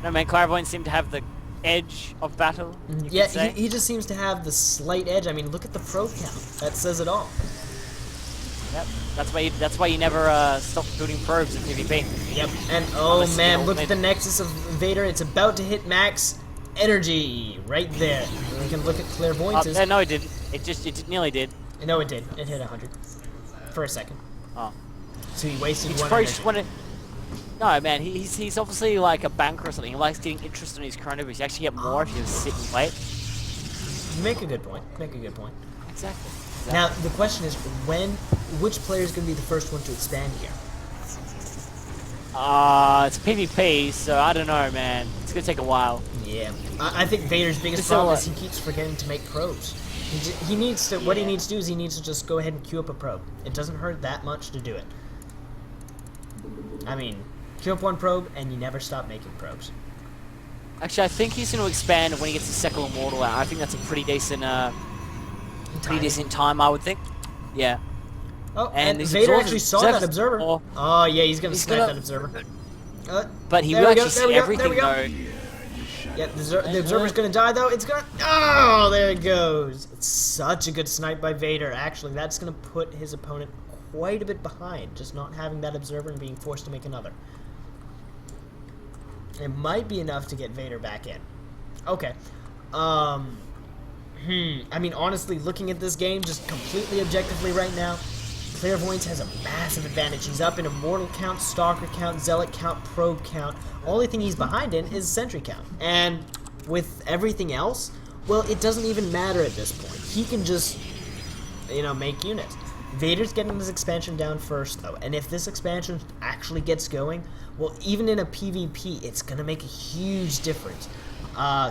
No, man, Clairvoyant seemed to have the edge of battle. Yeah, he just seems to have the slight edge. I mean, look at the probe count. That says it all. Yep, that's why you never stop building probes in PvP. Yep, and oh man, look at the Nexus of Vader. It's about to hit max energy right there. We can look at Clairvoyance's. No, it didn't. It nearly did. No, it did. It hit 100 for a second. Oh. So he wasted one probably energy. just wanted... No, man, he's obviously like a banker or something. He likes getting interest in his chrono, but you actually get more if you sit and wait. You make a good point. Make a good point. Exactly. Now, the question is, which player is going to be the first one to expand here? It's PvP, so I don't know, man. It's gonna take a while. Yeah, I think Vader's biggest problem is he keeps forgetting to make probes. He needs to. What he needs to do is he needs to just go ahead and queue up a probe. It doesn't hurt that much to do it. I mean, queue up one probe and you never stop making probes. Actually, I think he's going to expand when he gets his second immortal out. I think that's a pretty decent, time, I would think. Yeah. Oh, and Vader actually saw that observer. Oh yeah, he's going to snipe that observer. But he will actually see everything though. Yeah, the observer's going to die though. It's going to... Oh, there it goes. It's such a good snipe by Vader. Actually, that's going to put his opponent quite a bit behind, just not having that observer and being forced to make another. It might be enough to get Vader back in. Okay. I mean, honestly, looking at this game, just completely objectively right now, Clairvoyance has a massive advantage. He's up in Immortal count, Stalker count, Zealot count, Probe count. Only thing he's behind in is Sentry count. And with everything else, well, it doesn't even matter at this point. He can just, make units. Vader's getting his expansion down first, though, and if this expansion actually gets going, well, even in a PvP, it's going to make a huge difference.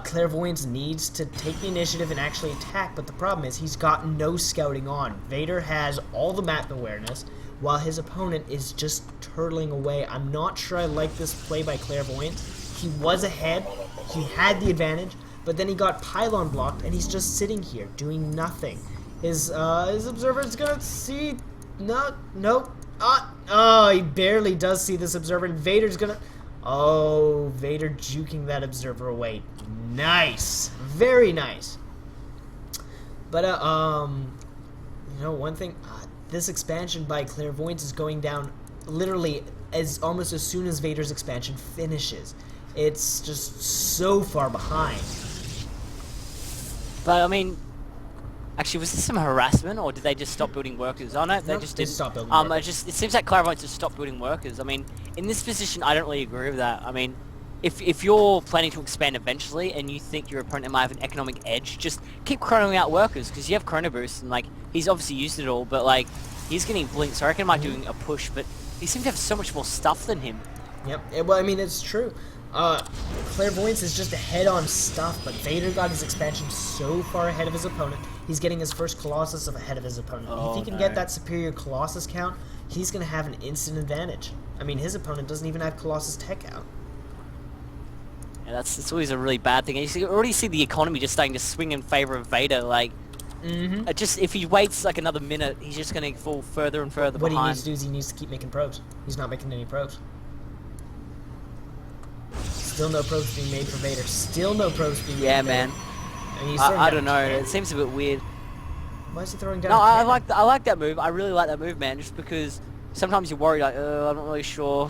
Clairvoyance needs to take the initiative and actually attack, but the problem is he's got no scouting on. Vader has all the map awareness, while his opponent is just turtling away. I'm not sure I like this play by Clairvoyance. He was ahead, he had the advantage, but then he got pylon blocked, and he's just sitting here doing nothing. His observer's gonna see... Nope. Oh, he barely does see this observer, and Vader's gonna... Oh, Vader juking that observer away. Nice. Very nice. But, one thing... this expansion by Clairvoyance is going down literally almost as soon as Vader's expansion finishes. It's just so far behind. But, I mean... Actually, was this some harassment, or did they just stop building workers? Oh no, they Nope, just they didn't. stopped building workers. It seems like Clairvoyance just stopped building workers. I mean, in this position, I don't really agree with that. I mean, if you're planning to expand eventually, and you think your opponent might have an economic edge, just keep chronoing out workers, because you have Chrono Boost, and like, he's obviously used it all, but like, he's getting blinked, so I reckon I might doing a push, but he seems to have so much more stuff than him. Yep. Well, I mean, it's true. Clairvoyance is just ahead on stuff, but Vader got his expansion so far ahead of his opponent. He's getting his first Colossus ahead of his opponent. Oh, if he can get that superior Colossus count, he's going to have an instant advantage. I mean, his opponent doesn't even have Colossus tech out. Yeah, that's always a really bad thing. And you already see the economy just starting to swing in favor of Vader. Like, just if he waits like another minute, he's just going to fall further and further behind. What he needs to do is he needs to keep making probes. He's not making any probes. Still no probes being made for Vader. Still no probes being made. Yeah, for man. Vader. I mean, I don't know. It seems a bit weird. Why is he throwing down? No, a I cannon? like that move. I really like that move, man. Just because sometimes you're worried, like, I'm not really sure.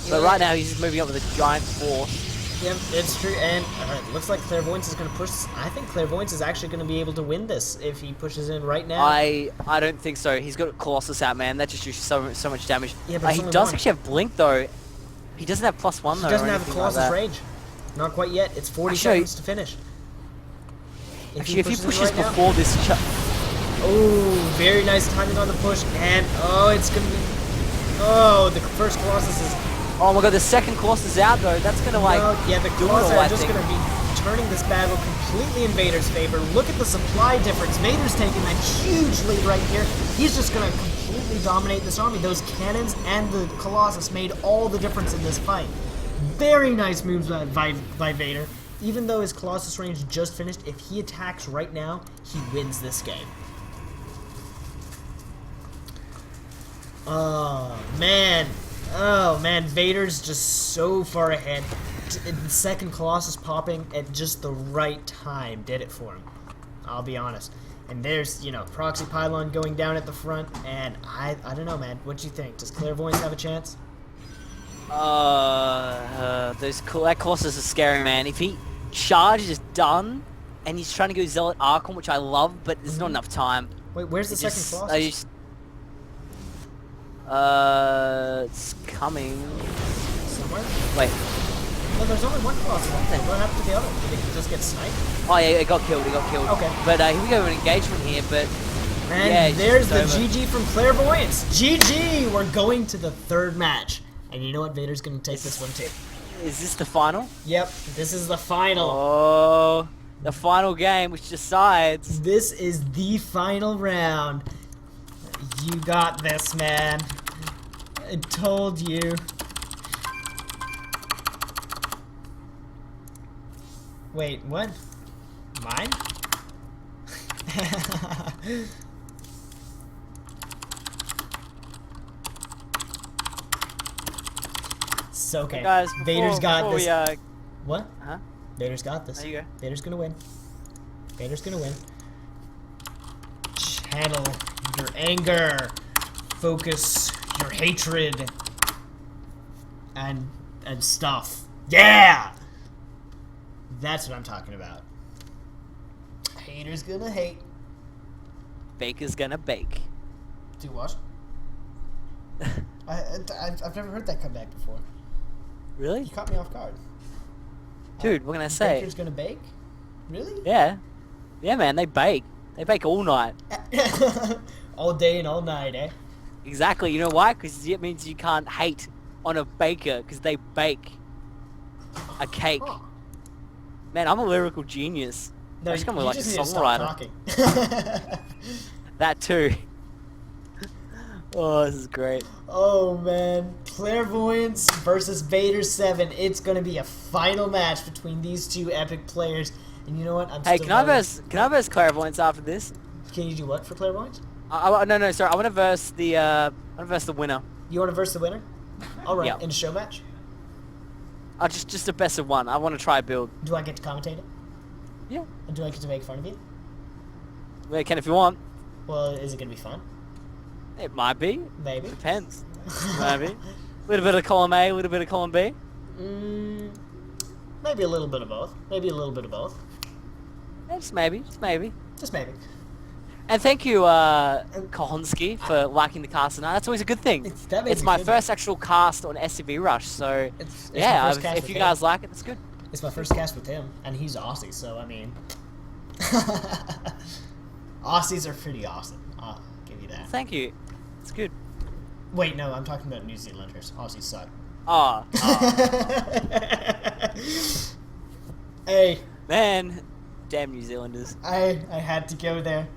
But right now he's just moving up with a giant force. Yep, it's true, and it looks like Clairvoyance is going to push. I think Clairvoyance is actually going to be able to win this if he pushes in right now. I don't think so. He's got Colossus out, man. That just does so much damage. Yeah, but he it's only does one. actually have Blink though. He doesn't have +1 though. He doesn't or have anything Colossus like that. range. Not quite yet. It's 40 Actually, seconds to finish. Actually, if he in pushes right now- before this, Oh, very nice timing on the push, and oh, it's going to be. Oh, the first Colossus is. oh my god, the second Colossus out though. That's gonna like. No, yeah, the do it Colossus all, I are just think. going to be turning this battle completely in Vader's favor. Look at the supply difference. Vader's taking that huge lead right here. He's just going to completely dominate this army. Those cannons and the Colossus made all the difference in this fight. Very nice moves by Vader. Even though his Colossus range just finished, if he attacks right now, he wins this game. Oh, man. Oh, man. Vader's just so far ahead. The second Colossus popping at just the right time did it for him. I'll be honest. And there's, you know, Proxy Pylon going down at the front, and I don't know, man. What do you think? Does Clairvoyance have a chance? That Colossus is scary, man. If he charges done, and he's trying to go Zealot Archon, which I love, but there's not enough time. Wait, where's the It second just- Colossus? It's coming. Somewhere? Wait. No, there's only one Colossus. What happened to the other? Did it just get sniped? Oh yeah, it got killed. Okay. But here we go, an engagement here. But And yeah, it's there's just the over. GG from Clairvoyance. GG! We're going to the third match. And you know what? Vader's going to take this one too. Is this the final? Yep, this is the final. Oh, the final game, which decides. This is the final round. You got this, man. I told you. Wait, what? Mine? It's okay. Hey guys, Vader's got before this. we, What? huh? Vader's got this. There you go. Vader's gonna win. Vader's gonna win. Channel your anger. Focus your hatred. And stuff. Yeah! That's what I'm talking about. Haters gonna hate. Baker's gonna bake. Do what? I've never heard that come back before. Really? You caught me off guard. Dude, what can I say? Baker's gonna bake? Really? Yeah. Yeah, man, they bake. They bake all night. All day and all night, eh? Exactly. You know why? Because it means you can't hate on a baker because they bake a cake. Huh. Man, I'm a lyrical genius. No, I'm just gonna be you like a just need to stop songwriter. talking. That too. Oh, this is great. Oh man, Clairvoyance versus Vader 7. It's gonna be a final match between these two epic players. And you know what? Hey, can I verse Clairvoyance after this? Can you do what for Clairvoyance? No, sorry. I want to verse the winner. You want to verse the winner? All right, Yep. in a show match. Just a best of one. I want to try a build. Do I get to commentate it? Yeah. And do I get to make fun of you? Well, you can if you want. Well, is it gonna be fun? It might be. Maybe. Depends. Maybe. A little bit of column A, a little bit of column B. Maybe a little bit of both. Maybe a little bit of both. Yeah, just maybe. Just maybe. Just maybe. And thank you, Kohonsky, for liking the cast tonight. That's always a good thing. That makes It's me my feel first actual cast on SCV Rush, so It's my yeah, first cast if with you him. guys like it, that's good. It's my first cast with him, and he's Aussie, so I mean, Aussies are pretty awesome. I'll give you that. Thank you. It's good. Wait, no, I'm talking about New Zealanders. Aussies suck. Oh, Hey, man. Damn New Zealanders. I had to go there.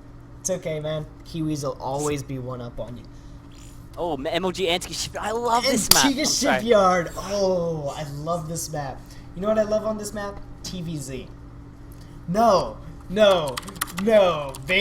It's okay, man. Kiwis will always be one up on you. Oh, MLG Antique Shipyard. I love this map. Antigua I'm sorry. Shipyard. Oh, I love this map. You know what I love on this map? TVZ. No, no, no.